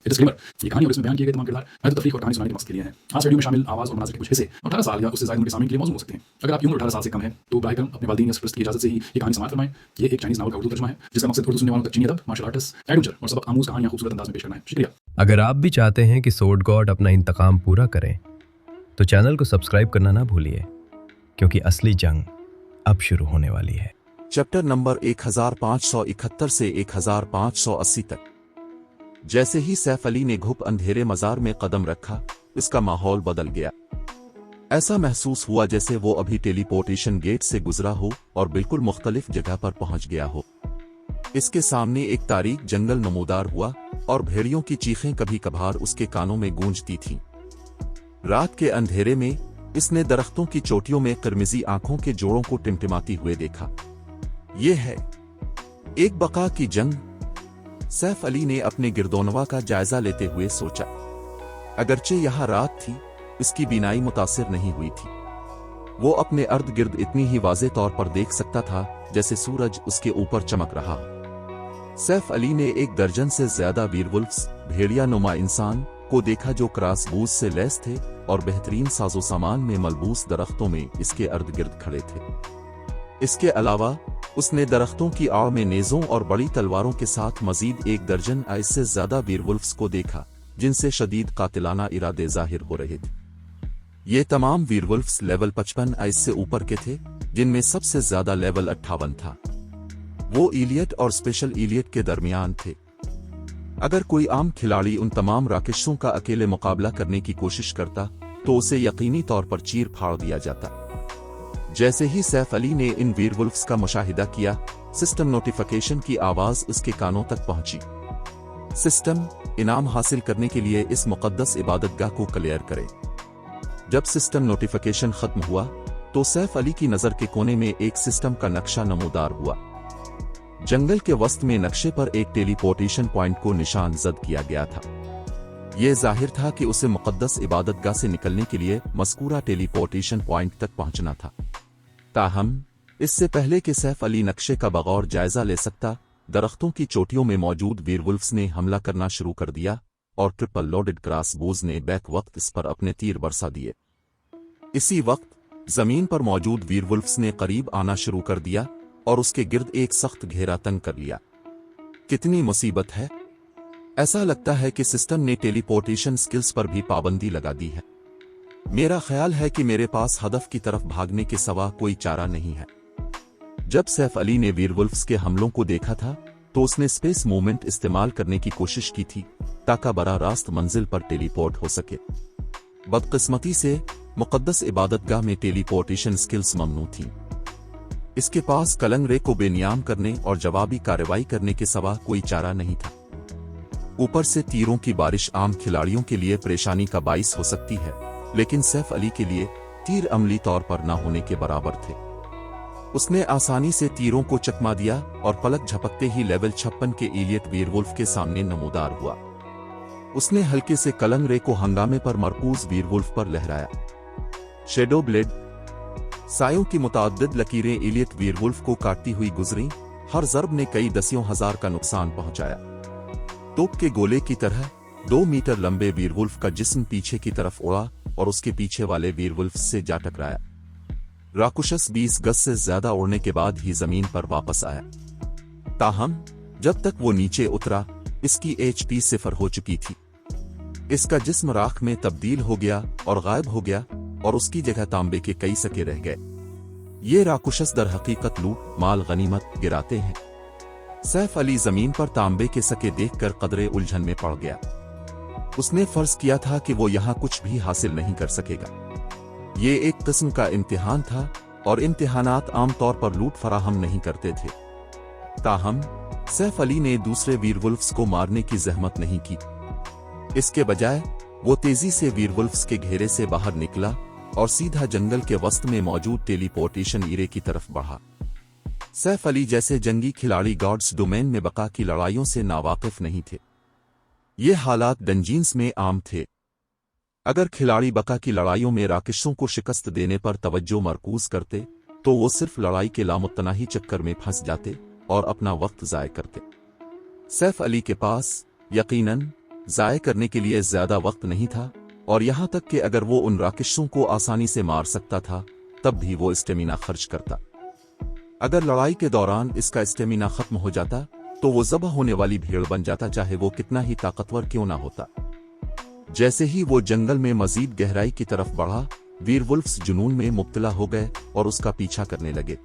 Disclaimer, ये कहानी और इसमें बयान किए गए तमाम किरदार महज तफरीक और कहानी सुनाने के मकसद के लिए हैं। आज वीडियो में शामिल आवाज़ और मनाज़िर के कुछ हिस्से 18 साल या उससे ज़्यादा उम्र के सामीन के लिए मौजूद हो सकते हैं। अगर आपकी उम्र 18 साल से कम है तो बराह करम अपने वालिदैन या सरपरस्त की इजाज़त से ही ये कहानी समाअत फरमाएं। ये एक चाइनीज़ नावल का उर्दू तर्जुमा है जिसका मकसद उर्दू सुनने वालों तक चीनी अदब, मार्शल आर्ट्स, एडवेंचर और सबक आमूज़ कहानियाँ खूबसूरत अंदाज में पेश करना है। शुक्रिया। अगर आप भी चाहते हैं कि सोर्ड गॉड अपना इंतकाम पूरा करें तो चैनल को सब्सक्राइब करना ना भूलिए, क्योंकि असली जंग अब शुरू होने वाली है। चैप्टर नंबर 1571 से 1580 तक। जैसे ही सैफ अली ने घुप अंधेरे मज़ार में कदम रखा, इसका माहौल बदल गया। ऐसा महसूस हुआ जैसे वो अभी टेलीपोर्टेशन गेट से गुजरा हो और बिल्कुल मुख्तलिफ जगह पर पहुंच गया हो। इसके सामने एक तारीक जंगल नमूदार हुआ और भेड़ियों की चीखें कभी कभार उसके कानों में गूंजती थीं। रात के अंधेरे में इसने दरख्तों की चोटियों में किरमिजी आंखों के जोड़ों को टिमटिमाती हुए देखा। ये है एक बका की जंग। सैफ अली ने अपने गिरदोनवा का जायजा लेते हुए सोचा। अगरचे यहां रात थी, इसकी बीनाई मुतासिर नहीं हुई थी। वो अपने अर्द गिर्द इतनी ही वाज़े तौर पर देख सकता था जैसे सूरज उसके ऊपर चमक रहा। सैफ अली ने एक दर्जन से ज्यादा वीरवुल्फ्स, भेड़िया नुमा इंसान को देखा जो क्रॉसबोज से लैस थे और बेहतरीन साजो सामान में मलबूस दरख्तों में इसके अर्द गिर्द खड़े थे। इसके अलावा उसने दरख्तों की आड़ में नेज़ों और बड़ी तलवारों के साथ मजीद एक दर्जन से ज्यादा वीरवुल्फ्स को देखा जिनसे शदीद कातिलाना इरादे जाहिर हो रहे थे। ये तमाम वीरवुल्फ्स लेवल 55 से ऊपर के थे, जिनमें सबसे ज्यादा लेवल 58 था। वो इलियट और स्पेशल इलियट के दरमियान थे। अगर कोई आम खिलाड़ी उन तमाम राकेशों का अकेले मुकाबला करने की कोशिश करता तो उसे यकीनी तौर पर चीर फाड़ दिया जाता। जैसे ही सैफ अली ने इन वीरवुल्फ्स का मुशाहिदा किया, सिस्टम नोटिफिकेशन की आवाज उसके कानों तक पहुंची। सिस्टम, इनाम हासिल करने के लिए इस मुकद्दस इबादतगाह को क्लियर करें। जब सिस्टम नोटिफिकेशन खत्म हुआ तो सैफ अली की नजर के कोने में एक सिस्टम का नक्शा नमूदार हुआ। जंगल के वस्त में नक्शे पर एक टेलीपोर्टेशन पॉइंट को निशान जद किया गया था। यह जाहिर था कि उसे मुकद्दस इबादतगाह से निकलने के लिए मज़कूरा टेलीपोर्टेशन पॉइंट तक पहुंचना था। ताहम इससे पहले कि सैफ अली नक्शे का बगौर जायजा ले सकता, दरख्तों की चोटियों में मौजूद वीरवुल्फ्स ने हमला करना शुरू कर दिया और ट्रिपल लोडेड क्रॉसबोज ने बैक वक्त इस पर अपने तीर बरसा दिए। इसी वक्त जमीन पर मौजूद वीरवुल्फ्स ने करीब आना शुरू कर दिया और उसके गिर्द एक सख्त घेरा तंग कर लिया। कितनी मुसीबत है! ऐसा लगता है कि सिस्टम ने टेलीपोर्टेशन स्किल्स पर भी पाबंदी लगा दी है। मेरा ख्याल है कि मेरे पास हदफ की तरफ भागने के सिवा कोई चारा नहीं है। जब सैफ अली ने वीरवुल्फ्स के हमलों को देखा था तो उसने स्पेस मूवमेंट इस्तेमाल करने की कोशिश की थी ताकि बराह रास्त मंजिल पर टेलीपोर्ट हो सके। बदकिस्मती से मुकद्दस इबादतगाह में टेलीपोर्टेशन स्किल्स ममनू थीं। इसके पास कलंगरे को बेनियाम करने और जवाबी कार्रवाई करने के सिवा कोई चारा नहीं था। ऊपर से तीरों की बारिश आम खिलाड़ियों के लिए परेशानी का बाइस हो सकती है, लेकिन सैफ अली के लिए तीर अमली तौर पर न होने के बराबर थे। उसने आसानी से तीरों को चकमा दिया और पलक झपकते ही लेवल 56 के इलियट वीरवुल्फ के सामने नमूदार हुआ। उसने हल्के से कलंगरे को हंगामे पर मरकूज वीरवुल्फ पर लहराया। शेडो ब्लेड, सायों की मुतअद्दिद लकीरें इलियट वीरवुल्फ को काटती हुई गुजरी। हर ज़र्ब ने कई दसियों हजार का नुकसान पहुंचाया। तोप के गोले की तरह 2 मीटर लंबे वीरवुल्फ का जिस्म पीछे की तरफ उड़ा और उसके पीछे वाले वीरवुल्फ से जा टकराया। राकुशस 20 गज से ज्यादा उड़ने के बाद ही जमीन पर वापस आया। ताहम जब तक वो नीचे उतरा, इसकी HP 0 हो चुकी थी। इसका जिस्म राख में तब्दील हो गया और गायब हो गया और उसकी जगह तांबे के कई सके रह गए। ये राकुशस दर हकीकत लूट माल गनीमत गिराते हैं। सैफ अली जमीन पर तांबे के सके देखकर कदरे उलझन में पड़ गया। उसने फर्ज किया था कि वो यहाँ कुछ भी हासिल नहीं कर सकेगा। ये एक किस्म का इम्तिहान था और इम्तिहानात आम तौर पर लूट फराहम नहीं करते थे। ताहम सैफ अली ने दूसरे वीरवुल्फ्स को मारने की जहमत नहीं की। इसके बजाय वो तेजी से वीरवुल्फ्स के घेरे से बाहर निकला और सीधा जंगल के वस्त में मौजूद टेलीपोर्टेशन इरे की तरफ बढ़ा। सैफ अली जैसे जंगी खिलाड़ी गॉड्स डोमेन में बका की लड़ाइयों से नावाकिफ नहीं थे। ये हालात डंजीन्स में आम थे। अगर खिलाड़ी बका की लड़ाइयों में राकेशों को शिकस्त देने पर तवज्जो मरकूज करते तो वो सिर्फ लड़ाई के लामुत्तनाही चक्कर में फंस जाते और अपना वक्त ज़ाय करते। सैफ अली के पास यकीनन ज़ाय करने के लिए ज्यादा वक्त नहीं था, और यहाँ तक कि अगर वो उन राक्षसों को आसानी से मार सकता था तब भी वो स्टेमिना खर्च करता। अगर लड़ाई के दौरान इसका स्टेमिना खत्म हो जाता तो वो ज़बह होने वाली भेड़ बन जाता, चाहे वो कितना ही ताकतवर क्यों ना होता। जैसे ही वो जंगल में मजीद गहराई की तरफ बढ़ा, वीरवुल्फ्स जुनून में मुब्तला हो गए और उसका पीछा करने लगे।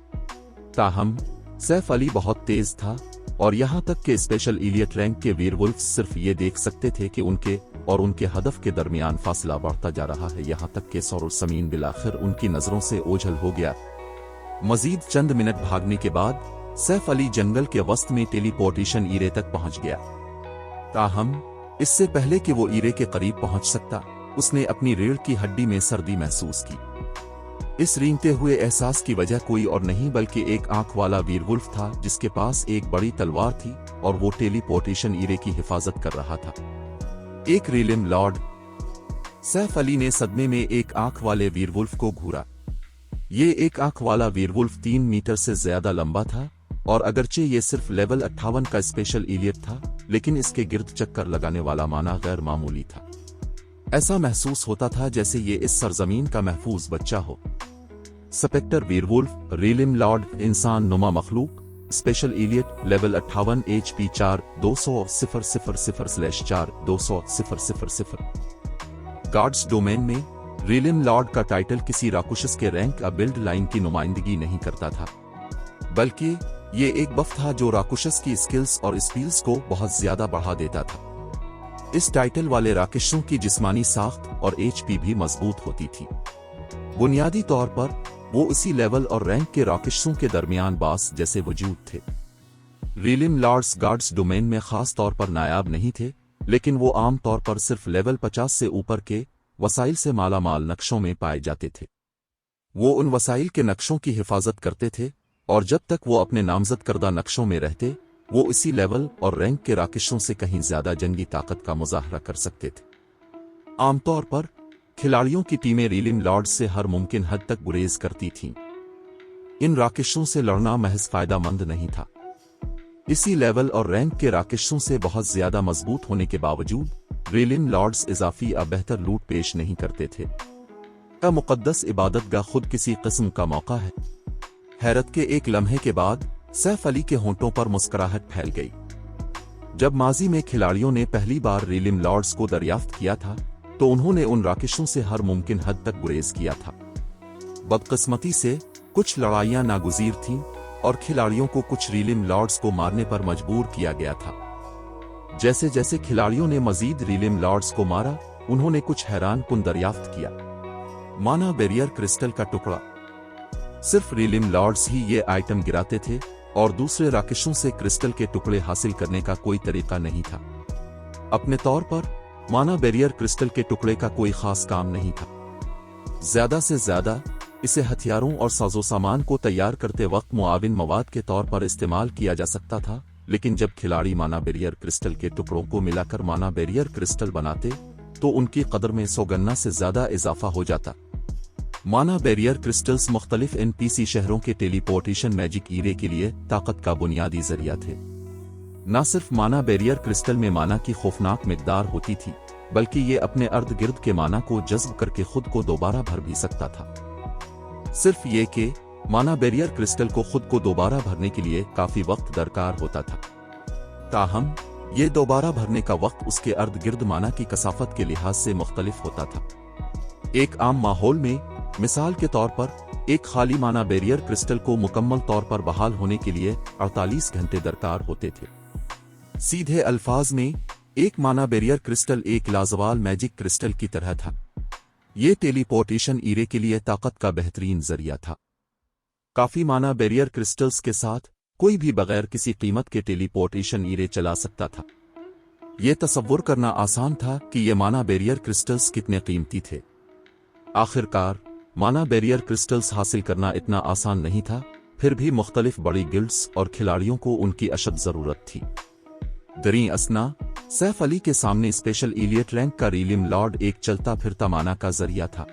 ताहम सैफ अली बहुत तेज था, और यहाँ तक कि स्पेशल इलियट रैंक के वीरवुल्फ्स सिर्फ ये देख सकते थे कि उनके और उनके हदफ के दरमियान फासला बढ़ता जा रहा है। यहाँ तक कि सौर समीन बिलाखिर उनकी नजरों से ओझल हो गया। मजीद चंद मिनट भागने के बाद सैफ अली जंगल के वस्त में टेलीपोर्टेशन ईरे तक पहुंच गया। ताहम इससे पहले कि वो ईरे के करीब पहुंच सकता, उसने अपनी रीढ़ की हड्डी में सर्दी महसूस की। इस रेंगते हुए एहसास की वजह कोई और नहीं बल्कि एक आंख वाला वीरवुल्फ था जिसके पास एक बड़ी तलवार थी और वो टेलीपोर्टेशन ईरे की हिफाजत कर रहा था। एक रीलिम लॉर्ड। सैफ अली ने सदमे में एक आंख वाले वीरवुल्फ को घूरा। ये एक आंख वाला वीरवुल्फ 3 मीटर से ज्यादा लंबा था, और अगरचे ये सिर्फ लेवल 58 का स्पेशल इलियट था, लेकिन इसके गिर्द चक्कर लगाने वाला माना गैर मामूली था। ऐसा महसूस होता था जैसे ये इस सरजमीन का महफूज बच्चा हो। स्पेक्टर वीरवुल्फ, रीलिम लॉर्ड, इंसान नुमा मखलूक, special elite, level 58, HP 4 200-000/4 200-000। Guards domain में रीलिम लॉर्ड का टाइटल किसी राक्षस के रैंक या बिल्ड लाइन की नुमाइंदगी नहीं करता था, बल्कि ये एक बफ था जो राक्षस की स्किल्स और स्किल्स को बहुत ज्यादा बढ़ा देता था। इस टाइटल वाले राक्षसों की जिस्मानी साख्त और HP भी मजबूत होती थी। बुनियादी तौर पर वो उसी लेवल और रैंक के राक्षसों के दरमियान बास जैसे वजूद थे। रीलिम लॉर्ड्स गार्ड्स डोमेन में खास तौर पर नायाब नहीं थे, लेकिन वो आम तौर पर सिर्फ लेवल 50 से ऊपर के वसाइल से मालामाल नक्शों में पाए जाते थे। वो उन वसाइल के नक्शों की हिफाजत करते थे, और जब तक वो अपने नामजद करदा नक्शों में रहते वो इसी लेवल और रैंक के राक्षसों से कहीं ज्यादा जंगी ताकत का मुजाहरा कर सकते थे। आमतौर पर खिलाड़ियों की टीमें रीलिम लॉर्ड से हर मुमकिन हद तक गुरेज करती थीं। इन राक्षसों से लड़ना महज फायदामंद नहीं था। इसी लेवल और रैंक के राक्षसों से बहुत ज्यादा मजबूत होने के बावजूद रीलिम लॉर्ड्स इजाफी या बेहतर लूट पेश नहीं करते थे। का मुकद्दस इबादतगाह खुद किसी किस्म का मौका है। हैरत के एक लम्हे के बाद सैफ अली के होंठों पर मुस्कुराहट फैल गई। जब माजी में खिलाड़ियों ने पहली बार रीलिम लॉर्ड्स को दरियाफ्त किया था तो उन्होंने उन राक्षसों से हर मुमकिन हद तक गुरेज किया था। बदकिस्मती से कुछ लड़ाइयां नागुजीर थीं और खिलाड़ियों को कुछ रीलिम लॉर्ड्स को मारने पर मजबूर किया गया था। जैसे जैसे खिलाड़ियों ने मजीद रीलिम लॉर्ड्स को मारा, उन्होंने कुछ हैरान कुन दरियाफ्त किया। माना बैरियर क्रिस्टल का टुकड़ा। सिर्फ रीलिम लॉर्ड्स ही ये आइटम गिराते थे और दूसरे राक्षसों से क्रिस्टल के टुकड़े हासिल करने का कोई तरीका नहीं था। अपने तौर पर माना बैरियर क्रिस्टल के टुकड़े का कोई खास काम नहीं था। ज्यादा से ज्यादा इसे हथियारों और साजो सामान को तैयार करते वक्त मुआविन मवाद के तौर पर इस्तेमाल किया जा सकता था, लेकिन जब खिलाड़ी माना बैरियर क्रिस्टल के टुकड़ों को मिलाकर माना बैरियर क्रिस्टल बनाते तो उनकी कदर में 100 गुना से ज्यादा इजाफा हो जाता। माना बैरियर क्रिस्टल्स मुख्तलिफ NPC शहरों के टेलीपोर्टेशन मैजिक ईरे के लिए ताकत का बुनियादी जरिया थे। न सिर्फ माना बैरियर क्रिस्टल में माना की खौफनाक मिकदार होती थी, बल्कि ये अपने अर्द गिर्द के माना को जज्ब करके खुद को दोबारा भर भी सकता था। सिर्फ ये कि माना बैरियर क्रिस्टल को खुद को दोबारा भरने के लिए काफी वक्त दरकार होता था। ताहम ये दोबारा भरने का वक्त उसके अर्द गिर्द माना की कसाफत के लिहाज से मुख्तलिफ होता था। एक आम माहौल में मिसाल के तौर पर एक खाली माना बैरियर क्रिस्टल को मुकम्मल तौर पर बहाल होने के लिए 48 घंटे दरकार होते थे। सीधे अल्फाज में एक माना बैरियर क्रिस्टल एक लाजवाल मैजिक क्रिस्टल की तरह था। ये टेलीपोर्टेशन ईरे के लिए ताकत का बेहतरीन जरिया था। काफी माना बैरियर क्रिस्टल्स के साथ कोई भी बगैर किसी कीमत के टेलीपोर्टेशन ईरे चला सकता था। यह तसव्वुर करना आसान था कि ये माना बैरियर क्रिस्टल्स कितने कीमती थे। आखिरकार माना बैरियर क्रिस्टल्स हासिल करना इतना आसान नहीं था, फिर भी मुख्तलिफ बड़ी गिल्ड्स और खिलाड़ियों को उनकी अशद जरूरत थी। दरी असना सैफ अली के सामने स्पेशल इलियट रैंक का रीलिम लॉर्ड एक चलता फिरता माना का जरिया था।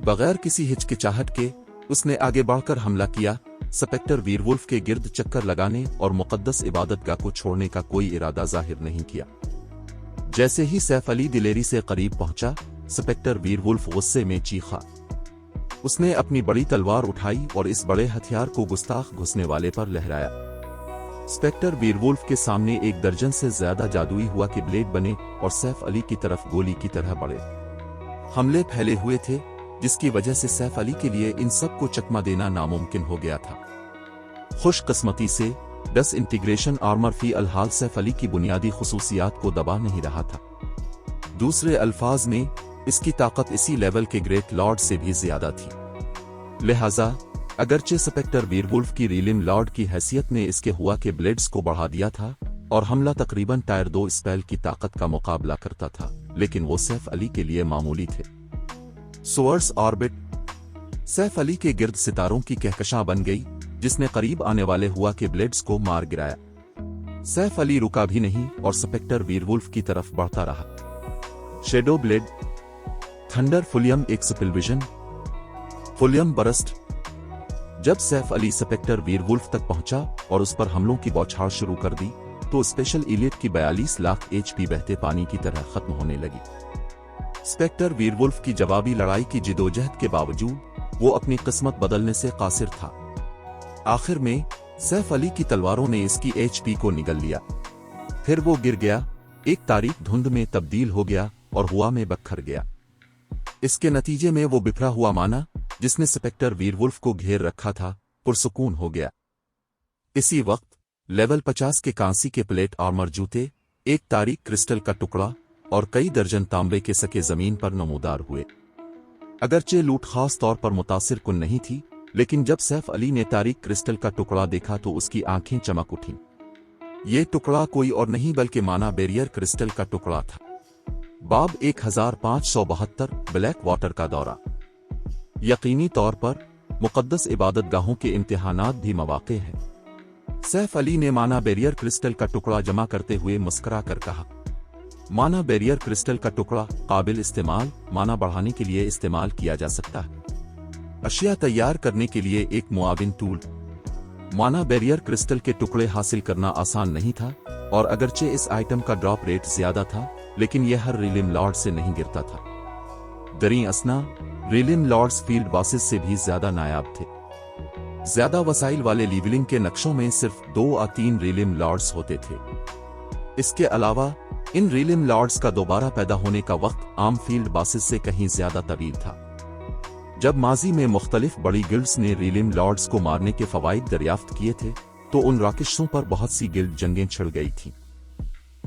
बगैर किसी हिचकिचाहट के उसने आगे बढ़कर हमला किया, स्पेक्टर वीरवुल्फ के गिर्द चक्कर लगाने और मुकद्दस इबादतगाह को छोड़ने का कोई इरादा जाहिर नहीं किया। जैसे ही सैफ अली दिलेरी से करीब पहुंचा, इंस्पेक्टर वीरवुल्फ गुस्से में चीखा। उसने अपनी बड़ी तलवार उठाई और इस बड़े हथियार को गुस्ताख घुसने वाले पर लहराया। इंस्पेक्टर वीरवुल्फ के सामने एक दर्जन से ज्यादा जादुई हुआ के ब्लेड बने और सैफ अली की तरफ गोली की तरह बढ़े। हमले फैले हुए थे, जिसकी वजह से सैफ अली के लिए इन सब को चकमा देना नामुमकिन हो गया था। खुशकिस्मती से डिसइंटीग्रेशन आर्मर फी अलहाल सैफ अली की बुनियादी खुसूसियात को दबा नहीं रहा था। दूसरे अल्फाज में, इसकी ताकत इसी लेवल के ग्रेट लॉर्ड से भी ज्यादा थी। लिहाजा अगरचे इंस्पेक्टर वीरवुल्फ की रीलिम लॉर्ड की हैसियत ने इसके हुआ के ब्लेड्स को बढ़ा दिया था और हमला तकरीबन टायर 2 स्पेल की ताकत का मुकाबला करता था, लेकिन वो सैफ अली के लिए मामूली थे। सोअर्स ऑर्बिट सैफ अली के गिर्द सितारों की कहकशां बन गई, जिसने करीब आने वाले हुआ के ब्लेड्स को मार गिराया। सैफ अली रुका भी नहीं और इंस्पेक्टर वीरवुल्फ की तरफ बढ़ता रहा। शेडो ब्लेड, थंडर फुलियम एक्सपिलविजन, फुलियम बरस्ट। जब सैफ अली इंस्पेक्टर वीरवुल्फ तक पहुंचा और उस पर हमलों की बौछार शुरू कर दी, तो स्पेशल इलियट की 42 लाख HP बहते पानी की तरह खत्म होने लगी। इंस्पेक्टर वीरवुल्फ की जवाबी लड़ाई की जिदोजहद के बावजूद वो अपनी किस्मत बदलने से कासिर था। आखिर में सैफ अली की तलवारों ने इसकी HP को निगल लिया। फिर वो गिर गया, एक तारीक धुंध में तब्दील हो गया और हुआ में बखर गया। इसके नतीजे में वो बिखरा हुआ माना, जिसने इंस्पेक्टर वीरवुल्फ को घेर रखा था, पुरसुकून हो गया। इसी वक्त लेवल 50 के कांसी के प्लेट आर्मर जूते, एक तारीक क्रिस्टल का टुकड़ा और कई दर्जन तांबे के सके जमीन पर नमूदार हुए। अगरचे लूट खास तौर पर मुतासिर कुन नहीं थी, लेकिन जब सैफ अली ने तारीक क्रिस्टल का टुकड़ा देखा तो उसकी आंखें चमक उठीं। ये टुकड़ा कोई और नहीं बल्कि माना बैरियर क्रिस्टल का टुकड़ा था। बाब 1572 ब्लैक वाटर का दौरा। यकीनी तौर पर मुकद्दस इबादत गाहों के इम्तिहानात भी मौके हैं। सैफ अली ने माना बैरियर क्रिस्टल का टुकड़ा जमा करते हुए मुस्करा कर कहा, माना बैरियर क्रिस्टल का टुकड़ा काबिल इस्तेमाल माना बढ़ाने के लिए इस्तेमाल किया जा सकता है। अशिया तैयार करने के लिए एक मुआविन टूल। माना बैरियर क्रिस्टल के टुकड़े हासिल करना आसान नहीं था, और अगरचे इस आइटम का ड्रॉप रेट ज्यादा था, लेकिन यह हर रीलिम लॉर्ड से नहीं गिरता था। दरी असना रीलिम लॉर्ड्स फील्ड बॉसेस से भी ज्यादा नायाब थे। ज्यादा वसाइल वाले लीवलिंग के नक्शों में सिर्फ 2 या 3 रीलिम लॉर्ड्स होते थे। इसके अलावा इन रीलिम लॉर्ड्स का दोबारा पैदा होने का वक्त आम फील्ड बॉसेस से कहीं ज्यादा तवील था। जब माजी में मुख्तलिफ बड़ी गिल्ड्स ने रीलिम लॉर्ड्स को मारने के फवाइद दरियाफ्त किए थे, तो उन राकेशों पर बहुत सी गिल्ड जंगें छिड़ गई थीं।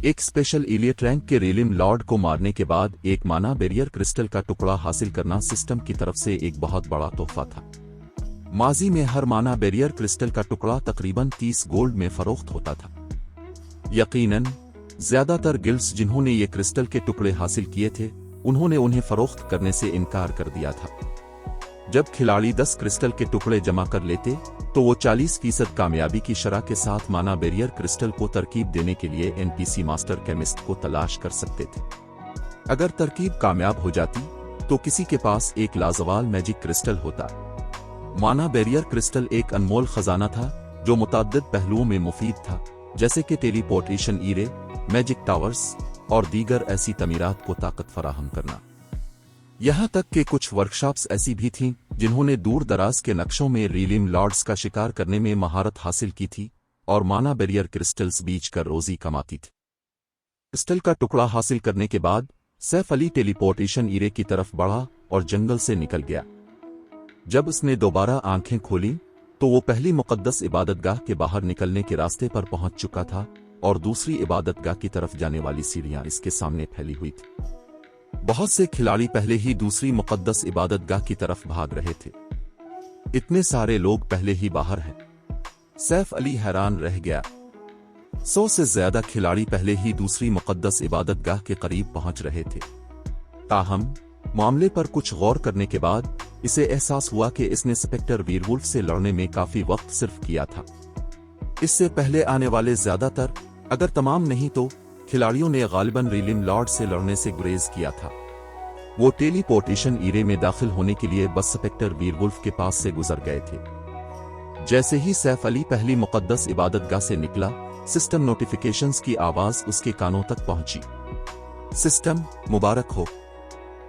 एक स्पेशल इलियट रैंक के रीलिम लॉर्ड को मारने के बाद एक माना बैरियर क्रिस्टल का टुकड़ा हासिल करना सिस्टम की तरफ से एक बहुत बड़ा तोहफा था। माजी में हर माना बैरियर क्रिस्टल का टुकड़ा तकरीबन 30 गोल्ड में फरोख्त होता था। यकीनन ज्यादातर गिल्ड्स जिन्होंने ये क्रिस्टल के टुकड़े हासिल किए थे, उन्होंने उन्हें फरोख्त करने से इनकार कर दिया था। जब खिलाड़ी 10 क्रिस्टल के टुकड़े जमा कर लेते, तो वो 40% कामयाबी की शरह के साथ माना बैरियर क्रिस्टल को तरकीब देने के लिए NPC मास्टर केमिस्ट को तलाश कर सकते थे। अगर तरकीब कामयाब हो जाती, तो किसी के पास एक लाजवाल मैजिक क्रिस्टल होता। माना बैरियर क्रिस्टल एक अनमोल खजाना था, जो मुतअद्दिद पहलुओं में मुफीद था, जैसे कि टेलीपोर्टेशन ईरे, मैजिक टावर्स और दीगर ऐसी तमीरात को ताकत फराहम करना। यहाँ तक कि कुछ वर्कशॉप्स ऐसी भी थीं जिन्होंने दूर दराज के नक्शों में रीलिम लॉर्ड्स का शिकार करने में महारत हासिल की थी और माना बैरियर क्रिस्टल्स बीच कर रोजी कमाती थी। क्रिस्टल का टुकड़ा हासिल करने के बाद सैफ अली टेलीपोर्टेशन ईरे की तरफ बढ़ा और जंगल से निकल गया। जब उसने दोबारा आंखें खोली, तो वो पहली मुकद्दस इबादतगाह के बाहर निकलने के रास्ते पर पहुंच चुका था और दूसरी इबादतगाह की तरफ जाने वाली सीढ़ियां इसके सामने फैली हुई थी। बहुत से खिलाड़ी पहले ही दूसरी मुकद्दस इबादतगाह की तरफ भाग रहे थे। इतने सारे लोग पहले ही बाहर हैं। सैफ अली हैरान रह गया। 100 से ज्यादा खिलाड़ी पहले ही दूसरी मुकद्दस इबादतगाह के करीब पहुंच रहे थे। ताहम मामले पर कुछ गौर करने के बाद इसे एहसास हुआ कि इसने इंस्पेक्टर वीरवुल्फ से लड़ने में काफी वक्त सिर्फ किया था। इससे पहले आने वाले ज्यादातर, अगर तमाम नहीं तो, खिलाड़ियों ने गालिबन रीलिम लॉर्ड से लड़ने से गुरेज किया था। वो टेलीपोर्टेशन ईरे में दाखिल होने के लिए बस इंस्पेक्टर वीरवुल्फ के पास से गुजर गए थे। जैसे ही सैफ अली पहली मुकद्दस इबादतगाह से निकला, सिस्टम नोटिफिकेशंस की आवाज उसके कानों तक पहुंची। सिस्टम मुबारक हो,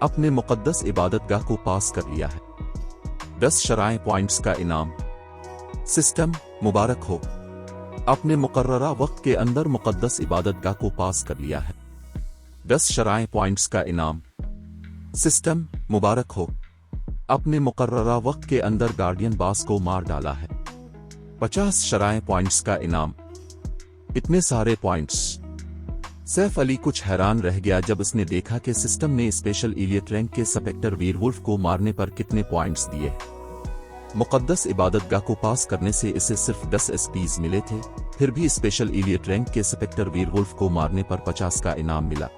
अपने मुकद्दस इबादतगाह को पास कर लिया है। 10 शराए पॉइंट्स का इनाम। सिस्टम मुबारक हो, अपने मुकर्ररा वक्त के अंदर मुकद्दस इबादतगाह को पास कर लिया है। 10 शराए पॉइंट्स का इनाम। सिस्टम मुबारक हो, अपने मुकर्ररा वक्त के अंदर गार्डियन बास को मार डाला है। 50 शराए पॉइंट्स का इनाम। इतने सारे पॉइंट्स। सैफ अली कुछ हैरान रह गया जब उसने देखा कि सिस्टम ने स्पेशल इलियट रैंक के स्पेक्टर वीरवुल्फ को मारने पर कितने पॉइंट्स दिए। मुकद्दस इबादतगाह को पास करने से इसे सिर्फ 10 एसपीज मिले थे, फिर भी स्पेशल इलियट रैंक के स्पेक्टर वीरवुल्फ को मारने पर 50 का इनाम मिला।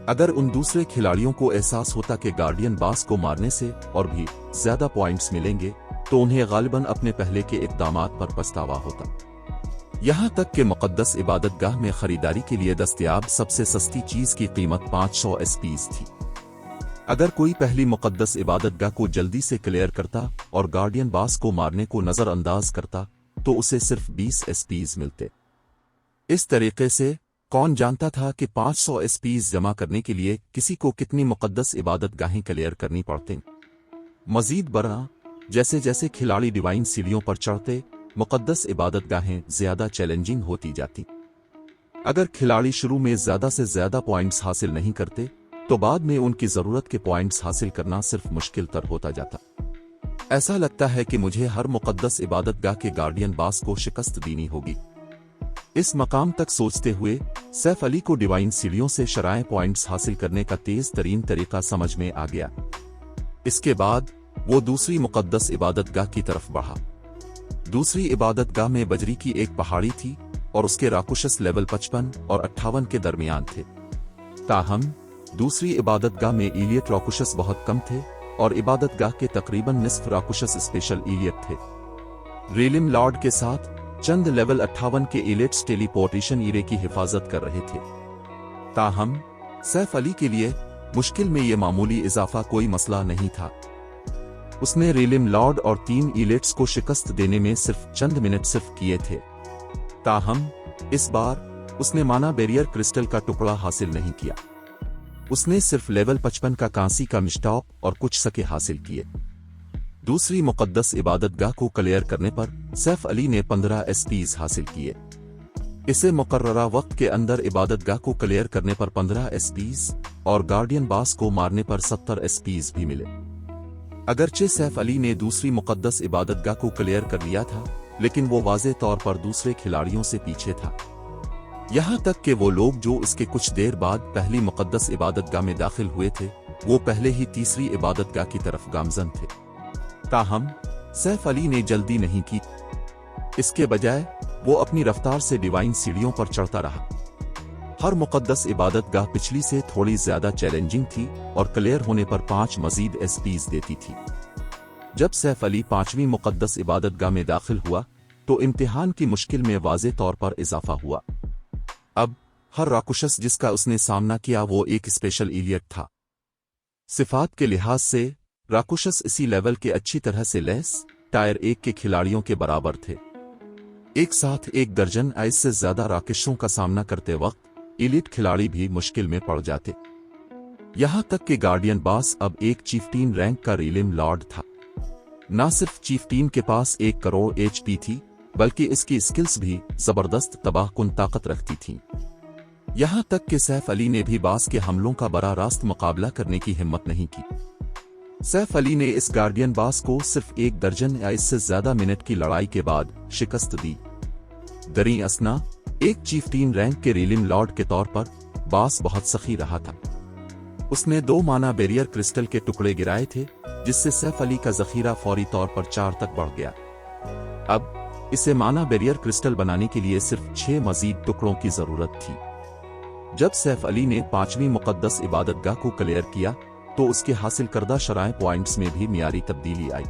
अगर उन दूसरे खिलाड़ियों को एहसास होता कि गार्डियन बास को मारने से और भी ज्यादा पॉइंट्स मिलेंगे तो उन्हें गालिबन अपने पहले के इक़दामात पर पछतावा होता। यहां तक कि मुकद्दस इबादतगाह में खरीदारी के लिए दस्तयाब सबसे सस्ती चीज की कीमत 500 एसपीज थी। अगर कोई पहली मुकद्दस इबादतगाह को जल्दी से क्लियर करता और गार्डियन बास को मारने को नजरअंदाज करता तो उसे सिर्फ 20 एसपीज मिलते। इस तरीके से कौन जानता था कि 500 एसपीज जमा करने के लिए किसी को कितनी मुकद्दस इबादतगाहें क्लियर करनी पड़ती। मजीद बरना जैसे जैसे खिलाड़ी डिवाइन सीढ़ियों पर चढ़ते मुकद्दस इबादतगाहें ज्यादा चैलेंजिंग होती जाती। अगर खिलाड़ी शुरू में ज्यादा से ज्यादा पॉइंट्स हासिल नहीं करते तो बाद में उनकी जरूरत के पॉइंट्स हासिल करना सिर्फ मुश्किल तर होता जाता। ऐसा लगता है कि मुझे हर मुकद्दस इबादतगाह के गार्डियन बास को शिकस्त देनी होगी। इस मकाम तक सोचते हुए सैफ अली को डिवाइन सीढ़ियों से शराए पॉइंट्स हासिल करने का तेज तरीन तरीका समझ में आ गया। इसके बाद वो दूसरी मुकद्दस इबादतगाह की तरफ बढ़ा। दूसरी इबादतगाह में बजरी की एक पहाड़ी थी और उसके राकुशस लेवल 55 और 58 के दरमियान थे। ताहम दूसरी इबादतगाह में इलियट राकुशस बहुत कम थे और इबादतगाह के तकरीबन निस्फ राकुशस स्पेशल इलियट थे। रेलिम लॉर्ड के साथ चंद लेवल 58 के इलियट्स टेलीपोर्टेशन ईरे की हिफाजत कर रहे थे। ताहम सैफ अली के लिए मुश्किल में यह मामूली इजाफा कोई मसला नहीं था। उसने रेलिम लॉर्ड और 3 इलियट्स को शिकस्त देने में सिर्फ चंद मिनट सिर्फ किए थे। ताहम इस बार उसने माना बैरियर क्रिस्टल का टुकड़ा हासिल नहीं किया। उसने सिर्फ लेवल 55 का कांसी का मिस्टॉप और कुछ सके हासिल किए। दूसरी मुकद्दस इबादतगाह को क्लियर करने पर सैफ अली ने 15 एसपीज हासिल किए। इसे मुकर्ररा वक्त के अंदर इबादतगाह को क्लियर करने पर 15 एसपीज और गार्डियन बास को मारने पर 70 एसपीज भी मिले। अगरचे सैफ अली ने दूसरी मुकद्दस इबादतगाह को क्लियर कर लिया था, लेकिन वो वाज़े तौर पर दूसरे खिलाड़ियों से पीछे था। यहां तक कि वो लोग जो इसके कुछ देर बाद पहली मुकद्दस इबादतगाह में दाखिल हुए थे वो पहले ही तीसरी इबादतगाह की तरफ गामजन थे। ताहम सैफ अली ने जल्दी नहीं की। इसके बजाय वो अपनी रफ्तार से डिवाइन सीढ़ियों पर चढ़ता रहा। हर मुकद्दस इबादतगाह पिछली से थोड़ी ज्यादा चैलेंजिंग थी और क्लियर होने पर 5 मजीद एसपीज देती थी। जब सैफ अली 5वीं मुकद्दस इबादतगाह में दाखिल हुआ तो इम्तिहान की मुश्किल में वाज़े तौर पर इजाफा हुआ। अब हर राकुशस जिसका उसने सामना किया वो एक स्पेशल इलियट था। सिफात के लिहाज से राकुशस इसी लेवल के अच्छी तरह से लैस टायर 1 के खिलाड़ियों के बराबर थे। एक साथ 1 दर्जन ऐसे से ज्यादा राकुशों का सामना करते वक्त इलिट खिलाड़ी भी मुश्किल में पड़ जाते। यहां तक कि गार्डियन बास अब एक चीफ्टीन रैंक का रेलिम लॉर्ड था। न सिर्फ चीफ्टीन के पास 1 करोड़ एचपी थी बल्कि इसकी स्किल्स भी जबरदस्त तबाहकुन ताकत रखती थीं। यहां तक कि सैफ अली ने भी बास के हमलों का बड़ा रास्त मुकाबला करने की हिम्मत नहीं की। सैफ अली ने इस गार्डियन बास को सिर्फ 1 दर्जन या इससे ज्यादा मिनट की लड़ाई के बाद शिकस्त दी। दरी असना एक चीफ्टीन रैंक के रेलिम लॉर्ड के तौर पर बास बहुत सखी रहा था। उसने 2 माना बैरियर क्रिस्टल के टुकड़े गिराए थे जिससे सैफ अली का जखीरा फौरी तौर पर 4 तक बढ़ गया। अब इसे माना बैरियर क्रिस्टल बनाने के लिए सिर्फ 6 मजीद टुकड़ों की जरूरत थी। जब सैफ अली ने 5वीं मुकद्दस इबादतगाह को क्लियर किया तो उसके हासिल करदा शराए पॉइंट्स में भी मियारी तब्दीली आई।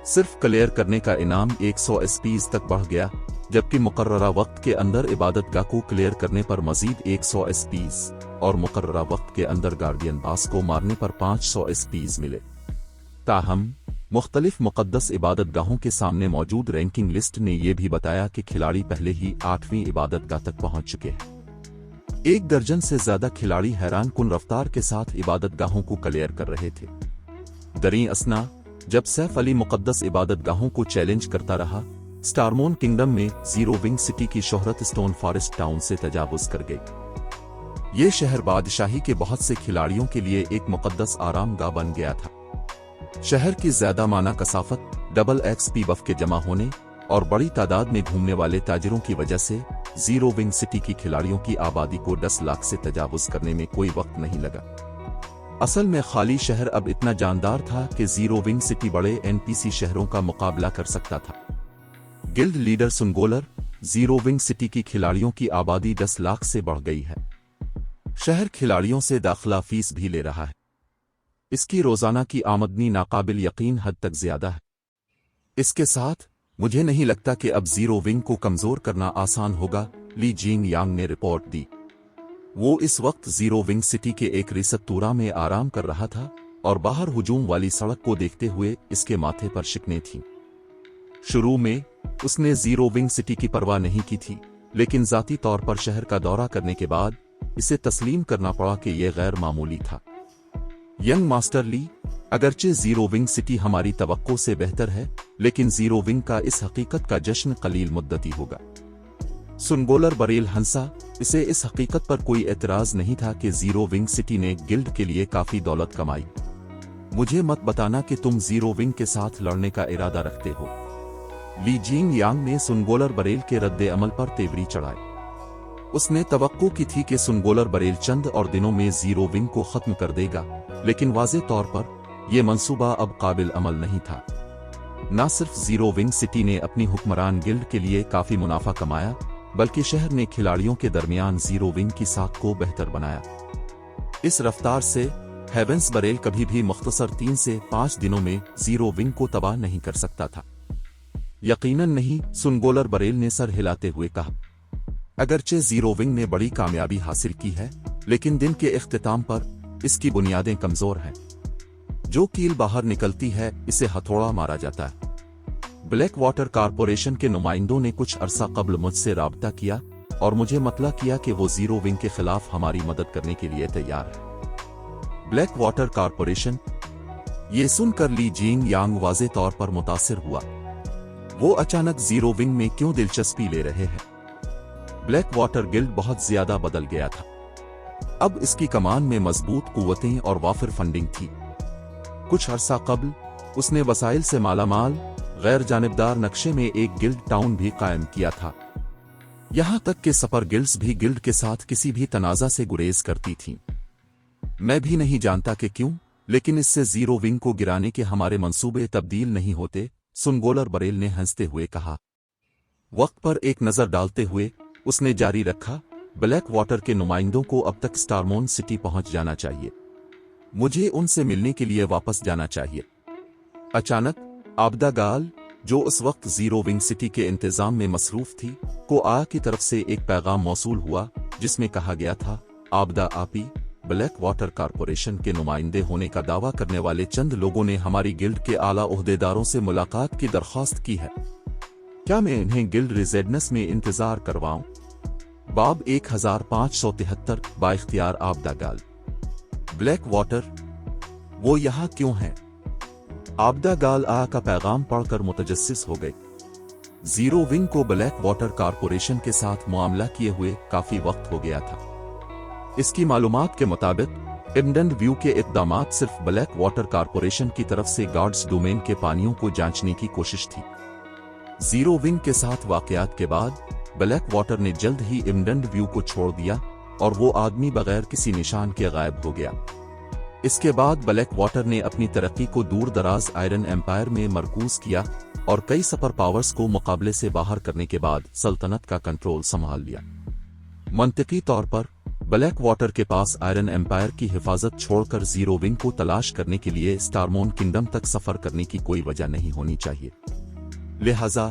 सिर्फ क्लियर करने का इनाम 100 एसपीज तक बढ़ गया, जबकि मुकर्ररा वक्त के अंदर इबादतगाह को क्लियर करने पर मजीद 100 एसपीज और मुकर्ररा वक्त के अंदर गार्डियन बास को मारने पर 500 एसपीज मिले। ताहम मुख्तलिफ मुकद्दस इबादतगाहों के सामने मौजूद रैंकिंग लिस्ट ने यह भी बताया कि खिलाड़ी पहले ही 8वीं इबादतगाह तक पहुंच चुके हैं। 1 दर्जन से ज्यादा खिलाड़ी हैरान कुन रफ्तार के साथ इबादतगाहों को क्लियर कर रहे थे। दरीं असना जब सैफ अली मुकद्दस इबादतगाहों को चैलेंज करता रहा, स्टारमोन किंगडम में जीरो विंग सिटी की शोहरत स्टोन फॉरेस्ट टाउन से तजावुज कर गई। ये शहर बादशाही के बहुत से खिलाड़ियों के लिए एक मुकद्दस आरामगाह बन गया था। शहर की ज्यादा माना कसाफत, डबल XP बफ के जमा होने और बड़ी तादाद में घूमने वाले ताजिरों की वजह से जीरो विंग सिटी की खिलाड़ियों की आबादी को 10 लाख से तजावुज करने में कोई वक्त नहीं लगा। असल में खाली शहर अब इतना जानदार था कि जीरो विंग सिटी बड़े NPC शहरों का मुकाबला कर सकता था। गिल्ड लीडर सुनगोलर, जीरो विंग सिटी की खिलाड़ियों की आबादी 10 लाख से बढ़ गई है। शहर खिलाड़ियों से दाखिला फीस भी ले रहा है। इसकी रोजाना की आमदनी नाकाबिल यकीन हद तक ज्यादा है। इसके साथ मुझे नहीं लगता कि अब जीरो विंग को कमजोर करना आसान होगा, ली जिंग यांग ने रिपोर्ट दी। वो इस वक्त जीरो विंग सिटी के एक रिसत्तूरा में आराम कर रहा था और बाहर हुजूम वाली सड़क को देखते हुए इसके माथे पर शिकने थीं। शुरू में उसने जीरो विंग सिटी की परवाह नहीं की थी, लेकिन जाती तौर पर शहर का दौरा करने के बाद इसे तस्लीम करना पड़ा कि यह गैर मामूली था। यंग मास्टर ली, अगरचे जीरो विंग सिटी हमारी तवक्को से बेहतर है, लेकिन जीरो विंग का इस हकीकत का जश्न कलील मुद्दती होगा। सुनगोलर बरेल हंसा, इसे इस हकीकत पर कोई एतराज नहीं था कि जीरो विंग सिटी ने गिल्ड के लिए काफी दौलत कमाई। मुझे मत बताना कि तुम जीरो विंग के साथ लड़ने का इरादा रखते हो। ली जिंग यांग ने सुनगोलर बरेल के रद्दे अमल पर तेवरी चढ़ाई। उसने तवक्को की थी कि सुनगोलर बरेल चंद और दिनों में जीरो विंग को खत्म कर देगा, लेकिन वाज़े तौर पर यह मंसूबा अब काबिल अमल नहीं था। न सिर्फ जीरो विंग सिटी ने अपनी हुक्मरान गिल्ड के लिए काफी मुनाफा कमाया, बल्कि शहर ने खिलाड़ियों के दरमियान जीरो विंग की साख को बेहतर बनाया। इस रफ्तार से हेवेंस बरेल कभी भी मुख्तसर 3 से 5 दिनों में जीरो विंग को तबाह नहीं कर सकता था। यकीनन नहीं, सुनगोलर बरेल ने सर हिलाते हुए कहा। अगरचे जीरो विंग ने बड़ी कामयाबी हासिल की है, लेकिन दिन के इख्तिताम पर इसकी बुनियादें कमजोर हैं। जो कील बाहर निकलती है इसे हथौड़ा मारा जाता है। ब्लैक वाटर कारपोरेशन के नुमाइंदों ने कुछ अरसा कबल मुझसे राब्ता किया और मुझे मतला किया कि वो जीरो विंग के खिलाफ हमारी मदद करने के लिए तैयार है। ब्लैक वाटर कारपोरेशन, ये सुनकर ली जिंग यांग वाज़े तौर पर मुतासिर हुआ। वो अचानक जीरो विंग में क्यों दिलचस्पी ले रहे हैं? ब्लैक वाटर गिल्ड बहुत ज्यादा बदल गया था। अब इसकी कमान में मजबूत कुव्वतें और वाफिर फंडिंग थी। कुछ अरसा कबल उसने वसाइल से मालामाल गैर जानिबदार नक्शे में एक गिल्ड टाउन भी कायम किया था। यहां तक कि सपर गिल्ड्स भी गिल्ड के साथ किसी भी तनाजा से गुरेज करती थीं। मैं भी नहीं जानता कि क्यों, लेकिन इससे जीरो विंग को गिराने के हमारे मंसूबे तब्दील नहीं होते, सुनगोलर बरेल ने हंसते हुए कहा। वक्त पर एक नजर डालते हुए उसने जारी रखा, ब्लैक वाटर के नुमाइंदों को अब तक स्टारमोन सिटी पहुंच जाना चाहिए। मुझे उनसे मिलने के लिए वापस जाना चाहिए। अचानक आबदा गाल, जो उस वक्त जीरो विंग सिटी के इंतजाम में मसरूफ थी, को आ की तरफ से एक पैगाम मौसूल हुआ जिसमें कहा गया था, आबदा आपी, ब्लैक वाटर कारपोरेशन के नुमाइंदे होने का दावा करने वाले चंद लोगों ने हमारी गिल्ड के आला ओहदेदारों से मुलाकात की दरख्वास्त की है। क्या मैं इन्हें गिल्ड रेजिडेंस में इंतजार करवाऊं? बाब 1573 बाइख्तियार आबदा गाल। ब्लैक वाटर, वो यहाँ क्यों है? आबदा गाल आ का पैगाम पढ़कर मुतजस्सिस हो गए। जीरो विंग को ब्लैक वाटर कारपोरेशन के साथ मुआमला किए हुए काफी वक्त हो गया था। इसकी मालूमात के मुताबिक इब्न व्यू के इक़दामात सिर्फ ब्लैक वाटर कारपोरेशन की तरफ से गार्ड्स डोमेन के पानियों को जांचने की कोशिश थी। जीरो विंग के साथ वाकयात के बाद ब्लैक वाटर ने जल्द ही इब्न व्यू को छोड़ दिया और वो आदमी बगैर किसी निशान के गायब हो गया। इसके बाद ब्लैक वाटर ने अपनी तरक्की को दूर दराज आयरन एम्पायर में मरकूज किया और कई सुपर पावर्स को मुकाबले से बाहर करने के बाद सल्तनत का कंट्रोल संभाल लिया। मंतकी तौर पर ब्लैक वाटर के पास आयरन एम्पायर की हिफाजत छोड़कर जीरो विंग को तलाश करने के लिए स्टारमोन किंगडम तक सफर करने की कोई वजह नहीं होनी चाहिए। लिहाजा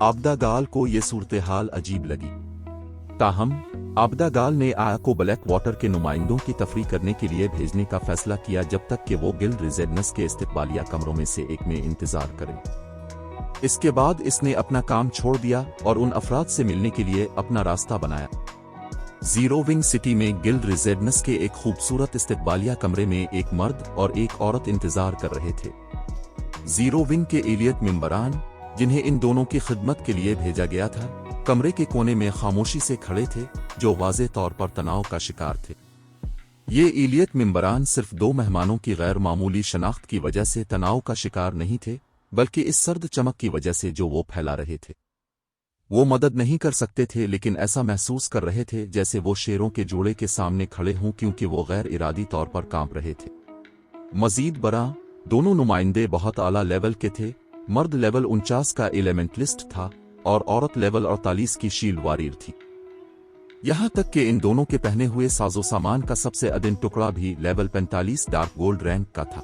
आबदा गाल को यह सूरत हाल अजीब लगी। ताहम आबदा गाल ने आया को ब्लैक वाटर के नुमाइंदों की तफरीह करने के लिए भेजने का फैसला किया जब तक कि वो गिल्ड रेजिडेंस के इस्तिकबालिया कमरों में से एक में इंतजार करें। इसके बाद इसने अपना काम छोड़ दिया और उन अफराद से मिलने के लिए अपना रास्ता बनाया। जीरो विंग सिटी में गिल्ड रेजिडेंस के एक खूबसूरत इस्तकबालिया कमरे में एक मर्द और एक औरत इंतजार कर रहे थे। जीरो विंग के एलियट मेंबरान, जिन्हें इन दोनों की खिदमत के लिए भेजा गया था, कमरे के कोने में खामोशी से खड़े थे, जो वाज़े तौर पर तनाव का शिकार थे। ये एलियट मेंबरान सिर्फ दो मेहमानों की गैर मामूली शनाख्त की वजह से तनाव का शिकार नहीं थे, बल्कि इस सर्द चमक की वजह से जो वो फैला रहे थे। वो मदद नहीं कर सकते थे, लेकिन ऐसा महसूस कर रहे थे जैसे वो शेरों के जोड़े के सामने खड़े हों, क्योंकि वो गैर इरादी तौर पर कांप रहे थे। मजीद बरा, दोनों नुमाइंदे बहुत आला लेवल के थे। मर्द लेवल 49 का एलिमेंटलिस्ट था और औरत लेवल 48 की शील्ड वारियर थी। यहां तक कि इन दोनों के पहने हुए साजो सामान का सबसे अदन टुकड़ा भी लेवल 45 डार्क गोल्ड रैंक का था।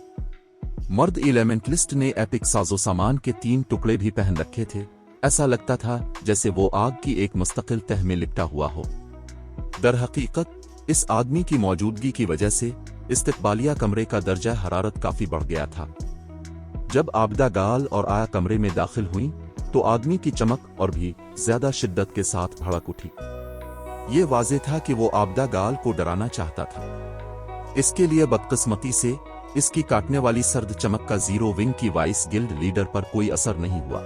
मर्द एलिमेंटलिस्ट ने एपिक साजो सामान के 3 टुकड़े भी पहन रखे थे। ऐसा लगता था जैसे वो आग की एक मुस्तकिल तह में लिपटा हुआ हो। दरहकीकत इस आदमी की मौजूदगी की वजह से इस्तकबालिया कमरे का दर्जा हरारत काफी बढ़ गया था। जब आबदा गाल और आया कमरे में दाखिल हुई तो आदमी की चमक और भी ज्यादा शिद्दत के साथ भड़क उठी। ये वाज़े था कि वो आबदा गाल को डराना चाहता था। इसके लिए बदकिस्मती से इसकी काटने वाली सर्द चमक का जीरो विंग की वाइस गिल्ड लीडर पर कोई असर नहीं हुआ।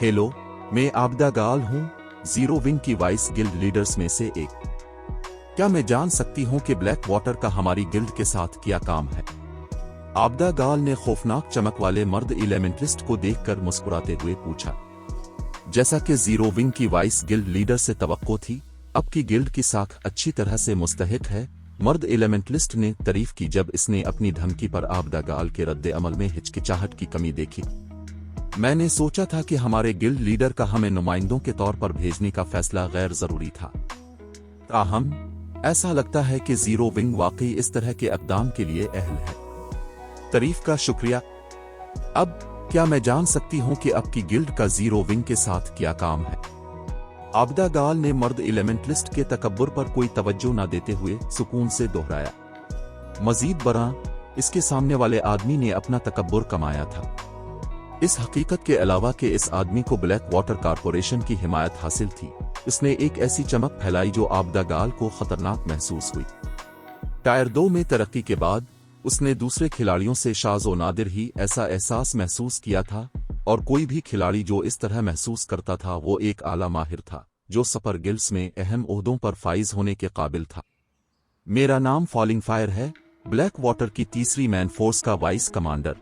हेलो, मैं आबदा गाल हूं, जीरो विंग की वाइस गिल्ड लीडर्स में से एक। क्या मैं जान सकती हूं कि ब्लैक वाटर का हमारी गिल्ड के साथ क्या काम है? आबदा गाल ने खौफनाक चमक वाले मर्द एलिमेंटलिस्ट को देखकर मुस्कुराते हुए पूछा। जैसा कि जीरो विंग की वाइस गिल्ड लीडर से तवक्को थी, अब की गिल्ड की साख अच्छी तरह से मुस्तहिक है। मर्द एलिमेंटलिस्ट ने तारीफ की जब इसने अपनी धमकी पर आबदा गाल के रद्द अमल में हिचकिचाहट की कमी देखी। मैंने सोचा था कि हमारे गिल्ड लीडर का हमें नुमाइंदों के तौर पर भेजने का फैसला गैर जरूरी था। ताहम ऐसा लगता है कि जीरो विंग वाकई इस तरह के इक़दाम के लिए अहल है। तारीफ का शुक्रिया। अब क्या मैं जान सकती हूं कि अब की गिल्ड का जीरो विंग के साथ क्या काम है? आबदा गाल ने मर्द एलिमेंटलिस्ट के तकब्बुर पर कोई तवज्जो न देते हुए सुकून से दोहराया। मजीद बरा, इसके सामने वाले आदमी ने अपना तकब्बुर कमाया था। इस हकीकत के अलावा कि इस आदमी को ब्लैक वाटर कारपोरेशन की हिमायत हासिल थी, इसने एक ऐसी चमक फैलाई जो आबदा गाल को खतरनाक महसूस हुई। टायर 2 में तरक्की के बाद उसने दूसरे खिलाड़ियों से शाज़ो नादिर ही ऐसा एहसास महसूस किया था, और कोई भी खिलाड़ी जो इस तरह महसूस करता था वो एक आला माहिर था, जो सपर गिल्ड्स में अहम ओहदों पर फाइज होने के काबिल था। मेरा नाम फॉलिंग फायर है, ब्लैक वाटर की तीसरी मैन फोर्स का वाइस कमांडर।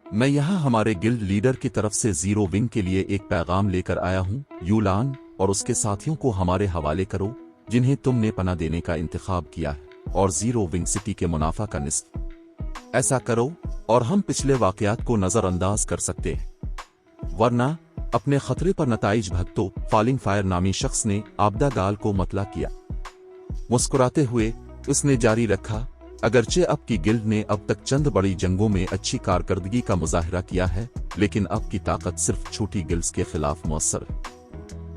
मैं यहाँ हमारे गिल्ड लीडर की तरफ से जीरो विंग के लिए एक पैगाम लेकर आया हूँ। यूलान और उसके साथियों को हमारे हवाले करो, जिन्हें तुमने पनाह देने का इंतखाब किया है, और जीरो विंग सिटी के मुनाफा का निस्फ। ऐसा करो और हम पिछले वाकयात को नजरअंदाज कर सकते हैं, वरना अपने खतरे पर नताइज भगतो। फॉलिंग फायर नामी शख्स ने आबदा गाल को मतला किया। मुस्कुराते हुए उसने जारी रखा, अगरचे अब की गिल्ड ने अब तक चंद बड़ी जंगों में अच्छी कारकर्दगी का मुजाहिरा किया है, लेकिन अब की ताकत सिर्फ छोटी गिल्ड्स के खिलाफ मुअस्सर है।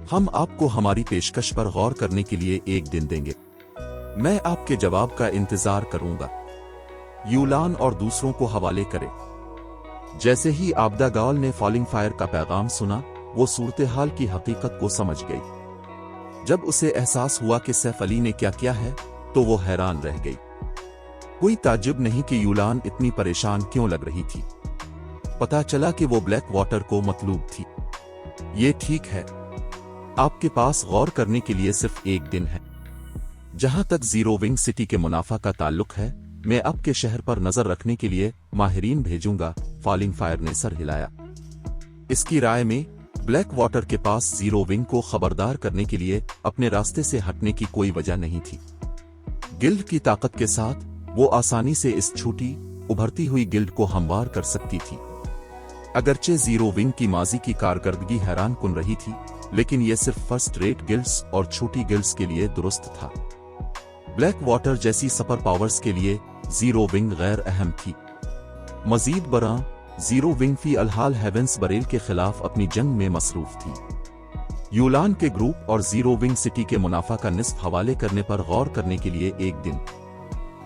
हम आपको हमारी पेशकश पर गौर करने के लिए एक दिन देंगे। मैं आपके जवाब का इंतजार करूंगा। यूलान और दूसरों को हवाले करें। जैसे ही आबदा गाल ने फॉलिंग फायर का पैगाम सुना, वो सूरत हाल की हकीकत को समझ गई। जब उसे एहसास हुआ कि सैफ अली ने क्या किया है, तो वो हैरान रह गई। कोई ताज्जुब नहीं कि यूलान इतनी परेशान क्यों लग रही थी। पता चला कि वो ब्लैक वाटर को मतलूब थी। ये ठीक है, आपके पास गौर करने के लिए सिर्फ एक दिन है। जहां तक जीरो विंग सिटी के मुनाफा का ताल्लुक है, मैं अब के शहर पर नजर रखने के लिए माहिरीन भेजूंगा। फॉलिंग फायर ने सर हिलाया। इसकी राय में ब्लैक वाटर के पास जीरो विंग को खबरदार करने के लिए अपने रास्ते से हटने की कोई वजह नहीं थी। गिल्ड की ताकत के साथ वो आसानी से इस छोटी उभरती हुई गिल्ड को हमवार कर सकती थी। अगरचे जीरो विंग की माजी की कारकर्दगी हैरान कुन रही थी, लेकिन यह सिर्फ फर्स्ट रेट गिल्ड्स और छोटी गिल्ड्स के लिए दुरुस्त था। ब्लैक वाटर जैसी सुपर पावर्स के लिए जीरो विंग गैर अहम थी। मजीद बरा, जीरो विंग फी अलहाल हेवेंस बरेल के खिलाफ अपनी जंग में मसरूफ थी। यूलान के ग्रुप और जीरो विंग सिटी के मुनाफा का निस्फ हवाले करने पर गौर करने के लिए एक दिन।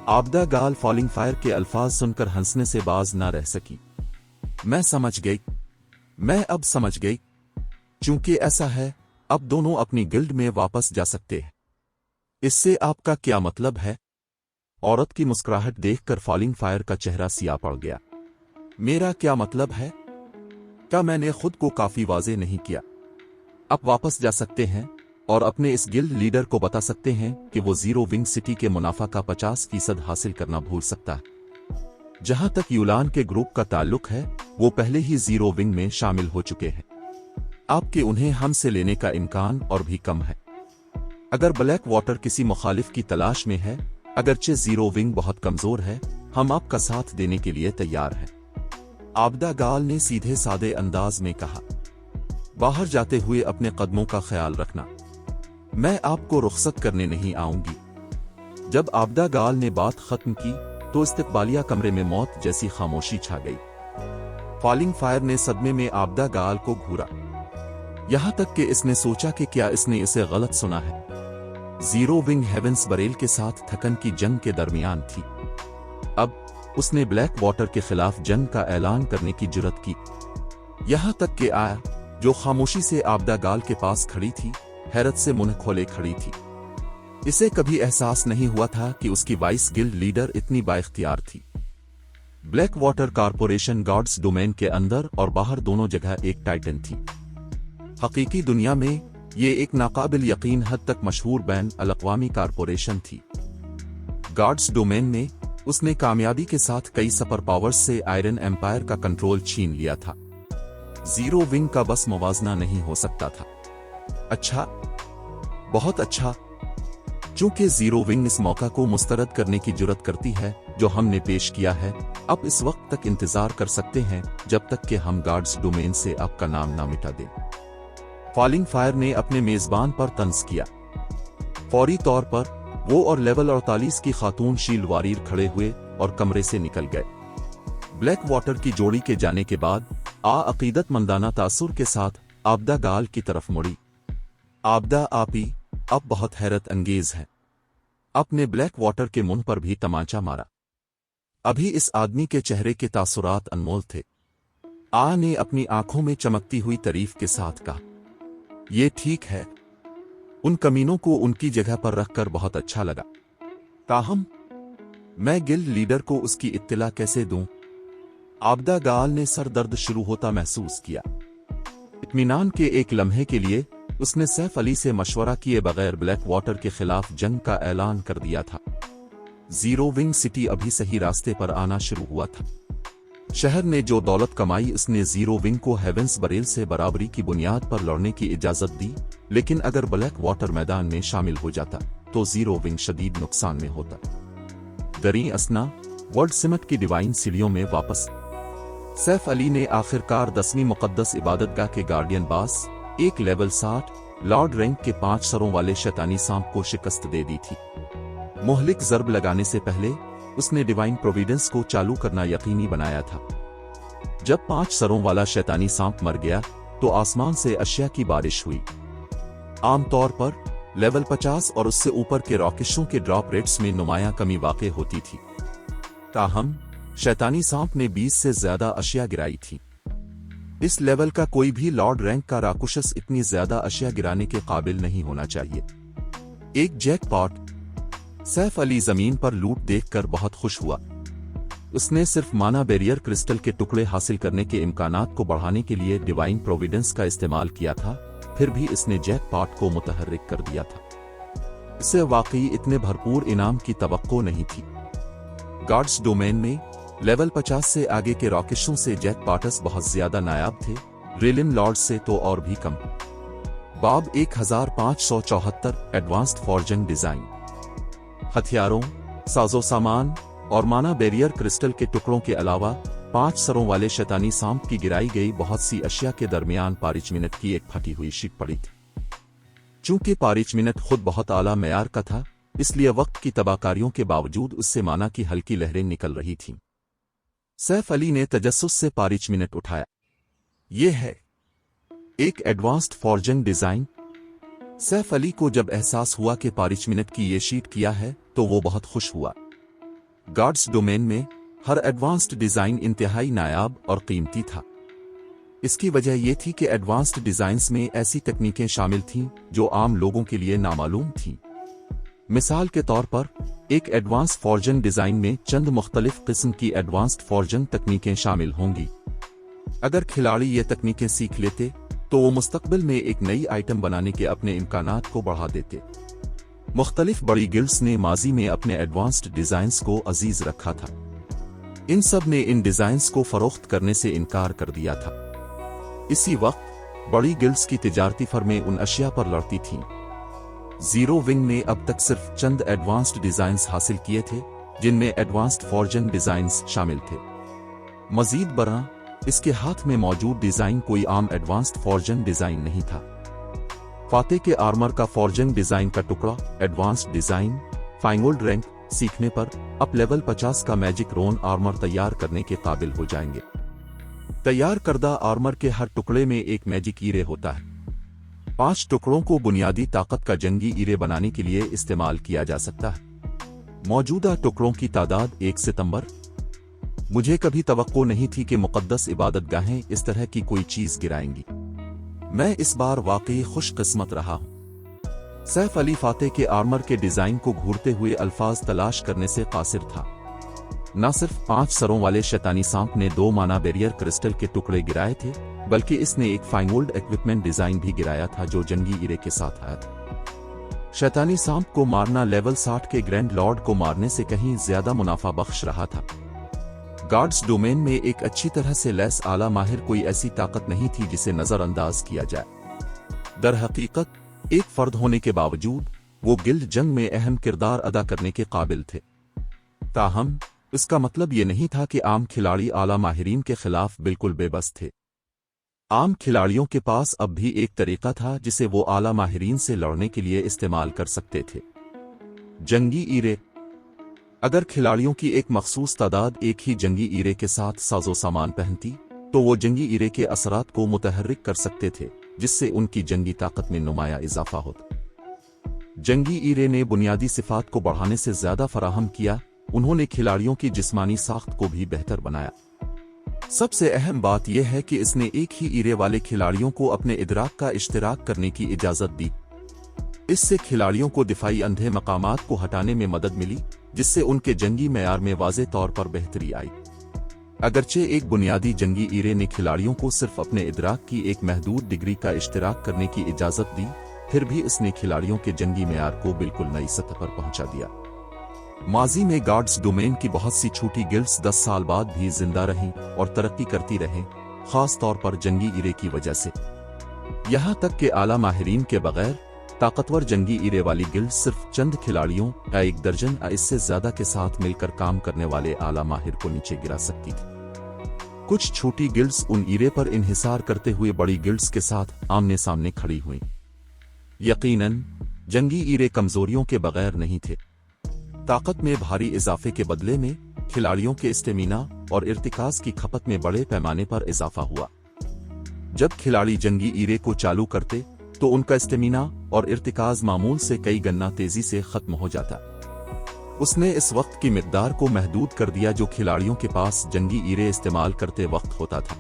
आबदा गाल फॉलिंग फायर के अल्फाज सुनकर हंसने से बाज ना रह सकी। मैं समझ गई, मैं अब समझ गई। चूंकि ऐसा है, अब दोनों अपनी गिल्ड में वापस जा सकते हैं। इससे आपका क्या मतलब है? औरत की मुस्कुराहट देखकर फॉलिंग फायर का चेहरा सिया पड़ गया। मेरा क्या मतलब है? क्या मैंने खुद को काफी वाज़ेह नहीं किया? आप वापस जा सकते हैं और अपने इस गिल्ड लीडर को बता सकते हैं कि वो जीरो विंग सिटी के मुनाफा का 50% हासिल करना भूल सकता है। जहां तक यूलान के ग्रुप का ताल्लुक है, वो पहले ही जीरो विंग में शामिल हो चुके हैं। आपके उन्हें हमसे लेने का इम्कान और भी कम है। अगर ब्लैक वाटर किसी मुखालिफ की तलाश में है, अगरचे जीरो विंग बहुत कमजोर है, हम आपका साथ देने के लिए तैयार हैं। आबदा गाल ने सीधे सादे अंदाज में कहा। बाहर जाते हुए अपने कदमों का ख्याल रखना, मैं आपको रुखसत करने नहीं आऊंगी। जब आबदा गाल ने बात खत्म की तो इस्तकबालिया कमरे में मौत जैसी खामोशी छा गई। फॉलिंग फायर ने सदमे में आबदा गाल को घूरा, यहां तक कि इसने सोचा कि क्या इसने इसे गलत सुना है। जीरो विंग हेवेंस बरेल के साथ थकन की जंग के दरमियान थी। अब उसने ब्लैक वाटर के खिलाफ जंग का ऐलान करने की जुर्रत की। यहां तक कि आया, जो खामोशी से आबदा गाल के पास खड़ी थी, हैरत से मुंह खोले खड़ी थी। इसे कभी एहसास नहीं हुआ था कि उसकी वाइस गिल्ड लीडर इतनी बाइख्तियार थी। Black water corporation gods domain के अंदर और बाहर दोनों जगह एक टाइटन थी। हकीकी दुनिया में ये एक नाकाबिल यकीन हद तक मशहूर बैन अल-अक़वामी कारपोरेशन थी। गॉड्स डोमेन में उसने कामयाबी के साथ कई सुपर पावर्स से आयरन एम्पायर का कंट्रोल छीन लिया था। जीरो विंग का बस मुवाजना नहीं हो सकता था। अच्छा, बहुत अच्छा। चूंकि जीरो विंग इस मौका को मुस्तरद करने की जुर्रत करती है जो हमने पेश किया है, अब इस वक्त तक इंतजार कर सकते हैं जब तक कि हम गॉड्स डोमेन से आपका नाम ना मिटा दें। फॉलिंग फायर ने अपने मेजबान पर तंज किया। फौरी तौर पर वो और लेवल 48 की खातून शील्ड वारियर खड़े हुए और कमरे से निकल गए। ब्लैक वाटर की जोड़ी के जाने के बाद अकीदतमंदाना तासुर के साथ आबदा गाल की तरफ मुड़ी। आबदा आपी अब बहुत हैरत अंगेज है। अपने ब्लैक वाटर के मुंह पर भी तमाचा मारा। अभी इस आदमी के चेहरे के तासुरात अनमोल थे। ने अपनी आंखों में चमकती हुई तारीफ के साथ कहा, ये ठीक है। उन कमीनों को उनकी जगह पर रखकर बहुत अच्छा लगा। ताहम मैं गिल्ड लीडर को उसकी इत्तला कैसे दूं? आबदा गाल ने सर दर्द शुरू होता महसूस किया। इत्मीनान के एक लम्हे के लिए उसने सैफ अली से मशवरा किए बगैर ब्लैक वाटर के खिलाफ जंग का ऐलान कर दिया था। जीरो विंग सिटी अभी सही रास्ते पर आना शुरू हुआ था। शहर ने जो दौलत कमाई, उसने जीरो विंग को हेवेंस बरेल से बराबरी की बुनियाद पर लड़ने की इजाजत दी, लेकिन अगर ब्लैक वाटर मैदान में शामिल हो जाता तो जीरो विंग शदीद नुकसान में होता। दरी असना वर्ल्ड सिमट की डिवाइन सीढ़ियों में वापस सैफ अली ने आखिरकार 10वीं मुकद्दस इबादतगाह के गार्डियन बास, एक लेवल 60 लॉर्ड रैंक के 5 सरों वाले शैतानी सांप को शिकस्त दे दी थी। मोहलिक ज़र्ब लगाने से पहले उसने डिवाइन प्रोविडेंस को चालू करना यकीनी बनाया था। जब 5 सरों वाला शैतानी सांप मर गया तो आसमान से अशिया की बारिश हुई। आमतौर पर लेवल 50 और उससे ऊपर के रॉकेशों के ड्रॉप रेट्स में नुमायां कमी वाक़ई होती थी। ताहम शैतानी सांप ने 20 से ज्यादा अशिया गिराई थी। इस लेवल का कोई भी लॉर्ड रैंक का राकुशस इतनी ज्यादा अशिया गिराने के काबिल नहीं होना चाहिए। एक जैकपॉट। सैफ अली जमीन पर लूट देखकर बहुत खुश हुआ। उसने सिर्फ माना बैरियर क्रिस्टल के टुकड़े हासिल करने के इम्कानात को बढ़ाने के लिए डिवाइन प्रोविडेंस का इस्तेमाल किया था, फिर भी इसने जैकपॉट को मुतहर्रिक कर दिया था। इसे वाकई इतने भरपूर इनाम की तवक्को नहीं थी। गॉड्स डोमेन में लेवल 50 से आगे के रॉकेशों से जैकपॉट्स बहुत ज्यादा नायाब थे, रेलिन लॉर्ड से तो और भी कम। बाब 1574 एडवांस्ड फॉर्जिंग डिजाइन, हथियारों, साजो सामान और माना बैरियर क्रिस्टल के टुकड़ों के अलावा 5 सरों वाले शैतानी सांप की गिराई गई बहुत सी अशिया के दरमियान पारिचमिनट की एक फटी हुई शीट पड़ी थी। चूंकि पारिचमिनट खुद बहुत आला मेयार का था, इसलिए वक्त की तबाहकारियों के बावजूद उससे माना की हल्की लहरें निकल रही थीं। सैफ अली ने तजस्सुस से पारिचमिनट उठाया। यह है एक advanced forging design. Saif Ali को जब एहसास हुआ कि पारिचमिनट की ये शीट किया है तो वो बहुत खुश हुआ। गॉड्स डोमेन में हर एडवांस्ड डिजाइन इंतहाई नायाब और कीमती था। इसकी वजह यह थी कि एडवांस्ड डिजाइन्स में ऐसी तकनीकें शामिल थीं जो आम लोगों के लिए नामालूम थीं। मिसाल के तौर पर एक एडवांस फॉर्जन डिजाइन में चंद मुख्तलिफ किस्म की एडवांस्ड फॉर्जन तकनीकें शामिल होंगी। अगर खिलाड़ी ये तकनीकें सीख लेते तो वो मुस्तकबिल में एक नई आइटम बनाने के अपने इम्कानात को बढ़ा देते। मुख्तलिफ बड़ी गिल्ड्स ने माजी में अपने एडवांस्ड डिजाइन्स को अजीज रखा था। इन सब ने इन डिजाइन्स को फरोख्त करने से इनकार कर दिया था। इसी वक्त बड़ी गिल्ड्स की तिजारती फर्में उन अशिया पर लड़ती थीं। जीरो विंग ने अब तक सिर्फ चंद एडवांस्ड डिजाइन्स हासिल किए थे, जिनमें एडवांस्ड फॉर्जन डिजाइन्स शामिल थे। मजीद बरआं, इसके हाथ में मौजूद डिजाइन कोई आम एडवांस्ड फॉर्जन डिजाइन नहीं था। फाते के आर्मर का फॉर्जन डिजाइन का टुकड़ा एडवांस्ड डिजाइन फाइनगोल्ड रैंक सीखने पर अप लेवल 50 का मैजिक रोन आर्मर तैयार करने के काबिल हो जाएंगे। तैयार करदा आर्मर के हर टुकड़े में एक मैजिक ईरे होता है। 5 टुकड़ों को बुनियादी ताकत का जंगी ईरे बनाने के लिए इस्तेमाल किया जा सकता है। मौजूदा टुकड़ों की तादाद 1 सितंबर। मुझे कभी तवक्को नहीं थी कि मुक़द्दस इबादतगाहें इस तरह की कोई चीज गिराएंगी। मैं इस बार वाकई खुशकिस्मत रहा हूं। सैफ अली फाते के आर्मर के डिजाइन को घूरते हुए अल्फाज तलाश करने से कासिर था। न सिर्फ 5 सरों वाले शैतानी सांप ने 2 माना बैरियर क्रिस्टल के टुकड़े गिराए थे, बल्कि इसने एक फाइनगोल्ड इक्विपमेंट डिजाइन भी गिराया था जो जंगी ईरे के साथ आया था। शैतानी सांप को मारना लेवल 60 के ग्रैंड लॉर्ड को मारने से कहीं ज्यादा मुनाफा बख्श रहा था। गार्ड्स डोमेन में एक अच्छी तरह से लैस आला माहिर कोई ऐसी ताकत नहीं थी जिसे नजरअंदाज किया जाए। दर हकीकत एक फर्द होने के बावजूद वो गिल्ड जंग में अहम किरदार अदा करने के काबिल थे। ताहम इसका मतलब ये नहीं था कि आम खिलाड़ी आला माहिरीन के खिलाफ बिल्कुल बेबस थे। आम खिलाड़ियों के पास अब भी एक तरीका था जिसे वो आला माहिरीन से लड़ने के लिए इस्तेमाल कर सकते थे। जंगी ईरे। अगर खिलाड़ियों की एक मखसूस तादाद एक ही जंगी ईरे के साथ साजो सामान पहनती तो वो जंगी ईरे के असरात को मुतहर्रिक कर सकते थे, जिससे उनकी जंगी ताकत में नुमाया इजाफा होता। जंगी ईरे ने बुनियादी सिफात को बढ़ाने से ज्यादा फराहम किया। उन्होंने खिलाड़ियों की जिस्मानी साख्त को भी बेहतर बनाया। सबसे अहम बात यह है कि इसने एक ही ईरे वाले खिलाड़ियों को अपने इदराक का इश्तिराक करने की इजाजत दी। इससे खिलाड़ियों को दिफाई अंधे मकामात को हटाने में मदद मिली, जिससे उनके जंगी मेयार में वाज़े तौर पर बेहतरी आई। अगरचे एक बुनियादी जंगी ईरे ने खिलाड़ियों को सिर्फ अपने इदराक की एक महदूद डिग्री का इश्तिराक करने की इजाजत दी, फिर भी इसने खिलाड़ियों के जंगी मेयार को बिल्कुल नई सतह पर पहुंचा दिया। माजी में गार्ड्स डोमेन की बहुत सी छोटी गिल्ड्स 10 साल बाद भी जिंदा रहीं और तरक्की करती रहें, खास तौर पर जंगी ईरे की वजह से। यहां तक कि आला माहिरीन के बगैर ताकतवर जंगी ईरे वाली गिल्ड सिर्फ चंद खिलाड़ियों या 1 दर्जन या इससे ज्यादा के साथ मिलकर काम करने वाले आला माहिर को नीचे गिरा सकती थी। कुछ छोटी गिल्ड्स उन ईरे पर इन्हिसार करते हुए बड़ी गिल्ड्स के साथ आमने सामने खड़ी हुईं। यकीनन जंगी ईरे कमजोरियों के बगैर नहीं थे। ताकत में भारी इजाफे के बदले में खिलाड़ियों के स्टेमिना और इर्तिकाज की खपत में बड़े पैमाने पर इजाफा हुआ। जब खिलाड़ी जंगी ईरे को चालू करते तो उनका स्टेमिना और इर्तिकाज मामूल से कई गना तेजी से खत्म हो जाता। उसने इस वक्त की मिकदार को महदूद कर दिया जो खिलाड़ियों के पास जंगी ईरे इस्तेमाल करते वक्त होता था।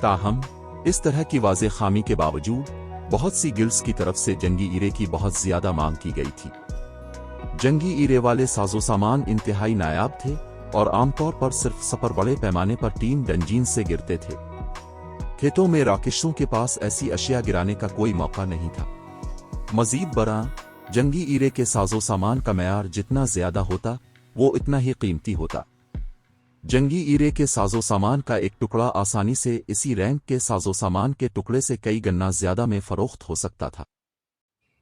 ताहम इस तरह की वाज़े खामी के बावजूद बहुत सी गिल्ड्स की तरफ से जंगी ईरे की बहुत ज्यादा मांग की गई थी। जंगी ईरे वाले साजो सामान इंतहाई नायाब थे और आमतौर पर सिर्फ सफर बड़े पैमाने पर टीम डंजीन से गिरते थे। खेतों में राकेशों के पास ऐसी अशिया गिराने का कोई मौका नहीं था। मजीद बरआं जंगी ईरे के साजो सामान का मयार जितना ज्यादा होता वो इतना ही कीमती होता। जंगी ईरे के साजो सामान का एक टुकड़ा आसानी से इसी रैंक के साजो सामान के टुकड़े से कई गना ज्यादा में फरोख्त हो सकता था।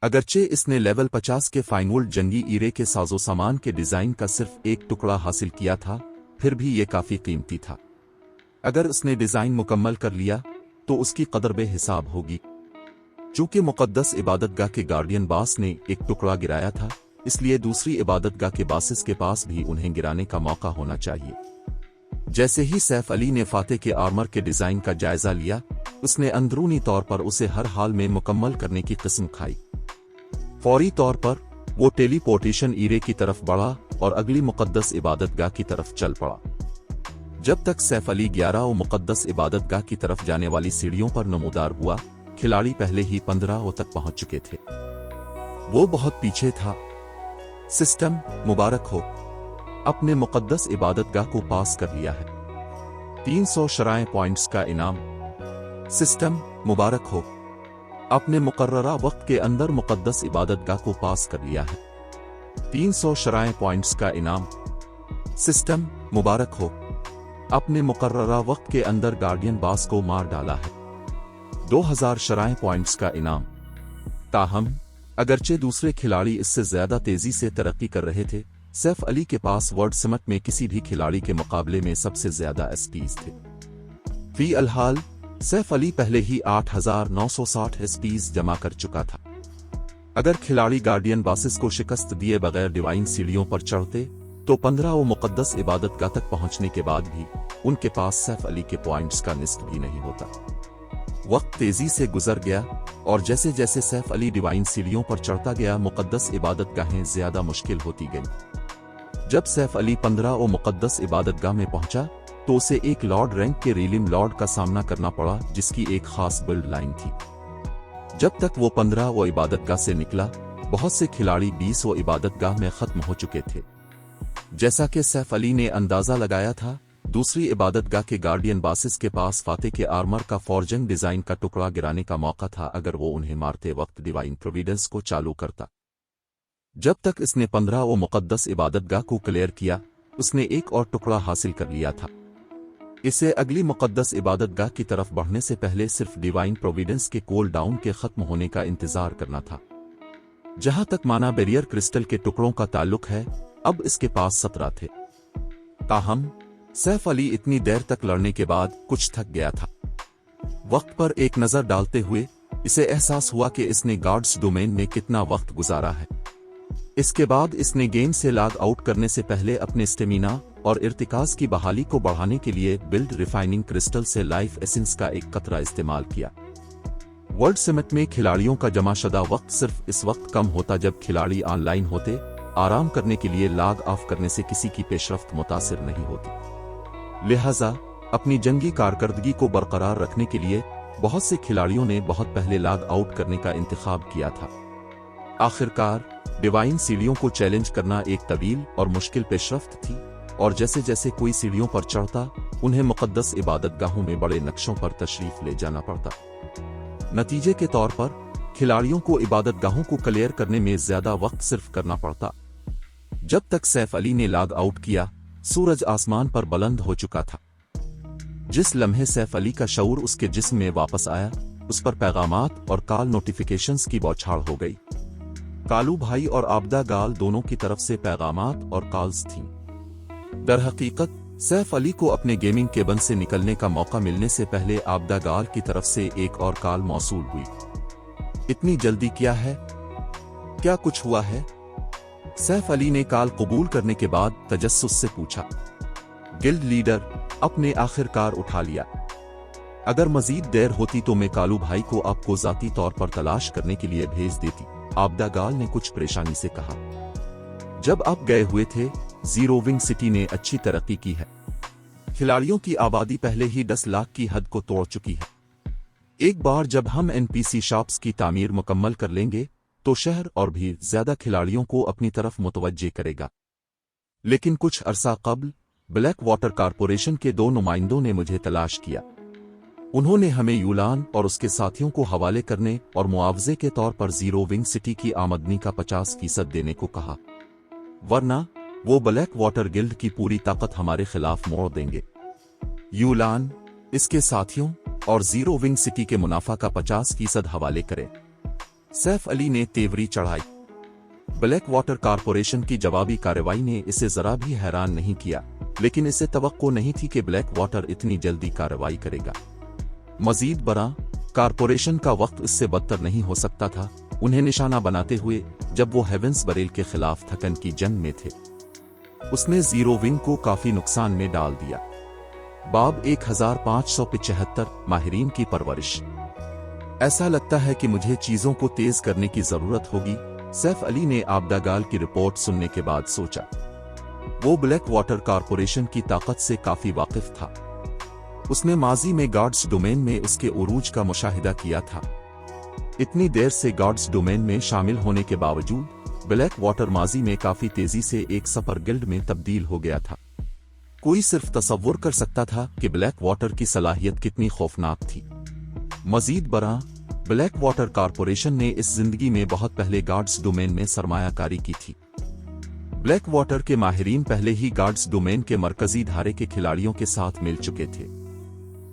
अगरचे इसने लेवल 50 के फाइनगोल्ड जंगी ईरे के साजो सामान के डिजाइन का सिर्फ एक टुकड़ा हासिल किया था, फिर भी ये काफी कीमती था। अगर उसने डिजाइन मुकम्मल कर लिया तो उसकी कदर बेहिसाब होगी। चूंकि मुकद्दस इबादतगाह के गार्डियन बास ने एक टुकड़ा गिराया था, इसलिए दूसरी इबादतगाह के बासिस के पास भी उन्हें गिराने का मौका होना चाहिए। जैसे ही सैफ अली ने फाते के आर्मर के डिजाइन का जायजा लिया, उसने अंदरूनी तौर पर उसे हर हाल में मुकम्मल करने की कसम खाई। फौरी तौर पर वो टेलीपोर्टेशन ईरे की तरफ बढ़ा और अगली मुकद्दस इबादतगाह की तरफ चल पड़ा। जब तक सैफ अली 11 मुकद्दस इबादतगाह की तरफ जाने वाली सीढ़ियों पर नमूदार हुआ, खिलाड़ी पहले ही 15 तक पहुंच चुके थे। वो बहुत पीछे था। सिस्टम मुबारक हो, अपने मुकद्दस इबादतगाह को पास कर लिया है। 300 शराय पॉइंट्स का इनाम। सिस्टम मुबारक हो, अपने मुकर्ररा वक्त के अंदर मुकद्दस इबादतगाह को पास कर लिया है। 300 शराय पॉइंट्स का इनाम। सिस्टम मुबारक हो, अपने मुकर्ररा वक्त के अंदर गार्डियन बास को मार डाला है। 2000 शराय पॉइंट्स का इनाम। ताहम अगरचे दूसरे खिलाड़ी इससे ज्यादा तेजी से तरक्की कर रहे थे, सैफ अली के पास वर्ल्ड समिट में किसी भी खिलाड़ी के मुकाबले में सबसे ज्यादा एसपीज थे। फिलहाल सैफ अली पहले ही 8960 एसपीज जमा कर चुका था। अगर खिलाड़ी गार्डियन बासिस को शिकस्त दिए बगैर डिवाइन सीढ़ियों पर चढ़ते तो 15 मुकद्दस इबादतगाह तक पहुंचने के बाद भी उनके पास सैफ अली के पॉइंट्स का निस्फ भी नहीं होता। वक्त तेजी से गुजर गया और जैसे जैसे सैफ अली डिवाइन सीढ़ियों पर चढ़ता गया, मुकद्दस इबादतगाहें ज्यादा मुश्किल होती गईं। जब सैफ अली 15 मुकद्दस इबादतगाह में पहुंचा तो उसे एक लॉर्ड रैंक के रीलिम लॉर्ड का सामना करना पड़ा, जिसकी एक खास बिल्ड लाइन थी। जब तक वो 15 इबादतगाह से निकला, बहुत से खिलाड़ी 20 इबादतगाह में खत्म हो चुके थे। जैसा कि सैफ अली ने अंदाजा लगाया था, दूसरी इबादतगाह के गार्डियन बासिस के पास फाते के आर्मर का फॉर्जन डिजाइन का टुकड़ा गिराने का मौका था अगर वो उन्हें मारते वक्त डिवाइन प्रोविडेंस को चालू करता। जब तक इसने 15 मुकद्दस इबादतगाह को क्लियर किया, उसने एक और टुकड़ा हासिल कर लिया था। इसे अगली मुकद्दस इबादतगाह की तरफ बढ़ने से पहले सिर्फ डिवाइन प्रोविडेंस के कूल डाउन के खत्म होने का इंतजार करना था। जहां तक माना बैरियर क्रिस्टल के टुकड़ों का ताल्लुक है, अब इसके पास 17 थे। ताहम सैफ अली इतनी देर तक लड़ने के बाद कुछ थक गया था। वक्त पर एक नजर डालते हुए इसे एहसास हुआ कि इसने गार्ड्स डोमेन में कितना वक्त गुजारा है। इसके बाद इसने गेम से लॉग आउट करने से पहले अपने स्टेमिना और इर्तिकाज की बहाली को बढ़ाने के लिए बिल्ड रिफाइनिंग क्रिस्टल से लाइफ एसेंस का एक कतरा इस्तेमाल किया। वर्ल्ड समिट में खिलाड़ियों का जमाशुदा वक्त सिर्फ इस वक्त कम होता जब खिलाड़ी ऑनलाइन होते। आराम करने के लिए लॉग ऑफ करने से किसी की पेशरफ्त मुतासिर नहीं होती। लिहाजा अपनी जंगी कारकर्दगी को बरकरार रखने के लिए बहुत से खिलाड़ियों ने बहुत पहले लॉग आउट करने का इंतखाब किया था। आखिरकार डिवाइन सीढ़ियों को चैलेंज करना एक तवील और मुश्किल पेशरफ्त थी, और जैसे जैसे कोई सीढ़ियों पर चढ़ता, उन्हें मुकद्दस इबादतगाहों में बड़े नक्शों पर तशरीफ ले जाना पड़ता। नतीजे के तौर पर खिलाड़ियों को इबादतगाहों को क्लियर करने में ज्यादा वक्त सिर्फ करना पड़ता। जब तक सैफ अली ने लॉग आउट किया, सूरज आसमान पर बुलंद हो चुका था। जिस लम्हे सैफ अली का शऊर उसके जिस्म में वापस आया, उस पर पैगामात और कॉल नोटिफिकेशंस की बौछार हो गई। कालू भाई और आबदा गाल दोनों की तरफ से पैगामात और कॉल्स थीं। दरहकीकत सैफ अली को अपने गेमिंग केबन से निकलने का मौका मिलने से पहले आबदा गाल की तरफ से एक और कॉल मौसूल हुई। इतनी जल्दी क्या है? क्या कुछ हुआ है? सैफ अली ने कॉल कबूल करने के बाद तजस्सुस से पूछा। गिल्ड लीडर, अपने आखिरकार उठा लिया। अगर मजीद देर होती तो मैं कालू भाई को आपको जाती तौर पर तलाश करने के लिए भेज देती, आबदा गाल ने कुछ परेशानी से कहा। जब आप गए हुए थे, जीरो विंग सिटी ने अच्छी तरक्की की है। खिलाड़ियों की आबादी पहले ही 10 लाख की हद को तोड़ चुकी है। एक बार जब हम एनपीसी शॉप्स की तामीर मुकम्मल कर लेंगे तो शहर और भी ज्यादा खिलाड़ियों को अपनी तरफ मुतवज्जे करेगा। लेकिन कुछ अरसा कबल ब्लैक वाटर कारपोरेशन के 2 नुमाइंदों ने मुझे तलाश किया। उन्होंने हमें यूलान और उसके साथियों को हवाले करने और मुआवजे के तौर पर जीरो विंग सिटी की आमदनी का 50% देने को कहा, वरना वो ब्लैक वाटर गिल्ड की पूरी ताकत हमारे खिलाफ मोड़ देंगे। यूलान, इसके साथियों और जीरो विंग सिटी के मुनाफा का 50% हवाले करें। सैफ अली ने तेवरी चढ़ाई। ब्लैक वाटर कारपोरेशन की जवाबी कार्रवाई ने इसे जरा भी हैरान नहीं किया, लेकिन इसे तवक्को नहीं थी कि ब्लैक वाटर इतनी जल्दी कार्रवाई करेगा। मजीद बड़ा कारपोरेशन का वक्त इससे बदतर नहीं हो सकता था, उन्हें निशाना बनाते हुए जब वो हेवेंस बरेल के खिलाफ थकन की जंग में थे। उसने जीरो विंग को काफी नुकसान में डाल दिया। बाब 1575 माहिरीन की परवरिश। ऐसा लगता है कि मुझे चीजों को तेज करने की जरूरत होगी, सैफ अली ने आबदा गाल की रिपोर्ट सुनने के बाद सोचा। वो ब्लैक वाटर कारपोरेशन की ताकत से काफी वाकिफ था। उसने माजी में गार्ड्स डोमेन में उसके उरूज का मुशाहिदा किया था। इतनी देर से गार्ड्स डोमेन में शामिल होने के बावजूद ब्लैक वाटर माजी में काफी तेजी से एक सपर गिल्ड में तब्दील हो गया था। कोई सिर्फ तसव्वुर कर सकता था कि ब्लैक वाटर की सलाहियत कितनी खौफनाक थी। मजीद बरआं, ब्लैक वाटर कॉरपोरेशन ने इस जिंदगी में बहुत पहले गार्ड्स डोमेन में सरमायाकारी की थी। ब्लैक वाटर के माहिरीन पहले ही गार्ड्स डोमेन के मरकजी धारे के खिलाड़ियों के साथ मिल चुके थे।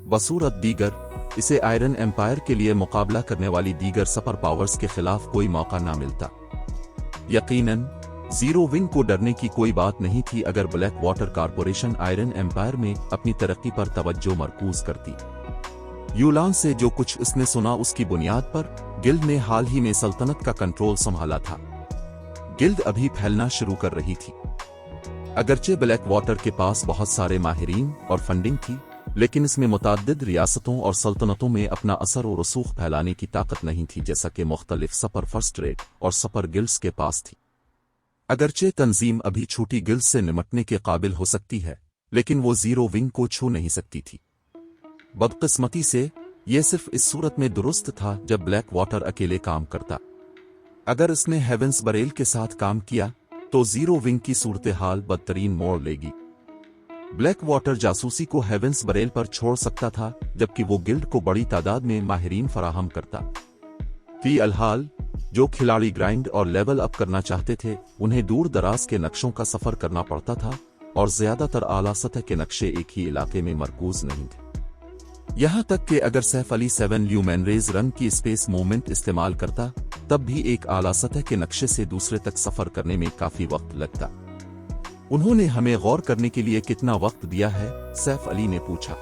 बसूरत दीगर, इसे आयरन एम्पायर के लिए मुकाबला करने वाली दीगर सुपर पावर्स के खिलाफ कोई मौका ना मिलता। यकीनन जीरो विंग को डरने की कोई बात नहीं थी अगर black water corporation iron empire में अपनी तरक्की पर तवज्जो मरकूज करती। यूलान से जो कुछ उसने सुना उसकी बुनियाद पर गिल्ड ने हाल ही में सल्तनत का कंट्रोल संभाला था। गिल्ड अभी फैलना शुरू कर रही थी। अगरचे ब्लैक वाटर के पास बहुत सारे माहिरीन और फंडिंग थी, लेकिन इसमें मुताद्दिद रियासतों और सल्तनतों में अपना असर और रसूख फैलाने की ताकत नहीं थी जैसा कि मुख्तलिफ सपर फर्स्ट रेट और सपर गिल्ड्स के पास थी। अगरचे तंजीम अभी छोटी गिल्ड से निमटने के काबिल हो सकती है, लेकिन वो जीरो विंग को छू नहीं सकती थी। बदकिस्मती से ये सिर्फ इस सूरत में दुरुस्त था जब ब्लैक वाटर अकेले काम करता। अगर इसने हेवेंस बरेल के साथ काम किया तो जीरो विंग की सूरत हाल बदतरीन मोड़ लेगी। ब्लैक वाटर जासूसी को हेवेंस बरेल पर छोड़ सकता था, जबकि वो गिल्ड को बड़ी तादाद में माहिरीन फराहम करता। फी अलहाल जो खिलाड़ी ग्राइंड और लेवल अप करना चाहते थे उन्हें दूर दराज के नक्शों का सफर करना पड़ता था, और ज्यादातर आला सतह के नक्शे एक ही इलाके में मरकूज नहीं थे। यहां तक कि अगर सैफ अली 7 ल्यूमेनरेज रन की स्पेस मूवमेंट इस्तेमाल करता तब भी एक आला सतह के नक्शे से दूसरे तक सफर करने में काफी वक्त लगता। उन्होंने हमें गौर करने के लिए कितना वक्त दिया है? सैफ अली ने पूछा।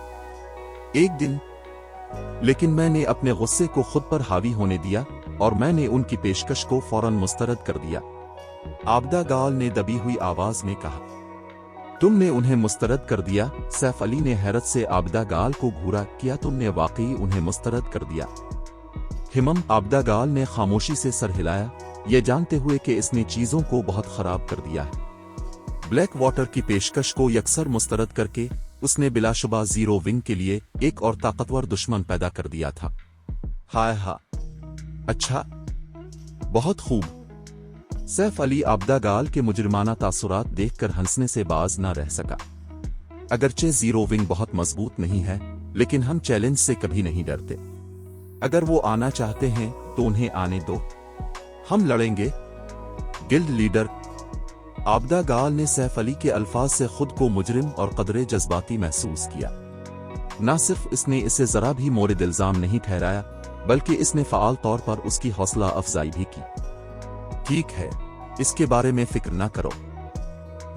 1 दिन, लेकिन मैंने अपने गुस्से को खुद पर हावी होने दिया और मैंने उनकी पेशकश को फौरन मुस्तरद कर दिया, आबदा गाल ने दबी हुई आवाज में कहा। तुमने उन्हें मुस्तरद कर दिया? सैफ अली ने हैरत से आबदा गाल को घूरा। किया तुमने वाकई उन्हें मुस्तरद कर दिया? हिमम, आबदा गाल ने खामोशी से सर हिलाया, ये जानते हुए कि इसने चीजों को बहुत खराब कर दिया है। ब्लैक वाटर की पेशकश को यकसर मुस्तरद करके उसने बिलाशुबा जीरो विंग के लिए एक और ताकतवर दुश्मन पैदा कर दिया था। हाय हा, अच्छा, बहुत खूब। सैफ अली आबदा गाल के मुजरिमाना तासुरात देखकर हंसने से बाज न रह सका। अगरचे जीरो विंग बहुत मजबूत नहीं है, लेकिन हम चैलेंज से कभी नहीं डरते। अगर वो आना चाहते हैं तो उन्हें आने दो, हम लड़ेंगे। गिल्ड लीडर, आबदा गाल ने सैफ अली के अल्फाज से खुद को मुजरिम और कदरे जज्बाती महसूस किया। न सिर्फ इसने इसे जरा भी मोरिद इल्जाम नहीं ठहराया, बल्कि इसने फ़आल तौर पर उसकी हौसला अफजाई भी की। ठीक है, इसके बारे में फिक्र न करो।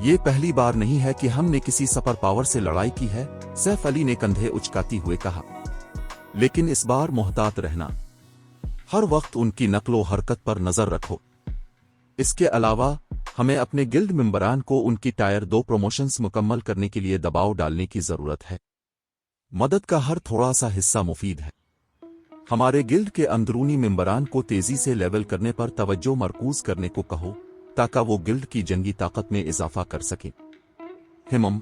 ये पहली बार नहीं है कि हमने किसी सुपर पावर से लड़ाई की है, सैफ अली ने कंधे उचकाती हुए कहा। लेकिन इस बार मोहतात रहना, हर वक्त उनकी नकलो हरकत पर नजर रखो। इसके अलावा हमें अपने गिल्ड मेंबरान को उनकी टायर 2 प्रमोशंस मुकम्मल करने के लिए दबाव डालने की जरूरत है। मदद का हर थोड़ा सा हिस्सा मुफीद है। हमारे गिल्ड के अंदरूनी मेंबरान को तेजी से लेवल करने पर तवज्जो मरकूज करने को कहो, ताकि वो गिल्ड की जंगी ताकत में इजाफा कर सके। हिमम,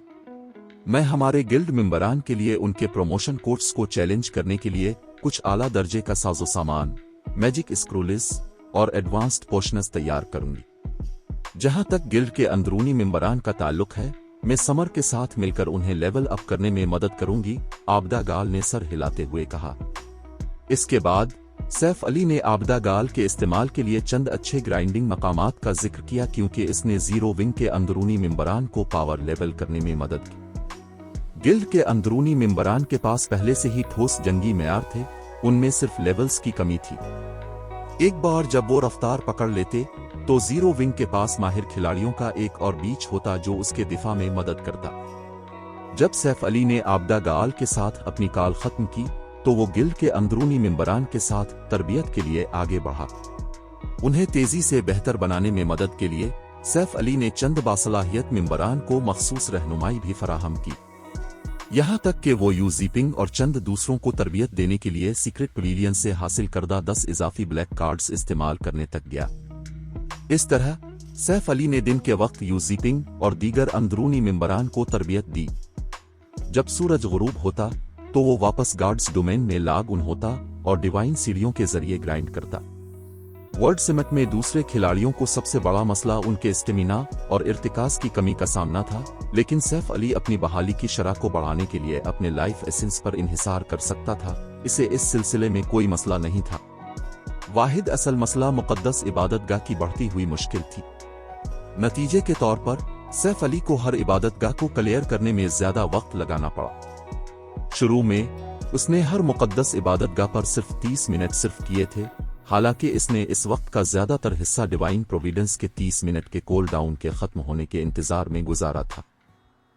मैं हमारे गिल्ड मेंबरान के लिए उनके प्रमोशन कोर्स को चैलेंज करने के लिए कुछ आला दर्जे का साजो सामान, मैजिक स्क्रोलिस और एडवांस्ड पोशनस तैयार करूंगी। जहां तक गिल्ड के अंदरूनी मेंबरान का ताल्लुक है, मैं समर के साथ मिलकर उन्हें लेवल अप करने में मदद करूंगी, आबदा गाल ने सर हिलाते हुए कहा। इसके बाद सैफ अली ने आबदा गाल के इस्तेमाल के लिए चंद अच्छे ग्राइंडिंग मकामात का जिक्र किया, क्योंकि इसने जीरो विंग के अंदरूनी मेंबरान को पावर लेवल करने में मदद की। गिल्ड के अंदरूनी मेंबरान के पास पहले से ही ठोस जंगी मेयार थे, उनमें सिर्फ लेवल्स की कमी थी। एक बार जब वो रफ्तार पकड़ लेते तो जीरो विंग के पास माहिर खिलाड़ियों का एक और बीच होता जो उसके दिफा में मदद करता। जब सैफ अली ने आबदा गाल के साथ अपनी कॉल खत्म की तो वो गिल्ड के अंदरूनी मेंबरान के साथ तरबियत के लिए आगे बढ़ा। उन्हें तेजी से बेहतर बनाने में मदद के लिए सैफ अली ने चंद बासलाहियत मेंबरान को मखसूस रहनुमाई भी फराहम की। यहां तक कि वो यूजीपिंग और चंद दूसरों को तरबियत देने के लिए सीक्रेट पवेलियन से हासिल करदा 10 इजाफी ब्लैक कार्ड्स इस्तेमाल करने तक गया। इस तरह सैफ अली ने दिन के वक्त यूजीपिंग और दीगर अंदरूनी मेंबरान को तरबियत दी। जब सूरज गुरूब होता तो वो वापस गार्ड्स डोमेन में लॉग इन होता और डिवाइन सीढ़ियों के जरिए ग्राइंड करता। वर्ल्ड समिट में दूसरे खिलाड़ियों को सबसे बड़ा मसला उनके स्टेमिना और इर्तिकाज की कमी का सामना था, लेकिन सैफ अली अपनी बहाली की शरह को बढ़ाने के लिए अपने लाइफ एसेंस पर इन्हिसार कर सकता था। इसे इस सिलसिले में कोई मसला नहीं था। वाहिद असल मसला मुक़द्दस इबादतगाह की बढ़ती हुई मुश्किल थी। नतीजे के तौर पर सैफ अली को हर इबादतगाह को क्लियर करने में ज्यादा वक्त लगाना पड़ा। शुरू में उसने हर मुक़द्दस इबादतगाह पर सिर्फ 30 मिनट सिर्फ किए थे, हालांकि इसने इस वक्त का ज्यादातर हिस्सा डिवाइन प्रोविडेंस के 30 मिनट के कूल डाउन के खत्म होने के इंतजार में गुजारा था।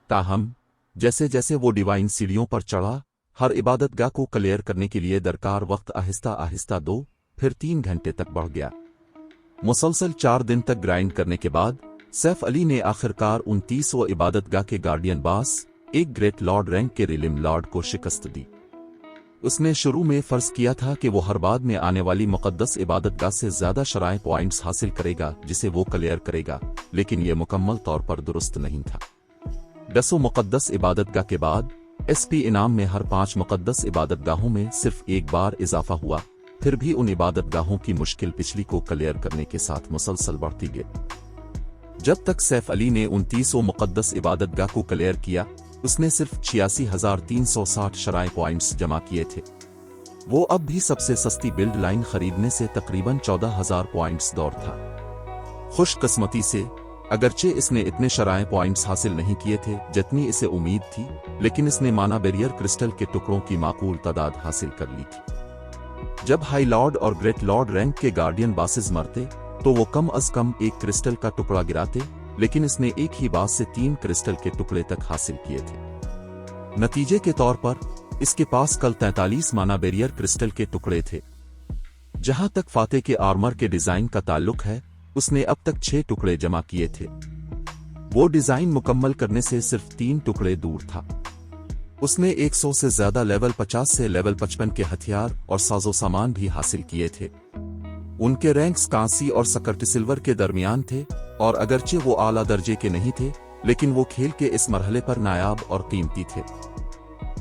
ताहम जैसे जैसे वो डिवाइन सीढ़ियों पर चढ़ा, हर इबादतगाह को क्लियर करने के लिए दरकार वक्त आहिस्ता आहिस्ता 2 फिर 3 घंटे तक बढ़ गया। मुसलसल 4 दिन तक ग्राइंड करने के बाद सैफ अली ने आखिरकार 29वां इबादतगाह के गार्डियन बास, एक ग्रेट लॉर्ड रैंक के रिलिम लॉर्ड को शिकस्त दी। उसने शुरू में फर्ज किया था कि वो हर बाद में आने वाली मुक़द्दस इबादतगाह से ज्यादा शराय पॉइंट्स हासिल करेगा जिसे वो क्लियर करेगा, लेकिन ये मुकम्मल तौर पर दुरुस्त नहीं था। 10 मुक़द्दस इबादतगाह के बाद SP इनाम में हर 5 मुक़द्दस इबादतगाहों में सिर्फ एक बार इजाफा हुआ, फिर भी उन इबादतगाहों की मुश्किल पिछली को क्लियर करने के साथ मुसलसल बढ़ती गई। जब तक सैफ अली ने 29वां मुक़द्दस इबादतगाह को क्लियर किया, उसने सिर्फ 86,360 शराय पॉइंट्स जमा किए थे। वो अब भी सबसे सस्ती बिल्ड लाइन खरीदने से तकरीबन 14,000 पॉइंट्स दूर था। खुशकिस्मती से अगरचे इसने इतने शराय पॉइंट्स हासिल नहीं किए थे जितनी इसे उम्मीद थी, लेकिन इसने माना बैरियर क्रिस्टल के टुकड़ों की माकूल तादाद हासिल कर ली थी। जब हाई लॉर्ड और ग्रेट लॉर्ड रैंक के गार्डियन बासेस मरते तो वो कम अज कम एक क्रिस्टल का टुकड़ा गिराते, लेकिन इसने एक ही बात से 3 क्रिस्टल के टुकड़े तक हासिल किए थे। नतीजे के तौर पर इसके पास कल 43 माना बैरियर क्रिस्टल के टुकड़े थे। जहां तक फाते के आर्मर के डिजाइन का ताल्लुक है, उसने अब तक 6 टुकड़े जमा किए थे। वो डिजाइन मुकम्मल करने से सिर्फ 3 टुकड़े दूर था। उसने 100 से ज्यादा लेवल 50 से लेवल 55 के हथियार और साजो सामान भी हासिल किए थे। उनके रैंक्स कांसी और सकर्ट सिल्वर के दरमियान थे, और अगरचे वो आला दर्जे के नहीं थे, लेकिन वो खेल के इस मरहले पर नायाब और कीमती थे।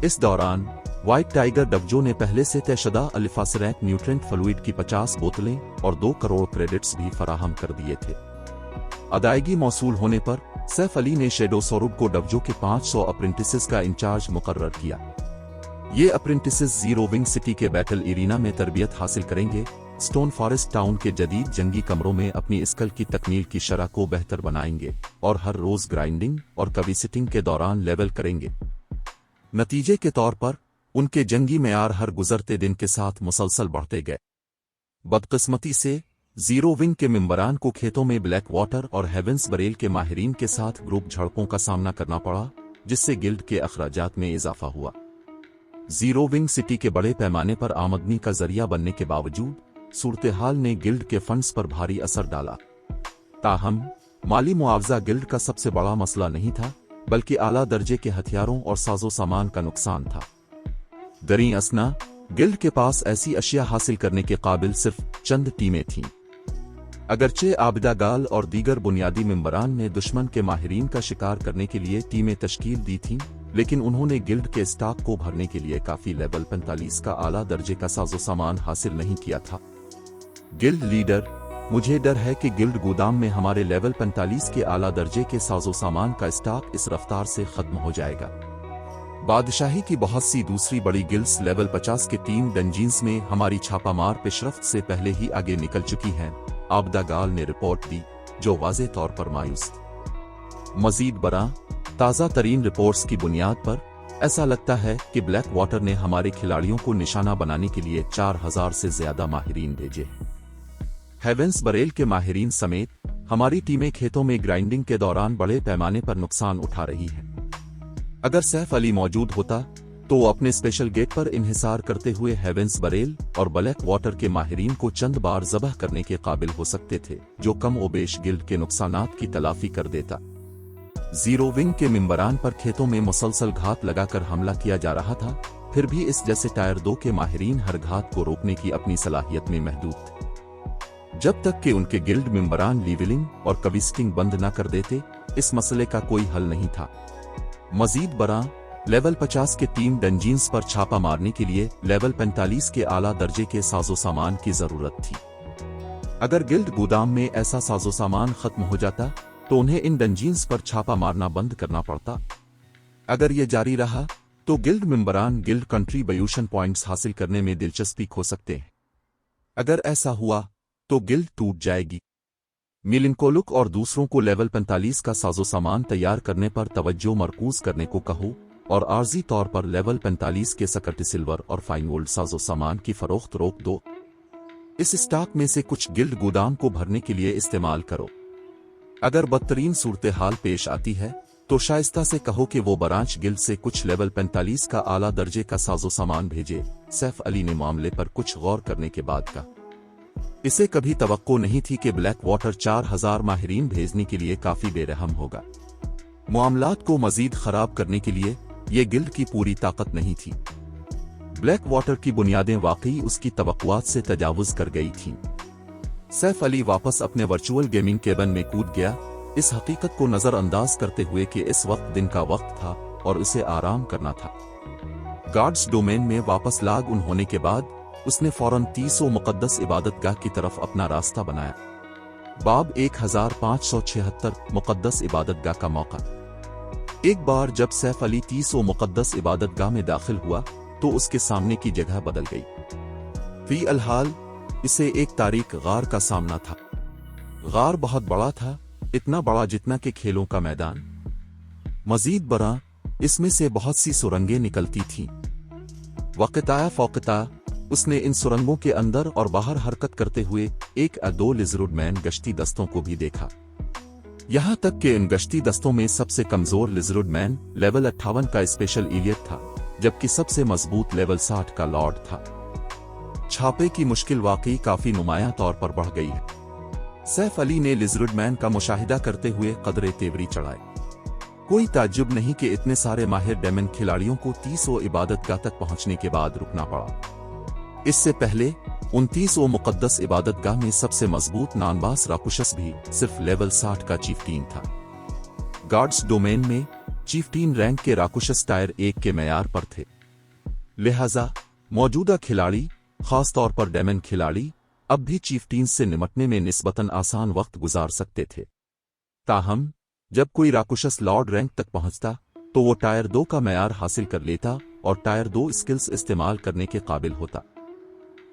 इस दौरान व्हाइट टाइगर डबजो ने पहले से तयशुदा अलिफासरैक न्यूट्रेंट फ्लूइड की 50 बोतलें और 2 करोड़ क्रेडिट्स भी फराहम कर दिए थे। अदायगी मौसूल होने पर सैफ अली ने शेडो सोरुब को डबजो के 500 अप्रेंटिसेस का इंचार्ज मुकर्रर किया। ये अप्रेंटिसेस जीरो विंग सिटी के बैटल एरिना में तरबियत हासिल करेंगे, स्टोन फॉरेस्ट टाउन के जदीद जंगी कमरों में अपनी स्कल की तकमील की शरह को बेहतर बनाएंगे और हर रोज ग्राइंडिंग और कभी सिटिंग के दौरान लेवल करेंगे। नतीजे के तौर पर उनके जंगी मेयार हर गुजरते दिन के साथ मुसलसल बढ़ते गए। बदकिस्मती से जीरो विंग के मेंबरान को खेतों में ब्लैक वाटर और हेवेंस बरेल के माहिरीन के साथ ग्रुप झड़पों का सामना करना पड़ा, जिससे गिल्ड के अखराजात में इजाफा हुआ। जीरो विंग सिटी के बड़े पैमाने पर आमदनी का जरिया बनने के बावजूद सूरत हाल ने गिल्ड के फंड्स पर भारी असर डाला। ताहम माली मुआवजा गिल्ड का सबसे बड़ा मसला नहीं था, बल्कि आला दर्जे के हथियारों और साजो सामान का नुकसान था। दरी असना गिल्ड के पास ऐसी अशिया हासिल करने के काबिल सिर्फ चंद टीमें थीं। अगरचे आबिदा गाल और दीगर बुनियादी मेंबरान ने दुश्मन के माहिरीन का शिकार करने के लिए टीमें तश्कील दी थीं, लेकिन उन्होंने गिल्ड के स्टॉक को भरने के लिए काफी लेवल 45 का आला दर्जे का साजो सामान हासिल नहीं किया था। गिल्ड लीडर, मुझे डर है कि गिल्ड गोदाम में हमारे लेवल 45 के आला दर्जे के साजो सामान का स्टॉक इस रफ्तार से खत्म हो जाएगा। बादशाही की बहुत सी दूसरी बड़ी गिल्ड्स लेवल 50 के 3 डंजीन्स में हमारी छापामार पेशरफ्त से पहले ही आगे निकल चुकी हैं, आबदा गाल ने रिपोर्ट दी, जो वाज़े तौर पर मायूस थी। मजीद बरा ताज़ा तरीन रिपोर्ट्स की बुनियाद पर ऐसा लगता है कि ब्लैक वाटर ने हमारे खिलाड़ियों को निशाना बनाने के लिए 4000 से ज्यादा माहिरीन भेजे। हेवेंस बरेल के माहिरीन समेत हमारी टीमें खेतों में ग्राइंडिंग के दौरान बड़े पैमाने पर नुकसान उठा रही हैं। अगर सैफ अली मौजूद होता तो वो अपने स्पेशल गेट पर इन्हिसार करते हुए हेवेंस बरेल और ब्लैक वाटर के माहिरीन को चंद बार ज़बह करने के काबिल हो सकते थे, जो कम ओबेश गिल्ड के नुकसानात की तलाफी कर देता। जीरो विंग के मेंबरान पर खेतों में मुसलसल घात लगाकर हमला किया जा रहा था, फिर भी इस जैसे टायर 2 के माहिरीन हर घात को रोकने की अपनी सलाहियत में महदूद थे। जब तक कि उनके गिल्ड मेंबरान लीवलिंग और कविस्टिंग बंद न कर देते, इस मसले का कोई हल नहीं था। मजीद बरा लेवल 50 के 3 डंजीन्स पर छापा मारने के लिए लेवल 45 के आला दर्जे के साजो सामान की जरूरत थी। अगर गिल्ड गोदाम में ऐसा साजो सामान खत्म हो जाता तो उन्हें इन डंजीन्स पर छापा मारना बंद करना पड़ता। अगर ये जारी रहा तो गिल्ड मेंबरान गिल्ड कंट्रीब्यूशन पॉइंट्स हासिल करने में दिलचस्पी खो सकते हैं। अगर ऐसा हुआ तो गिल्ड टूट जाएगी। मिलिनकोलुक और दूसरों को लेवल 45 का साजो सामान तैयार करने पर तवज्जो मरकूज करने को कहो और आर्जी तौर पर लेवल 45 के सकट सिल्वर और फाइन गोल्ड साजो सामान की फरोख्त रोक दो। इस स्टॉक में से कुछ गिल्ड गोदाम को भरने के लिए इस्तेमाल करो। अगर बदतरीन सूरत हाल पेश आती है तो शाइस्ता से कहो कि वो ब्रांच गिल्ड से कुछ लेवल 45 का आला दर्जे का साजो सामान भेजे। सैफ अली ने मामले पर कुछ गौर करने के बाद कहा, इसे कभी तवक्को नहीं थी कि ब्लैक वाटर 4000 माहिरीन भेजने के लिए काफी बेरहम होगा। मामलात को मजीद खराब करने के लिए ये गिल्ड की पूरी ताकत नहीं थी। ब्लैक वाटर की बुनियादें वाकई उसकी तवक्कुआत से तजावुज कर गई थीं। सैफ अली वापस अपने वर्चुअल गेमिंग केबिन में कूद गया, इस हकीकत को नजरअंदाज करते हुए कि इस वक्त दिन का वक्त था और उसे आराम करना था। गार्ड्स डोमेन में वापस लॉग इन होने के बाद उसने फौरन 30 मुकद्दस इबादतगाह की तरफ अपना रास्ता बनाया। बाब 1576 मुकद्दस इबादतगाह का मौका। एक बार जब सैफ अली 30 मुकद्दस इबादतगाह में दाखिल हुआ तो उसके सामने की जगह बदल गई। फी अलहाल इसे एक तारीख गार का सामना था। गार बहुत बड़ा था, इतना बड़ा जितना कि खेलों का मैदान। मजीद बड़ा, इसमें से बहुत सी सुरंगें निकलती थीं। वक़्ताया फ़ौक़ता उसने इन सुरंगों के अंदर और बाहर हरकत करते हुए एक या दो लिजर्डमैन गश्ती दस्तों को भी देखा। यहां तक कि इन गश्ती दस्तों में सबसे कमजोर लिजर्डमैन लेवल 58 का स्पेशल इलियट था, जबकि सबसे मजबूत लेवल 60 का लॉर्ड था। छापे की मुश्किल वाकई काफी नुमायां तौर पर बढ़ गई है। सैफ अली ने लिजर्डमैन का मुशाहिदा करते हुए कदरे तेवरी चढ़ाए। कोई ताज्जुब नहीं कि इतने सारे माहिर डेमन खिलाड़ियों को 30 इबादतगाह तक पहुंचने के बाद रुकना पड़ा। इससे पहले 29 मुकद्दस इबादतगाह में सबसे मजबूत नानबास राकुशस भी सिर्फ लेवल 60 का चीफ्टीन था। गार्ड्स डोमेन में चीफ्टीन रैंक के राकुशस टायर 1 के मैयार पर थे। लिहाजा मौजूदा खिलाड़ी, खास तौर पर डेमन खिलाड़ी, अब भी चीफ्टीन से निपटने में निस्बतन आसान वक्त गुजार सकते थे। ताहम जब कोई राकुशस लॉर्ड रैंक तक पहुंचता तो वो टायर 2 का मैयार हासिल कर लेता और टायर 2 स्किल्स इस्तेमाल करने के काबिल होता।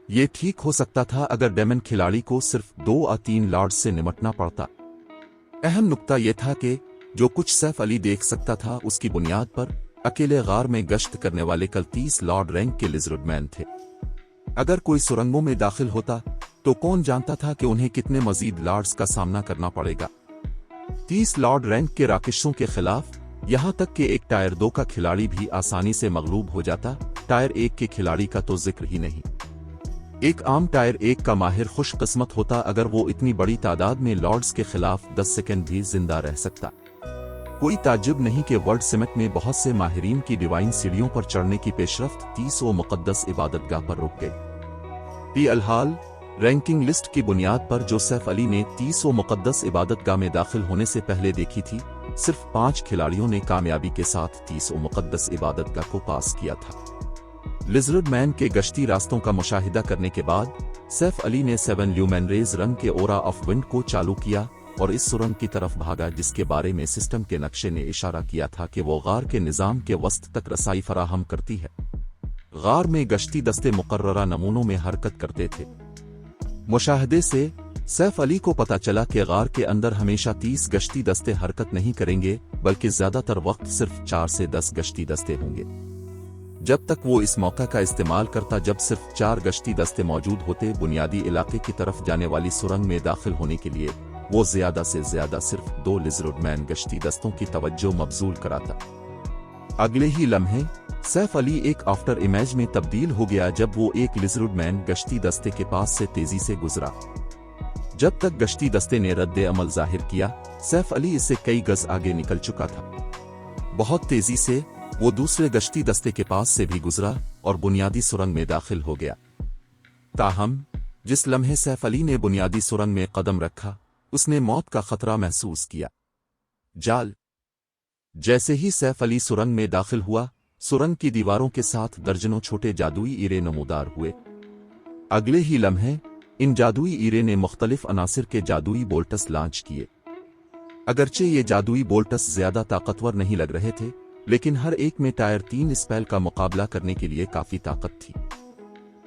ये ठीक हो सकता था अगर डेमन खिलाड़ी को सिर्फ 2 या 3 लॉर्ड्स से निपटना पड़ता। अहम नुक्ता यह था कि जो कुछ सैफ अली देख सकता था उसकी बुनियाद पर अकेले गार में गश्त करने वाले कल 30 लॉर्ड रैंक के लिजर्डमैन थे। अगर कोई सुरंगों में दाखिल होता तो कौन जानता था कि उन्हें कितने मजीद लॉर्ड्स का सामना करना पड़ेगा। 30 लॉर्ड रैंक के राकेशों के खिलाफ यहां तक कि एक टायर 2 का खिलाड़ी भी आसानी से मगलूब हो जाता, टायर 1 के खिलाड़ी का तो जिक्र ही नहीं। एक आम टायर 1 का माहिर खुशकिस्मत होता अगर वो इतनी बड़ी तादाद में लॉर्ड्स के खिलाफ 10 सेकंड भी जिंदा रह सकता। कोई ताज्जुब नहीं कि वर्ल्ड सिमेट में बहुत से माहिरीन की डिवाइन सीढ़ियों पर चढ़ने की पेशरफ्त 30 मुकद्दस इबादतगाह पर रुक गई। फी अलहाल रैंकिंग लिस्ट की बुनियाद पर जो सैफ अली ने 30 मुकद्दस इबादतगाह में दाखिल होने से पहले देखी थी, सिर्फ 5 खिलाड़ियों ने कामयाबी के साथ 30 मुकद्दस इबादतगाह को पास किया था। लिजर्डमैन के गश्ती रास्तों का मुशाहिदा करने के बाद सैफ अली ने 7 ल्यूमेनरेज रंग के ओरा ऑफ विंड को चालू किया और इस सुरंग की तरफ भागा जिसके बारे में सिस्टम के नक्शे ने इशारा किया था कि वो गार के निजाम के वस्त तक रसाई फराहम करती है। गार में गश्ती दस्ते मुकर्ररा नमूनों में हरकत करते थे। मुशाहदे से सैफ अली को पता चला कि गार के अंदर हमेशा 30 गश्ती दस्ते हरकत नहीं करेंगे, बल्कि ज्यादातर वक्त सिर्फ 4 से 10 गश्ती दस्ते होंगे। जब तक वो इस मौका का इस्तेमाल करता जब सिर्फ 4 गश्ती दस्ते मौजूद होते, बुनियादी इलाके की तरफ जाने वाली सुरंग में दाखिल होने के लिए वो ज्यादा से ज्यादा सिर्फ 2 लिजर्डमैन गश्ती दस्तों की तवज्जो मबजूल कराता। अगले ही लम्हे सैफ अली एक आफ्टर इमेज में तब्दील हो गया जब वो एक लिजर्डमैन गश्ती दस्ते के पास से तेजी से गुजरा। जब तक गश्ती दस्ते ने रद्द अमल जाहिर किया, सैफ अली इससे कई गज आगे निकल चुका था। बहुत तेजी से वो दूसरे गश्ती दस्ते के पास से भी गुजरा और बुनियादी सुरंग में दाखिल हो गया। ताहम जिस लम्हे सैफ अली ने बुनियादी सुरंग में कदम रखा, उसने मौत का खतरा महसूस किया। जाल। जैसे ही सैफ अली सुरंग में दाखिल हुआ, सुरंग की दीवारों के साथ दर्जनों छोटे जादुई ईरे नमूदार हुए। अगले ही लम्हे इन जादुई ईरे ने मुख्तलिफ अनासिर के जादुई बोल्टस लॉन्च किए। अगरचे ये जादुई बोल्टस ज्यादा ताकतवर नहीं लग रहे थे, लेकिन हर एक में टायर 3 स्पेल का मुकाबला करने के लिए काफी ताकत थी।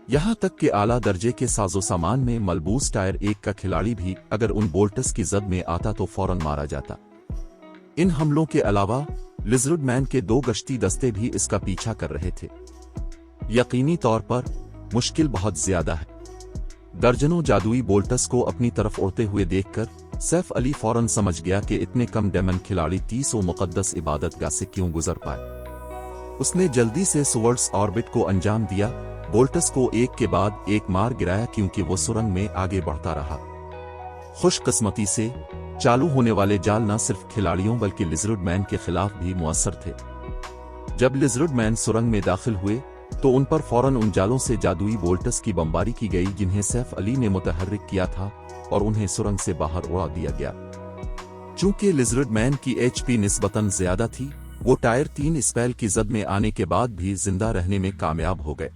यहां तक कि आला दर्जे के साजो सामान में मलबूस टायर 1 का खिलाड़ी भी अगर उन बोल्टस की जद में आता तो फौरन मारा जाता। इन हमलों के अलावा लिजर्ड मैन के 2 गश्ती दस्ते भी इसका पीछा कर रहे थे। यकीनी तौर पर मुश्किल बहुत ज्यादा है। दर्जनों जादुई बोल्टस को अपनी तरफ उड़ते हुए देखकर सैफ अली फौरन समझ गया कि इतने कम डेमन खिलाड़ी 30 मुकद्दस इबादतगाह से क्यों गुजर पाए। उसने जल्दी से स्वर्ड्स ऑर्बिट को अंजाम दिया, बोल्टस को एक के बाद एक मार गिराया क्योंकि वो सुरंग में आगे बढ़ता रहा। खुशकिस्मती से चालू होने वाले जाल न सिर्फ खिलाड़ियों बल्कि लिजर्ड मैन के खिलाफ भी मुअस्सर थे। जब लिजर्ड मैन सुरंग में दाखिल हुए तो उन पर फौरन उन जालों से जादुई बोल्टस की बमबारी की गई जिन्हें सैफ अली ने मुतहर्रिक किया था और उन्हें सुरंग से बाहर उड़ा दिया गया। चूंकि लिजर्ड मैन की एचपी निस्बतन ज्यादा थी, वो टायर 3 स्पेल की जद में आने के बाद भी जिंदा रहने में कामयाब हो गए।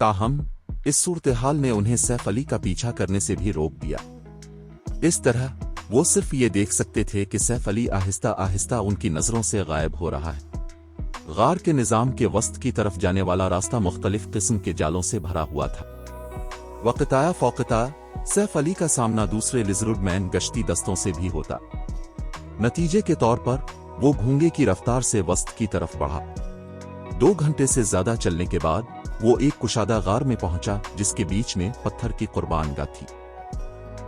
ताहम इस सूरत-ए-हाल ने उन्हें सैफ अली का पीछा करने से भी रोक दिया। इस तरह वो सिर्फ ये देख सकते थे कि सैफ अली आहिस्ता आहिस्ता उनकी नजरों से गायब हो रहा है। गार के निजाम के वस्त की तरफ जाने वाला रास्ता मुख्तलिफ किस्म के जालों से भरा हुआ था। वक़्ताया फ़ौक़ताया सैफ अली का सामना दूसरे लिजर्ड मैन गश्ती दस्तों से भी होता। नतीजे के तौर पर वो घोंगे की रफ्तार से वस्त की तरफ बढ़ा। 2 घंटे से ज्यादा चलने के बाद वो एक कुशादा गार में पहुंचा जिसके बीच में पत्थर की कुर्बानगाह थी।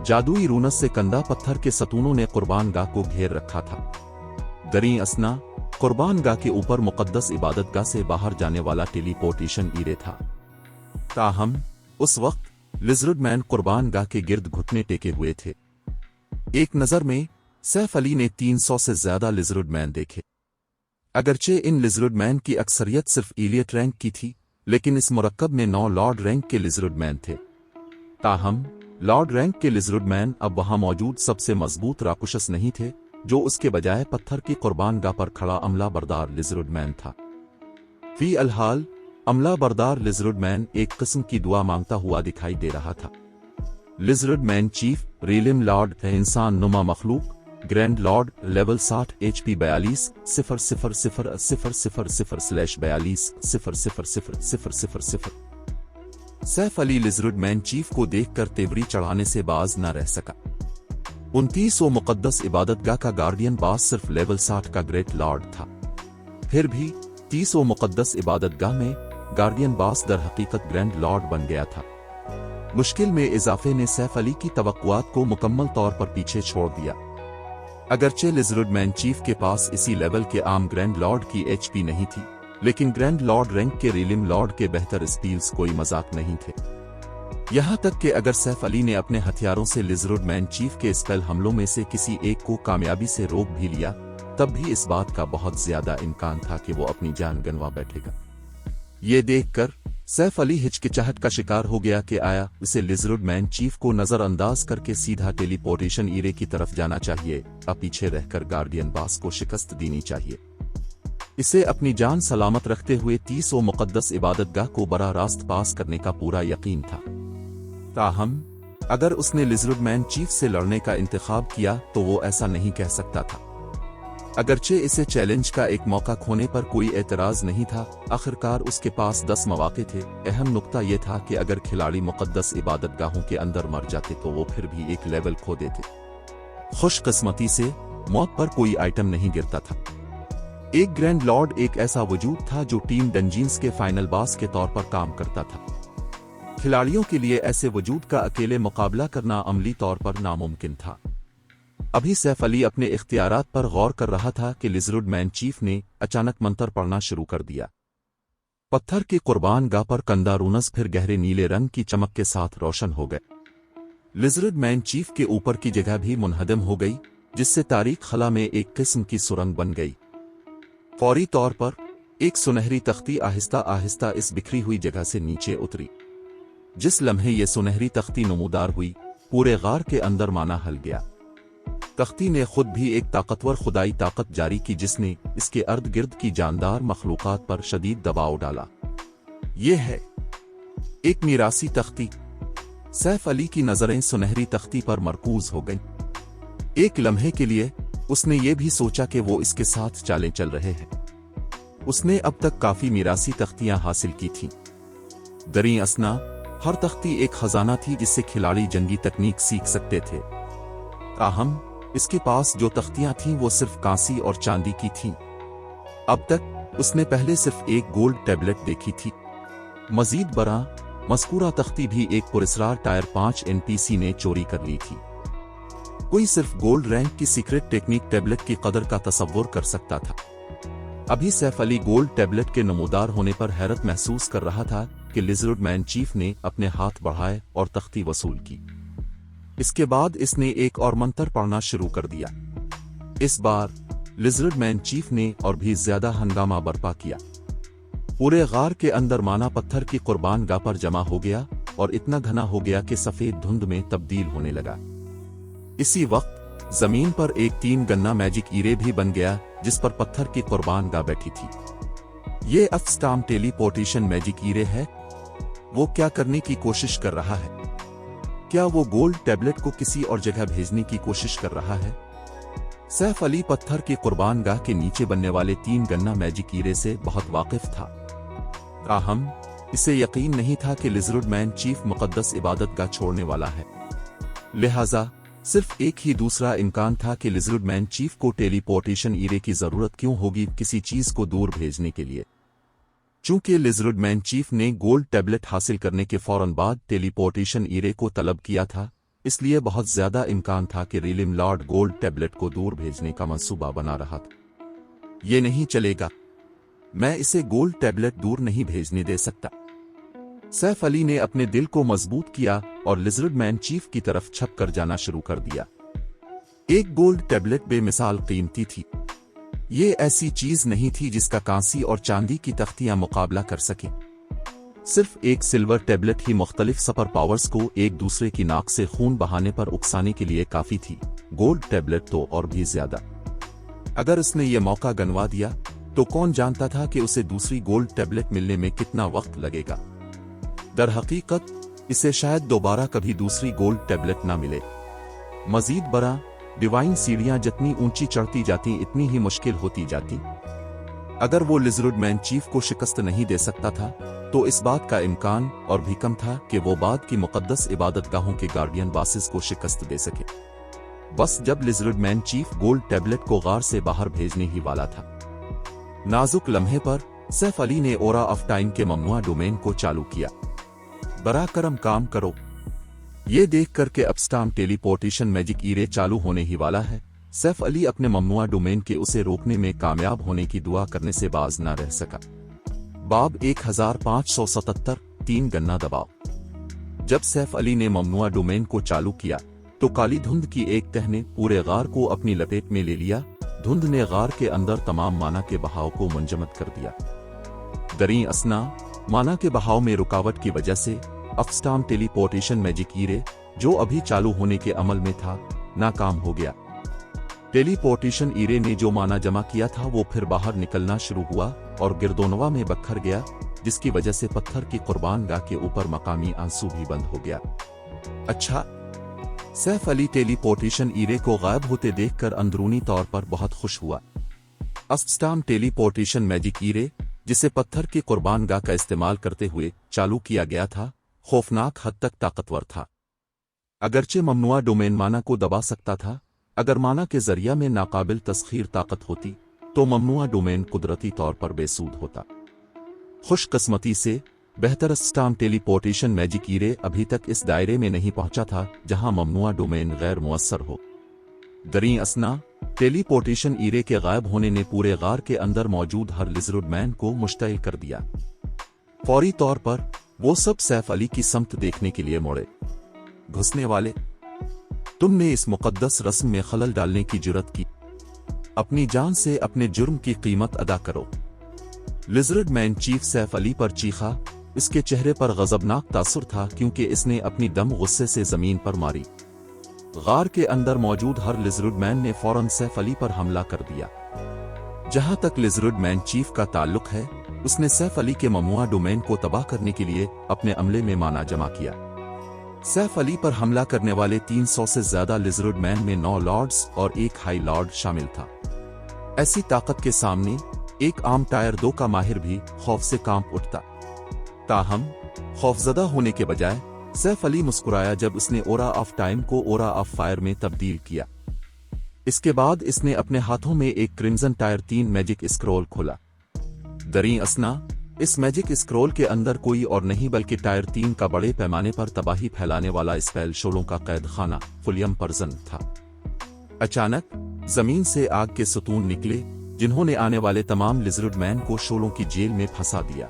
जादुई रूनस से कंधा पत्थर के सतूनों ने कुर्बानगाह को घेर रखा था। दरी असना कुर्बानगाह के ऊपर मुकद्दस इबादतगाह से बाहर जाने वाला टेलीपोर्टेशन ईरे था। ताहम उस वक्त लिजर्ड मैन कुर्बानगाह के गिर्द घुटने टेके हुए थे। एक नजर में सैफ अली ने 300 से ज्यादा लिजर्ड मैन देखे। अगरचे इन लिजर्ड मैन की अक्सरियत सिर्फ इलियट रैंक की थी, लेकिन इस मुरक्कब में 9 लॉर्ड रैंक के लिजर्ड मैन थे। ताहम लॉर्ड रैंक के लिजर्ड मैन अब वहां मौजूद सबसे मजबूत राकुशस नहीं थे, जो उसके बजाय पत्थर की कुर्बानगाह पर खड़ा अमला बरदार लिजर्ड मैन था। फी अलहाल अमला बरदार लिजर्ड मैन एक किस्म की दुआ मांगता हुआ दिखाई दे रहा था। लिजर्ड मैन चीफ रीलिम लॉर्ड है, इंसान नुमा मखलूक, grand Lord, level 60 HP 42-0000/42-000000। Saif Ali lizard man chief को देखकर तेवरी चढ़ाने से बाज न रह सका। 29 मुकद्दस इबादतगाह का गार्डियन बास सिर्फ लेवल 60 का ग्रेट लॉर्ड था। फिर भी 30 मुकद्दस इबादतगाह में गार्डियन बास दर हकीकत ग्रैंड लॉर्ड बन गया था। मुश्किल में इजाफे ने सैफ अली की तवक्कुआत को मुकम्मल तौर पर पीछे छोड़ दिया। अगरचे लिजर्ड मैन चीफ के पास इसी लेवल के आम ग्रैंड लॉर्ड की HP नहीं थी, लेकिन ग्रैंड लॉर्ड रैंक के रीलिम लॉर्ड के बेहतर स्पील्स कोई मजाक नहीं थे। यहां तक कि अगर सैफ अली ने अपने हथियारों से लिजर्ड मैन चीफ के स्पेल हमलों में से किसी एक को कामयाबी से रोक भी लिया, तब भी इस बात का बहुत ज्यादा इम्कान था कि वो अपनी जान गंवा बैठेगा। ये देखकर सैफ अली हिचकिचाहट का शिकार हो गया कि आया उसे लिजर्ड मैन चीफ को नजरअंदाज करके सीधा टेलीपोर्टेशन ईरे की तरफ जाना चाहिए या पीछे रहकर गार्डियन बास को शिकस्त देनी चाहिए। इसे अपनी जान सलामत रखते हुए 30 मुकद्दस इबादतगाह को बराह रास्त पास करने का पूरा यकीन था। ताहम अगर उसने लिजर्ड मैन चीफ से लड़ने का इंतखाब किया तो वो ऐसा नहीं कह सकता था। अगरचे इसे चैलेंज का एक मौका खोने पर कोई एतराज नहीं था, आखिरकार उसके पास 10 मौके थे। अहम नुक्ता यह था कि अगर खिलाड़ी मुकद्दस इबादतगाहों के अंदर मर जाते तो वो फिर भी एक लेवल खो देते। खुशकिस्मती से मौत पर कोई आइटम नहीं गिरता था। एक ग्रैंड लॉर्ड एक ऐसा वजूद था जो टीम डंजीन्स के फाइनल बॉस के तौर पर काम करता था। खिलाड़ियों के लिए ऐसे वजूद का अकेले मुकाबला करना अमली तौर पर नामुमकिन था। अभी सैफ अली अपने इख्तियारात पर गौर कर रहा था कि लिजर्ड मैन चीफ ने अचानक मंत्र पढ़ना शुरू कर दिया। पत्थर की कुर्बानगाह पर कंधा रूनस फिर गहरे नीले रंग की चमक के साथ रोशन हो गए। लिजर्ड मैन चीफ के ऊपर की जगह भी मुनहदम हो गई, जिससे तारीख खला में एक किस्म की सुरंग बन गई। फौरी तौर पर एक सुनहरी तख्ती आहिस्ता आहिस्ता इस बिखरी हुई जगह से नीचे उतरी। जिस लम्हे ये सुनहरी तख्ती नमूदार हुई, पूरे गार के अंदर माना हल गया। तख्ती ने खुद भी एक ताकतवर खुदाई ताकत जारी की, जिसने इसके इर्द गिर्द की जानदार मखलूकात पर शदीद दबाव डाला। यह है एक मीरासी तख्ती। सैफ अली की नजरें सुनहरी तख्ती पर मरकूज हो गईं। एक लम्हे के लिए उसने ये भी सोचा कि वो इसके साथ चालें चल रहे हैं। उसने अब तक काफी मीरासी तख्तियां हासिल की थीं। दरी असना, हर तख्ती एक खजाना थी जिससे खिलाड़ी जंगी तकनीक सीख सकते थे। ताहम इसके पास जो तख्तियां थीं वो सिर्फ कांसी और चांदी की थीं। अब तक उसने पहले सिर्फ एक गोल्ड टैबलेट देखी थी। मजीद बरा मज़कूरा तख्ती भी एक पुरस्कार टायर 5 NPC ने चोरी कर ली थी। कोई सिर्फ गोल्ड रैंक की सीक्रेट टेक्निक टैबलेट की कदर का तसव्वुर कर सकता था। अभी सैफ अली गोल्ड टैबलेट के नमूदार होने पर हैरत महसूस कर रहा था कि लिजर्ड मैन चीफ ने अपने हाथ बढ़ाए और तख्ती वसूल की। इसके बाद इसने एक और मंत्र पढ़ना शुरू कर दिया। इस बार लिजर्ड मैन चीफ ने और भी ज्यादा हंगामा बर्पा किया। पूरे गार के अंदर माना पत्थर की कुर्बान गाह पर जमा हो गया और इतना घना हो गया कि सफेद धुंध में तब्दील होने लगा। इसी वक्त जमीन पर एक 3 गन्ना मैजिक ईरे भी बन गया जिस पर पत्थर की कुर्बान गाह बैठी थी। ये अफस्टाम टेलीपोर्टेशन मैजिक ईरे है। वो क्या करने की कोशिश कर रहा है? क्या वो गोल्ड टैबलेट को किसी और जगह भेजने की कोशिश कर रहा है? सैफ अली पत्थर की कुर्बान गाह के नीचे बनने वाले 3 गन्ना मैजिक ईरे से बहुत वाकिफ था। ताहम इसे यकीन नहीं था कि लिजर्ड मैन चीफ मुकद्दस इबादत गाह छोड़ने वाला है। लिहाजा सिर्फ एक ही दूसरा इम्कान था कि लिजर्ड मैन चीफ को टेलीपोर्टेशन ईरे की जरूरत क्यों होगी किसी चीज को दूर भेजने के लिए। चूंकि लिजर्ड मैन चीफ ने गोल्ड टैबलेट हासिल करने के फौरन बाद टेलीपोर्टेशन ईरे को तलब किया था, इसलिए बहुत ज्यादा इम्कान था कि रिलिम लॉर्ड गोल्ड टैबलेट को दूर भेजने का मंसूबा बना रहा था। ये नहीं चलेगा, मैं इसे गोल्ड टैबलेट दूर नहीं भेजने दे सकता। सैफ अली ने अपने दिल को मजबूत किया और लिजर्ड मैन चीफ की तरफ छप कर जाना शुरू कर दिया। एक गोल्ड टैबलेट बेमिसाल कीमती थी। ये ऐसी चीज नहीं थी जिसका कांसी और चांदी की तख्तियां मुकाबला कर सके। सिर्फ एक सिल्वर टैबलेट ही मुख्तलिफ सुपर पावर्स को एक दूसरे की नाक से खून बहाने पर उकसाने के लिए काफी थी। गोल्ड टैबलेट तो और भी ज्यादा। अगर उसने ये मौका गंवा दिया तो कौन जानता था कि उसे दूसरी गोल्ड टैबलेट मिलने में कितना वक्त लगेगा। दर हकीकत इसे शायद दोबारा कभी दूसरी गोल्ड टैबलेट ना मिले। मजीद बरा डिवाइन सीढ़ियां जितनी ऊंची चढ़ती जाती इतनी ही मुश्किल होती जाती। अगर वो लिजर्ड मैन चीफ को शिकस्त नहीं दे सकता था तो इस बात का इम्कान और भी कम था कि वो बाद की मुकद्दस इबादतगाहों के गार्डियन बासिस को शिकस्त दे सके। बस जब lizard man chief gold tablet को गार से बाहर भेजने ही वाला था, नाजुक लम्हे पर सैफ अली ने ओरा ऑफ टाइम के ममनुआ डोमेन को चालू किया। बरा करम काम करो। ये देख कर के अपस्टाम टेलीपोर्टेशन मैजिक ईरे चालू होने ही वाला है, सैफ अली अपने ममनुआ डोमेन के उसे रोकने में कामयाब होने की दुआ करने से बाज न रह सका। बाब 1577 3 गन्ना दबाव। जब सैफ अली ने ममनुआ डोमेन को चालू किया तो काली धुंध की एक तह ने पूरे गार को अपनी लपेट में ले लिया। धुंध ने गार के अंदर तमाम माना के बहाव को मुंजमद कर दिया। दरी असना माना के बहाव में रुकावट की वजह से अफस्टाम टेलीपोर्टेशन मैजिक ईरे जो अभी चालू होने के अमल में था नाकाम हो गया। टेलीपोर्टेशन ईरे ने जो माना जमा किया था वो फिर बाहर निकलना शुरू हुआ और गिरदोनवा में बखर गया, जिसकी वजह से पत्थर की कुर्बान गाह के ऊपर मकामी आंसू भी बंद हो गया। अच्छा, सैफ अली टेलीपोर्टेशन ईरे को गायब होते देखकर अंदरूनी तौर पर बहुत खुश हुआ। अफस्टाम टेलीपोर्टेशन मैजिक ईरे जिसे पत्थर की कुर्बान गाह का इस्तेमाल करते हुए चालू किया गया था, खौफनाक हद तक ताकतवर था। अगरचे ममनुआ डोमेन माना को दबा सकता था, अगर माना के जरिया में नाकाबिल तस्खीर ताकत होती तो ममनुआ डोमेन कुदरती तौर पर बेसूद होता। खुशकिस्मती से बेहतर स्टाम टेलीपोर्टेशन मैजिक ईरे अभी तक इस दायरे में नहीं पहुंचा था जहां ममनुआ डोमेन गैर मुअस्सर हो। दरी असना टेलीपोर्टेशन ईरे के गायब होने ने पूरे गार के अंदर मौजूद हर लिजर्ड मैन को मुश्तइल कर दिया। फौरी तौर पर वो सब सैफ अली की समत देखने के लिए मुड़े। घुसने वाले, तुमने इस मुकद्दस रस्म में खलल डालने की जुर्रत की। अपनी जान से अपने जुर्म की कीमत अदा करो। Lizard man chief Saif Ali पर चीखा। इसके चेहरे पर गजबनाक तासुर था क्योंकि इसने अपनी दम गुस्से से जमीन पर मारी। गार के अंदर मौजूद हर लिजर्ड मैन ने फौरन सैफ अली पर हमला कर दिया। जहां तक लिजर्ड मैन चीफ का ताल्लुक है, उसने सैफ अली के ममनुआ डोमेन को तबाह करने के लिए अपने अमले में माना जमा किया। सैफ अली पर हमला करने वाले 300 से ज्यादा लिजर्ड मैन में 9 लॉर्ड्स और एक हाई लॉर्ड शामिल था। ऐसी ताकत के सामने एक आम टायर 2 का माहिर भी खौफ से कांप उठता। ताहम खौफजदा होने के बजाय सैफ अली मुस्कुराया जब उसने ओरा ऑफ टाइम को ओरा ऑफ फायर में तब्दील किया। इसके बाद इसने अपने हाथों में एक क्रिम्सन टायर 3 मैजिक स्क्रॉल खोला। दरी असना, इस मैजिक स्क्रॉल के अंदर कोई और नहीं बल्कि टायर 3 का बड़े पैमाने पर तबाही फैलाने वाला स्पेल शोलों का कैद खाना फुलियम पर्जन था। अचानक जमीन से आग के सतून निकले जिन्होंने आने वाले तमाम लिजर्ड मैन को शोलों की जेल में फंसा दिया।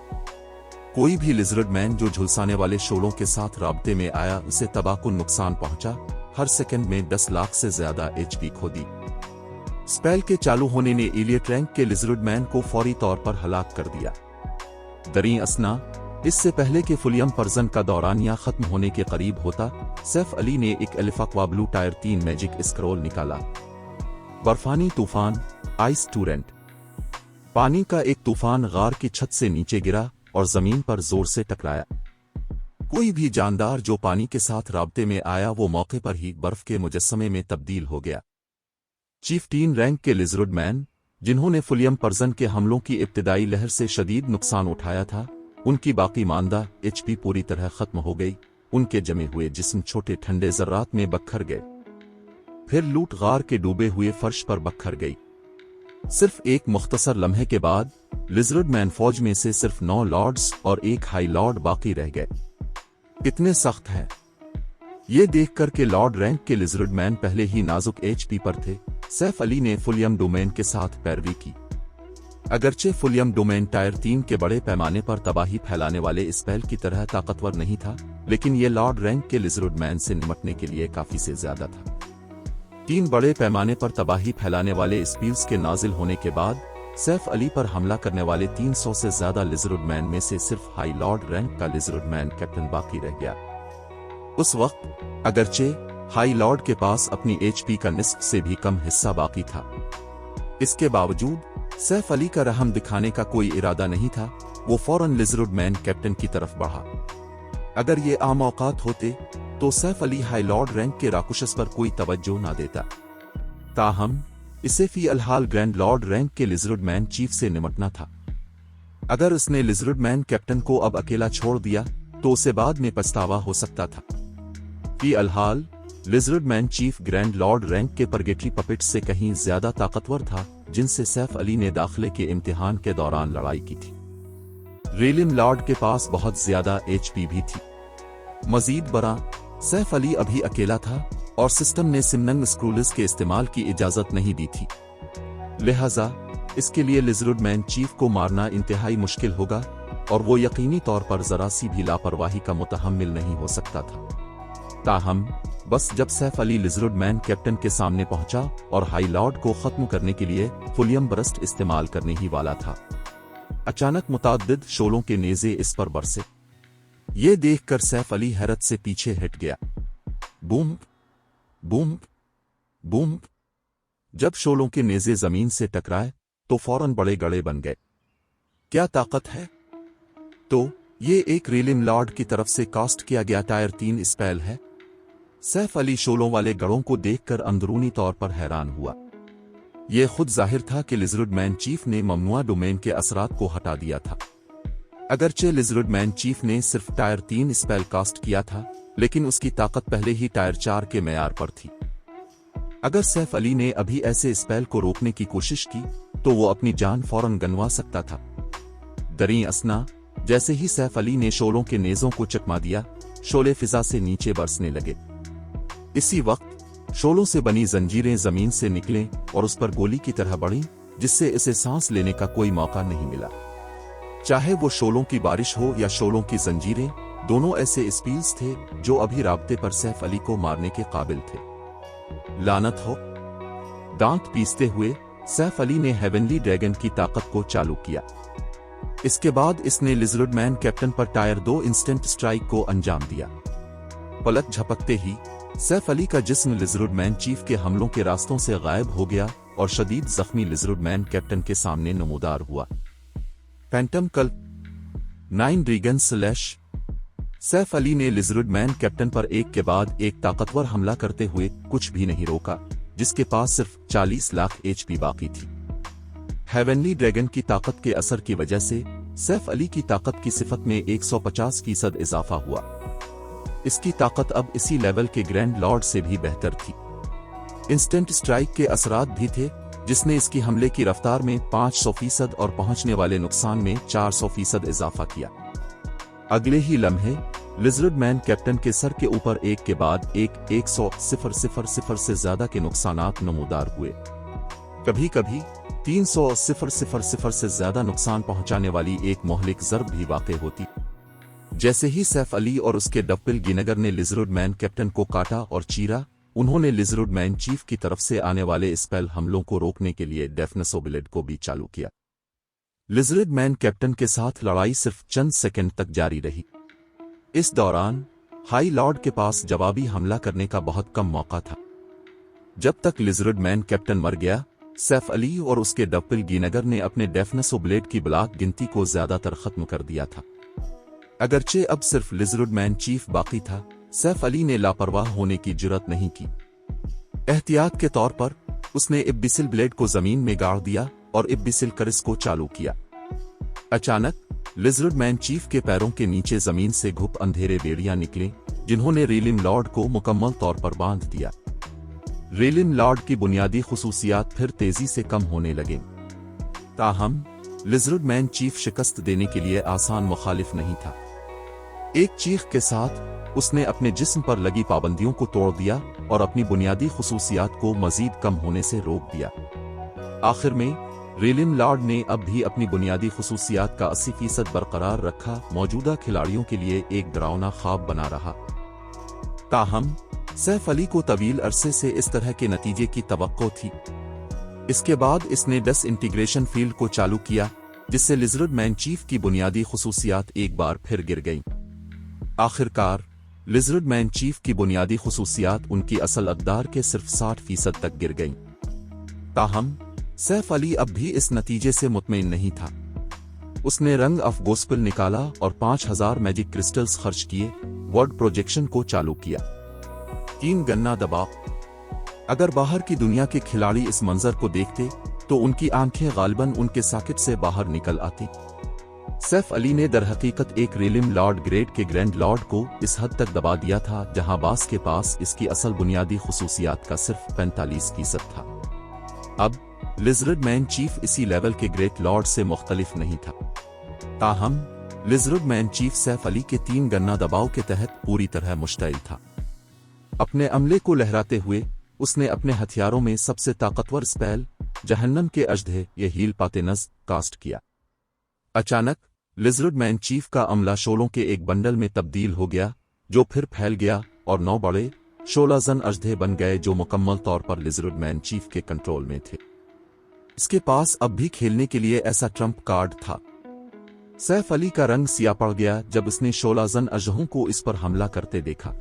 कोई भी लिजर्ड मैन जो झुलसाने वाले शोलों के साथ राब्ते में आया उसे तबाहकुन नुकसान पहुंचा। हर सेकंड में 10 लाख से ज्यादा एचपी खो दी। स्पेल के चालू होने ने इलियट रैंक के लिजर्ड मैन को फौरी तौर पर हलाक कर दिया। दरी असना, इससे पहले कि फुलियम पर्जन का दौरानिया खत्म होने के करीब होता, सैफ अली ने एक एलिफा ब्लू टायर 3 मैजिक स्क्रॉल निकाला। बर्फानी तूफान, आइस टूरेंट। पानी का एक तूफान गार की छत से नीचे गिरा और जमीन पर जोर से टकराया। कोई भी जानदार जो पानी के साथ राब्ते में आया वो मौके पर ही बर्फ के मुजस्समे में तब्दील हो गया। चीफ 3 रैंक के लिजर्ड मैन जिन्होंने फुलियम पर्जन के हमलों की इब्तिदाई लहर से शदीद नुकसान उठाया था, उनकी बाकी मानदा एचपी पूरी तरह खत्म हो गई। उनके जमे हुए जिस्म छोटे ठंडे जर्रात में बखर गए। फिर लूट गार के डूबे हुए फर्श पर बखर गई। सिर्फ एक मुख्तसर लम्हे के बाद लिजर्ड मैन फौज में से सिर्फ 9 लॉर्ड्स और एक हाई लॉर्ड बाकी रह गए। कितने सख्त हैं। ये देखकर के लॉर्ड रैंक के लिजर्ड मैन पहले ही नाजुक एचपी पर थे, सैफ अली ने फुलियम डोमेन के साथ पैरवी की। अगरचे फुलियम डोमेन टायर 3 के बड़े पैमाने पर तबाही फैलाने वाले स्पेल की तरह ताकतवर नहीं था, लेकिन यह लॉर्ड रैंक के लिजर्ड मैन से निपटने के लिए काफी से ज्यादा था। 3 बड़े पैमाने पर तबाही फैलाने वाले स्पेल्स के नाजिल होने के बाद सैफ अली पर हमला करने वाले 300 से ज्यादा लिजर्ड मैन में से सिर्फ हाई लॉर्ड रैंक का लिजर्ड मैन कैप्टन बाकी रह गया। उस वक्त अगरचे हाई लॉर्ड के पास अपनी एचपी का निस्फ से भी कम हिस्सा बाकी था। इसके बावजूद सैफ अली का रहम दिखाने का कोई इरादा नहीं था। वो फौरन लिजर्ड मैन कैप्टन की तरफ बढ़ा। अगर ये आम औकात होते तो Saif Ali high Lord rank के राकुशस पर कोई तवज्जो ना देता। ताहम इसे फी अलहाल ग्रैंड लॉर्ड रैंक के लिजर्ड मैन चीफ से निमटना था। अगर उसने लिजर्ड मैन कैप्टन को अब अकेला छोड़ दिया तो उसे बाद में पछतावा हो सकता था। फी अलहाल lizard man chief grand lord rank के परगेटरी पपेट्स से कहीं ज्यादा ताकतवर था, जिनसे सैफ अली ने दाखिले के इम्तिहान के दौरान लड़ाई की थी। रेलिम लॉर्ड के पास बहुत ज्यादा एचपी भी थी। मजीद बरा, सैफ अली अभी अकेला था और सिस्टम ने सिमनंग स्क्रूल्स के इस्तेमाल की इजाजत नहीं दी थी। लिहाजा इसके लिए लिजर्ड मैन चीफ को मारना इंतहाई मुश्किल होगा और वो यकीनी तौर पर जरा सी भी लापरवाही का मुतहम्मिल नहीं हो सकता था। ताहम बस जब Saif Ali lizard man captain के सामने पहुंचा और हाई लॉर्ड को खत्म करने के लिए फुलियम बरस्ट इस्तेमाल करने ही वाला था, अचानक मुताद्दिद शोलों के नेज़े इस पर बरसे। ये देखकर सैफ अली हैरत से पीछे हट गया। Boom boom boom. जब शोलों के नेज़े जमीन से टकराए तो फौरन बड़े गड़े बन गए। क्या ताकत है! तो ये एक रेलिम लॉर्ड की तरफ से कास्ट किया गया टायर 3 स्पेल है। सैफ अली शोलों वाले गड़ों को देखकर अंदरूनी तौर पर हैरान हुआ। यह खुद जाहिर था कि लिजर्ड मैन चीफ ने ममनुआ डोमेन के असरात को हटा दिया था। अगरचे लिजर्ड मैन चीफ ने सिर्फ टायर 3 स्पेल कास्ट किया था, लेकिन उसकी ताकत पहले ही टायर 4 के मेयार पर थी। अगर सैफ अली ने अभी ऐसे स्पेल को रोकने की कोशिश की तो वो अपनी जान फौरन गंवा सकता था। दरी असना, जैसे ही सैफ अली ने शोलों के नेज़ों को चकमा दिया, शोले फिजा से नीचे बरसने लगे। इसी वक्त शोलों से बनी जंजीरें जमीन से निकलें और उस पर गोली की तरह बढ़ीं, जिससे इसे सांस लेने का कोई मौका नहीं मिला। चाहे वो शोलों की बारिश हो या शोलों की जंजीरें, दोनों ऐसे स्पील्स थे जो अभी राब्ते पर सैफ अली को मारने के काबिल थे। लानत हो! दांत पीसते हुए सैफ अली ने हेवनली ड्रैगन की ताकत को चालू किया। इसके बाद इसने लिजर्ड मैन कैप्टन पर टायर 2 इंस्टेंट स्ट्राइक को अंजाम दिया। पलक झपकते ही सैफ अली का जिस्म लिजर्ड मैन चीफ के हमलों के रास्तों से गायब हो गया और शदीद जख्मी लिजर्ड मैन कैप्टन के सामने नमूदार हुआ। फैंटम कल्प 9 ड्रैगन स्लैश सैफ अली ने लिजर्ड मैन कैप्टन पर एक के बाद एक ताकतवर हमला करते हुए कुछ भी नहीं रोका, जिसके पास सिर्फ 40 लाख HP बाकी थी। हेवनली ड्रैगन की ताकत के असर की वजह से सैफ अली की ताकत की सिफत में 150% इजाफा हुआ। इसकी ताकत अब इसी लेवल के ग्रैंड लॉर्ड से भी बेहतर थी। इंस्टेंट स्ट्राइक के असरात भी थे, जिसने इसकी हमले की रफ्तार में 500% और पहुंचने वाले नुकसान में 400% इजाफा किया। अगले ही लम्हे लिजर्ड मैन कैप्टन के सर के ऊपर एक के बाद एक 100,000 से ज्यादा के नुकसानात नमूदार हुए। कभी कभी 300,000 से ज्यादा नुकसान पहुंचाने वाली एक मोहलिक ज़र्ब भी वाक़ होती। जैसे ही सैफ अली और उसके डप्पिलगैंगर ने लिजर्ड मैन कैप्टन को काटा और चीरा, उन्होंने लिजर्ड मैन चीफ की तरफ से आने वाले स्पेल हमलों को रोकने के लिए डेफनेसो ब्लेड को भी चालू किया। लिजर्ड मैन कैप्टन के साथ लड़ाई सिर्फ चंद सेकंड तक जारी रही। इस दौरान हाई लॉर्ड के पास जवाबी हमला करने का बहुत कम मौका था। जब तक लिजर्ड मैन कैप्टन मर गया, सैफ अली और उसके डप्पिलगैंगर ने अपने डेफनेसो ब्लेड की ब्लॉक गिनती को ज्यादातर खत्म कर दिया था। अगरचे अब सिर्फ लिजर्ड मैन चीफ बाकी था, सैफ अली ने लापरवाह होने की जुर्रत नहीं की। एहतियात के तौर पर उसने इब्बिसिल ब्लेड को जमीन में गाड़ दिया और इब्बिसिल करिस को चालू किया। अचानक लिजर्ड मैन चीफ के पैरों के नीचे जमीन से घुप अंधेरे बेड़ियां निकले, जिन्होंने रेलिम लॉर्ड को मुकम्मल तौर पर बांध दिया। रेलिम लॉर्ड की बुनियादी खुसूसियात फिर तेजी से कम होने लगे। ताहम लिजर्ड मैन चीफ शिकस्त देने के लिए आसान मुखालिफ नहीं था। एक चीख के साथ उसने अपने जिस्म पर लगी पाबंदियों को तोड़ दिया और अपनी बुनियादी खुसूसियात को मजीद कम होने से रोक दिया। आखिर में रेलिम लॉर्ड ने अब भी अपनी बुनियादी खुसूसियात का 80% बरकरार रखा, मौजूदा खिलाड़ियों के लिए एक डरावना ख्वाब बना रहा। ताहम सैफ अली को तवील अरसे से इस तरह के नतीजे की तवक्को थी। इसके बाद इसने डिसइंटीग्रेशन फील्ड को चालू किया, जिससे लिजर्ड मैन चीफ की बुनियादी खुसूसियात एक बार फिर गिर गईं। आखिरकार लिजर्ड मैन चीफ की बुनियादी खुसूसियात उनकी असल अक़दार के सिर्फ 60% तक गिर गईं। ताहम सैफ अली अब भी इस नतीजे से मुतमईन नहीं था। उसने रंग ऑफ गोस्पेल निकाला और 5000 मैजिक क्रिस्टल्स खर्च किए, वर्ड प्रोजेक्शन को चालू किया। 3 गन्ना दबाव। अगर बाहर की दुनिया के खिलाड़ी इस मंजर को देखते तो उनकी आंखें गालिबन उनके सॉकेट से बाहर निकल आती। सैफ अली ने दरहकीकत एक रेलिम लॉर्ड ग्रेड के ग्रैंड लॉर्ड को इस हद तक दबा दिया था जहां बास के पास इसकी असल बुनियादी खुसूसियात का सिर्फ 45% था। अब लिजर्ड मैन चीफ इसी लेवल के ग्रेट लॉर्ड से मुख्तलिफ नहीं था। ताहम lizard man chief Saif Ali के 3 गन्ना दबाव के तहत पूरी तरह मुश्तइल था। अपने अमले को लहराते हुए उसने अपने हथियारों में सबसे ताकतवर स्पेल जहन्नम के अजदे ये हील पातेनज कास्ट किया। अचानक लिजर्ड मैन चीफ का अमला शोलों के एक बंडल में तब्दील हो गया, जो फिर फैल गया और 9 बड़े 16 जन अजदे बन गए, जो मुकम्मल तौर पर लिजर्ड मैन चीफ के कंट्रोल में थे। इसके पास अब भी खेलने के लिए ऐसा ट्रम्प कार्ड था। सैफ अली का रंग सिया पड़ गया जब उसने 16 जन अजदहों को इस पर हमला करते देखा।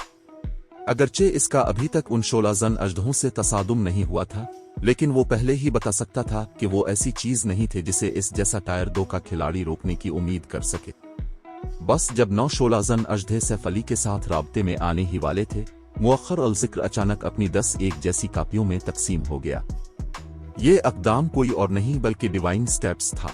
अगरचे इसका अभी तक उन 16 जन अजदहों से तसादुम नहीं हुआ था, लेकिन वो पहले ही बता सकता था कि वो ऐसी चीज नहीं थे जिसे इस जैसा टायर 2 का खिलाड़ी रोकने की उम्मीद कर सके। बस जब 9-16 जन अजदे सैफ अली के साथ राब्ते में आने ही वाले थे, मुअख्खर अल ज़िक्र अचानक अपनी 10 एक जैसी कापियों में तकसीम हो गया। ये अक़दाम कोई और नहीं बल्कि डिवाइन स्टेप्स था।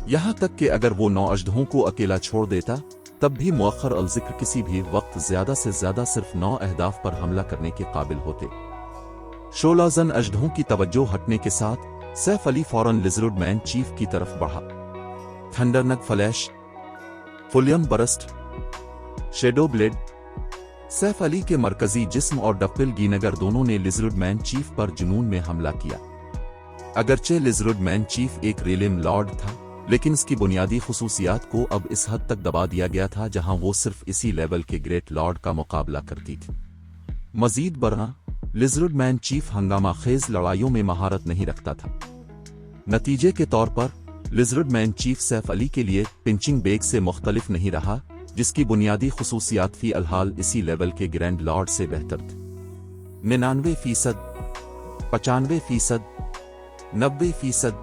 यहां तक कि अगर वो 9 अजदहों को अकेला छोड़ देता तब भी मुअख्खर अल ज़िक्र किसी भी वक्त ज्यादा से ज्यादा सिर्फ 9 अहदाफ पर हमला करने के काबिल होते। 16 जन अजदहों की तवज्जो हटने के साथ सैफ अली फौरन लिजर्ड मैन चीफ की तरफ बढ़ा। थंडरनग फ्लैश, फुलियम burst, shadow blade. Saif Ali के मरकजी जिस्म और डप्पिलगैंगर दोनों ने लिजर्ड मैन चीफ पर जुनून में हमला किया। अगरचे लिजर्ड मैन चीफ एक रेलिम लॉर्ड था, लेकिन इसकी बुनियादी खुसूसियात को अब इस हद तक दबा दिया गया था जहां वो सिर्फ इसी लेवल के ग्रेट लॉर्ड का मुकाबला करती थी। मजीद बरना लिजर्ड मैन चीफ हंगामा खेज लड़ाइयों में महारत नहीं रखता था। नतीजे के तौर पर lizard man chief Saif Ali के लिए पिंचिंग बेग से मुख्तलिफ नहीं रहा, जिसकी बुनियादी खुसूसियात फी अलहाल इसी लेवल के ग्रैंड लॉर्ड से बेहतर थे। 99%, 95%, 90%।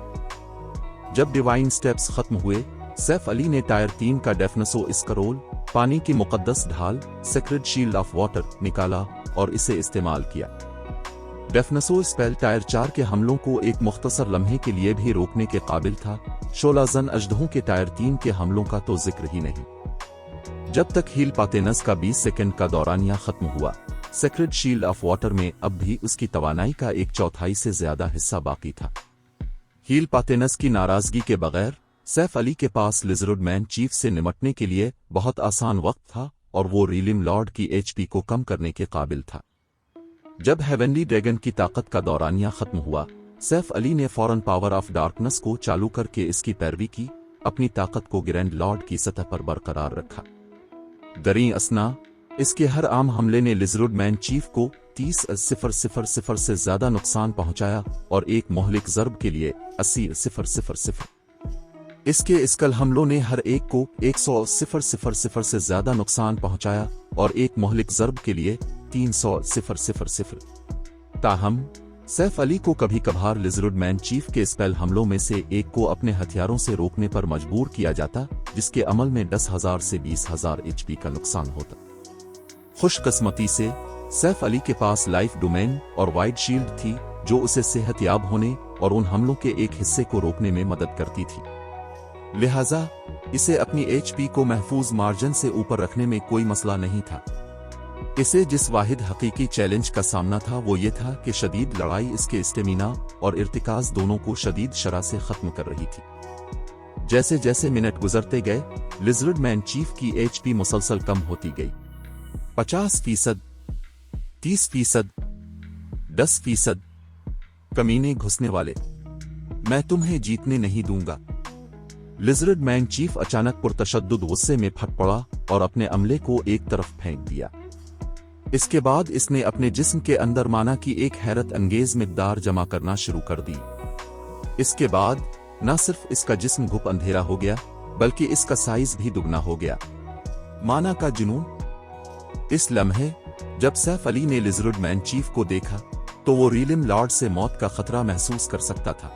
जब डिवाइन स्टेप्स खत्म हुए, सैफ अली ने टायर 3 का डेफनेसो स्करोल पानी की मुकद्दस ढाल सेक्रेड शील्ड ऑफ वाटर निकाला और इसे इस्तेमाल किया। डेफनेसो स्पेल टायर 4 के हमलों को एक मुख्तसर लम्हे के लिए भी रोकने के काबिल था। शोलाजन अजदहों के टायर 3 के हमलों का तो जिक्र ही नहीं। जब तक हील पातेनस का 20 सेकंड का दौरानिया खत्म हुआ, सेक्रेड शील्ड ऑफ वाटर में अब भी उसकी तवानाई का 1/4 से ज्यादा हिस्सा बाकी था। हील पातेनस की नाराजगी के बगैर सैफ अली के पास लिजर्ड मैन चीफ से निमटने के लिए बहुत आसान वक्त था और वो रीलिम लॉर्ड की एचपी को कम करने के काबिल था। जब हेवनली ड्रैगन की ताकत का दौरानिया खत्म हुआ, सैफ अली ने फौरन पावर ऑफ डार्कनेस को चालू करके इसकी पैरवी की, अपनी ताकत को ग्रैंड लॉर्ड की सतह पर बरकरार रखा। दरी असना इसके हर आम हमले ने लिजर्ड मैन चीफ को 30,000 से ज्यादा नुकसान पहुंचाया और एक मोहलिक ज़र्ब के लिए 80,000। इसके इसकल हमलों ने हर एक को 100,000 से ज्यादा नुकसान पहुंचाया और एक मोहलिक ज़र्ब के लिए 300,000। ताहम सैफ अली को कभी कभार लिजर्ड मैन चीफ के स्पेल हमलों में से एक को अपने हथियारों से रोकने पर मजबूर किया जाता, जिसके अमल में 10,000 से 20,000 एचपी का नुकसान होता। खुशकिस्मती से सैफ अली के पास लाइफ डोमेन और वाइड शील्ड थी, जो उसे सेहतयाब होने और उन हमलों के एक हिस्से को रोकने में मदद करती थी। लिहाजा इसे अपनी एचपी को महफूज मार्जिन से ऊपर रखने में कोई मसला नहीं था। इसे जिस वाहिद हकीकी चैलेंज का सामना था वो ये था कि शदीद लड़ाई इसके स्टेमिना और इर्तिकाज दोनों को शदीद शरह से खत्म कर रही थी। जैसे जैसे मिनट गुजरते गए, लिजर्ड मैन चीफ की एचपी मुसलसल कम होती गई। 50%, 30%, 10%। कमीने घुसने वाले, मैं तुम्हें जीतने नहीं दूंगा। लिजर्ड मैन चीफ अचानक पुरतशद्दुद गुस्से में फट पड़ा और अपने अमले को एक तरफ फेंक दिया। इसके बाद इसने अपने जिस्म के अंदर माना की एक हैरत अंगेज मिकदार जमा करना शुरू कर दी। इसके बाद न सिर्फ इसका जिस्म घुप अंधेरा हो गया, बल्कि इसका साइज भी दुगना हो गया। माना का जुनून। इस लम्हे जब सैफ अली ने लिजर्ड मैन चीफ को देखा तो वो रीलिम लॉर्ड से मौत का खतरा महसूस कर सकता था।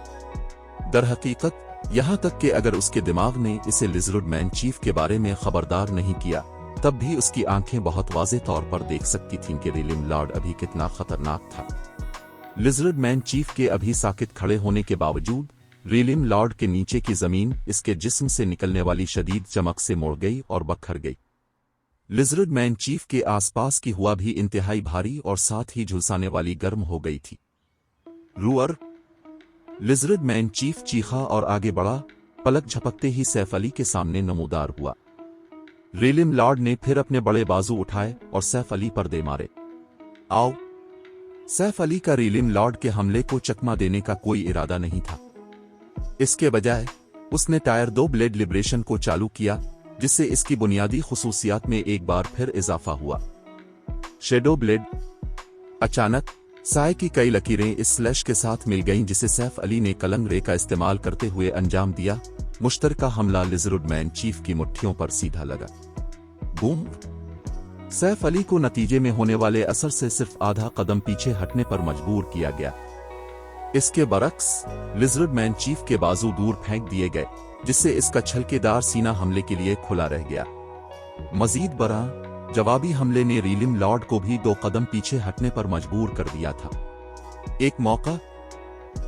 दरहकीकत यहां तक कि अगर उसके दिमाग ने इसे लिजर्ड मैन चीफ के बारे में खबरदार नहीं किया, तब भी उसकी आंखें बहुत वाज़े तौर पर देख सकती थीं कि रीलिम लॉर्ड अभी कितना खतरनाक था। लिजर्ड मैन चीफ के अभी साकित खड़े होने के बावजूद रीलिम लॉर्ड के नीचे की जमीन इसके जिस्म से निकलने वाली शदीद चमक से मुड़ गई और बखर गई। लिजर्ड मैन चीफ के आसपास की हवा भी इंतहाई भारी और साथ ही झुलसाने वाली गर्म हो गई थी। रूअर। लिजर्ड मैन चीफ चीखा और आगे बढ़ा, पलक झपकते ही सैफ अली के सामने नमूदार हुआ। रीलिम लॉर्ड ने फिर अपने बड़े बाजू उठाए और सैफ अली पर दे मारे। आओ। सैफ अली का रीलिम लॉर्ड के हमले को चकमा देने का कोई इरादा नहीं था। इसके बजाय उसने टायर 2 ब्लेड लिबरेशन को चालू किया, जिससे इसकी बुनियादी खुसूसियात में एक बार फिर इजाफा हुआ। Shadow blade. अचानक साए की कई लकीरें इस स्लैश के साथ मिल गईं, जिसे सैफ अली ने कलंग रे का इस्तेमाल करते हुए अंजाम दिया। मुश्तरका हमला लिजर्ड मैन चीफ की मुट्ठियों पर सीधा लगा। बूम। सैफ अली को नतीजे में होने वाले असर से सिर्फ आधा कदम पीछे हटने पर मजबूर किया गया। इसके बरक्स लिजर्ड मैन चीफ के बाजू दूर फेंक दिए गए, जिससे इसका छलकेदार सीना हमले के लिए खुला रह गया। मजीद बड़ा जवाबी हमले ने रीलिम लॉर्ड को भी 2 कदम पीछे हटने पर मजबूर कर दिया था। एक मौका।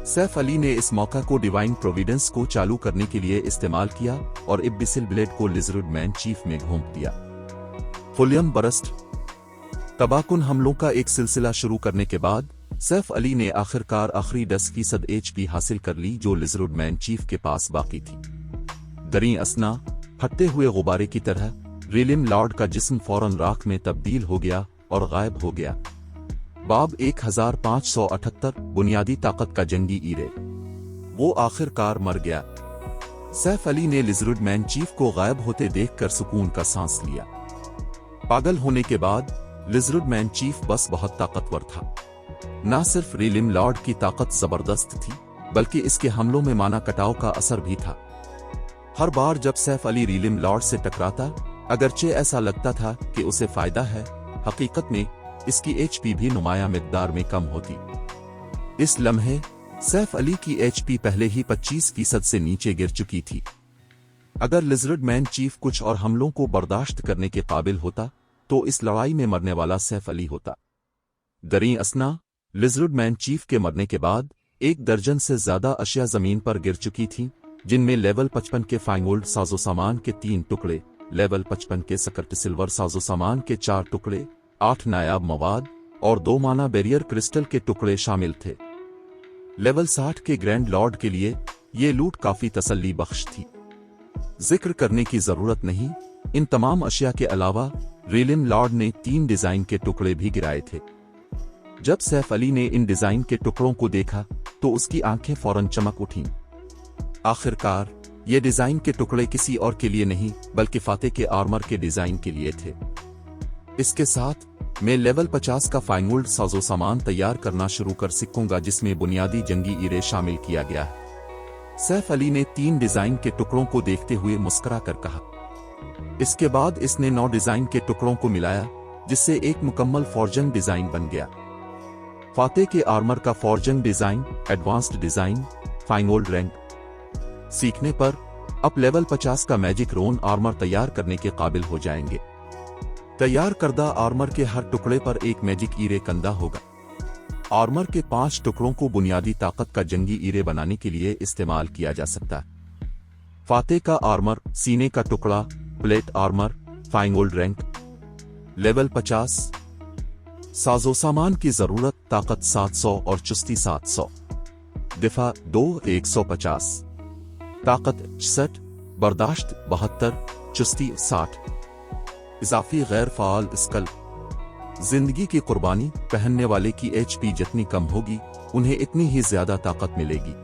सैफ अली ने इस मौका को डिवाइन प्रोविडेंस को चालू करने के लिए इस्तेमाल किया और इब्बिसिल ब्लेड को लिजर्ड मैन चीफ में घोंप दिया। फुलियम बरस्ट। तबाकुन हमलों का एक सिलसिला शुरू करने के बाद सैफ अली ने आखिरकार आखिरी 10% एचपी हासिल कर ली, जो लिजर्ड मैन चीफ के पास बाकी थी। दरी असना फटते हुए गुब्बारे की तरह रीलिम लॉर्ड का जिस्म फौरन राख में तब्दील हो गया और गायब हो गया। बाब 1578 बुनियादी ताकत का जंगी ईरे। वो आखिरकार मर गया। सैफ अली ने लिजर्ड मैन चीफ को गायब होते देखकर सुकून का सांस लिया। पागल होने के बाद लिजर्ड मैन चीफ बस बहुत ताकतवर था। न सिर्फ रीलिम लॉर्ड की ताकत जबरदस्त थी, बल्कि इसके हमलों में माना कटाव का असर भी था। हर बार जब सैफ अली रीलिम लॉर्ड से टकराता, अगरचे ऐसा लगता था कि उसे फायदा है, हकीकत में इसकी एचपी भी नुमाया मिकदार में कम होती। इस लम्हे सैफ अली की एचपी पहले ही 25% से नीचे गिर चुकी थी। अगर लिजर्ड मैन चीफ कुछ और हमलों को बर्दाश्त करने के काबिल होता तो इस लड़ाई में मरने वाला सैफ अली होता। दरी असना, लिजर्ड मैन चीफ के मरने के बाद 1 दर्जन से ज्यादा अशिया जमीन पर गिर चुकी थीं, जिनमें लेवल 55 के फाइंगोल्ड साजो सामान के 3 टुकड़े, लेवल 55 के सकर्ट सिल्वर साजो सामान के 4 टुकड़े, 8 नायाब मवाद और 2 माना बैरियर क्रिस्टल के टुकड़े शामिल थे। लेवल 60 के ग्रैंड लॉर्ड के लिए ये लूट काफी तसल्ली बख्श थी। जिक्र करने की जरूरत नहीं, इन तमाम अशिया के अलावा रेलिम लॉर्ड ने 3 डिजाइन के टुकड़े भी गिराए थे। जब सैफ अली ने इन डिजाइन के टुकड़ों को देखा तो उसकी आंखें फौरन चमक उठीं। आखिरकार ये डिजाइन के टुकड़े किसी और के लिए नहीं बल्कि फाते के आर्मर के डिजाइन के लिए थे। इसके साथ मैं लेवल 50 का फाइंगोल्ड साजो सामान तैयार करना शुरू कर सकूंगा, जिसमें बुनियादी जंगी ईरे शामिल किया गया है। सैफ अली ने 3 डिजाइन के टुकड़ों को देखते हुए मुस्कुरा कर कहा। इसके बाद इसने 9 डिजाइन के टुकड़ों को मिलाया, जिससे एक मुकम्मल फॉर्जन डिजाइन बन गया। फाते के आर्मर का फॉर्जन डिजाइन, एडवांस्ड डिजाइन, फाइंगोल्ड रैंक सीखने पर अब लेवल 50 का मैजिक रोन आर्मर तैयार करने के काबिल हो जाएंगे। तैयार करदा आर्मर के हर टुकड़े पर एक मैजिक ईरे कंधा होगा। आर्मर के 5 टुकड़ों को बुनियादी ताकत का जंगी ईरे बनाने के लिए इस्तेमाल किया जा सकता है। फाते का आर्मर, सीने का टुकड़ा, प्लेट आर्मर, फाइंगोल्ड रैंक, लेवल 50, साजो सामान की जरूरत ताकत 700 और चुस्ती 700, दिफा 2 150, ताकत 66, बर्दाश्त 72, चुस्ती 60, इजाफी गैर फाल स्कल। जिंदगी की कुर्बानी, पहनने वाले की HP जितनी कम होगी उन्हें इतनी ही ज्यादा ताकत मिलेगी।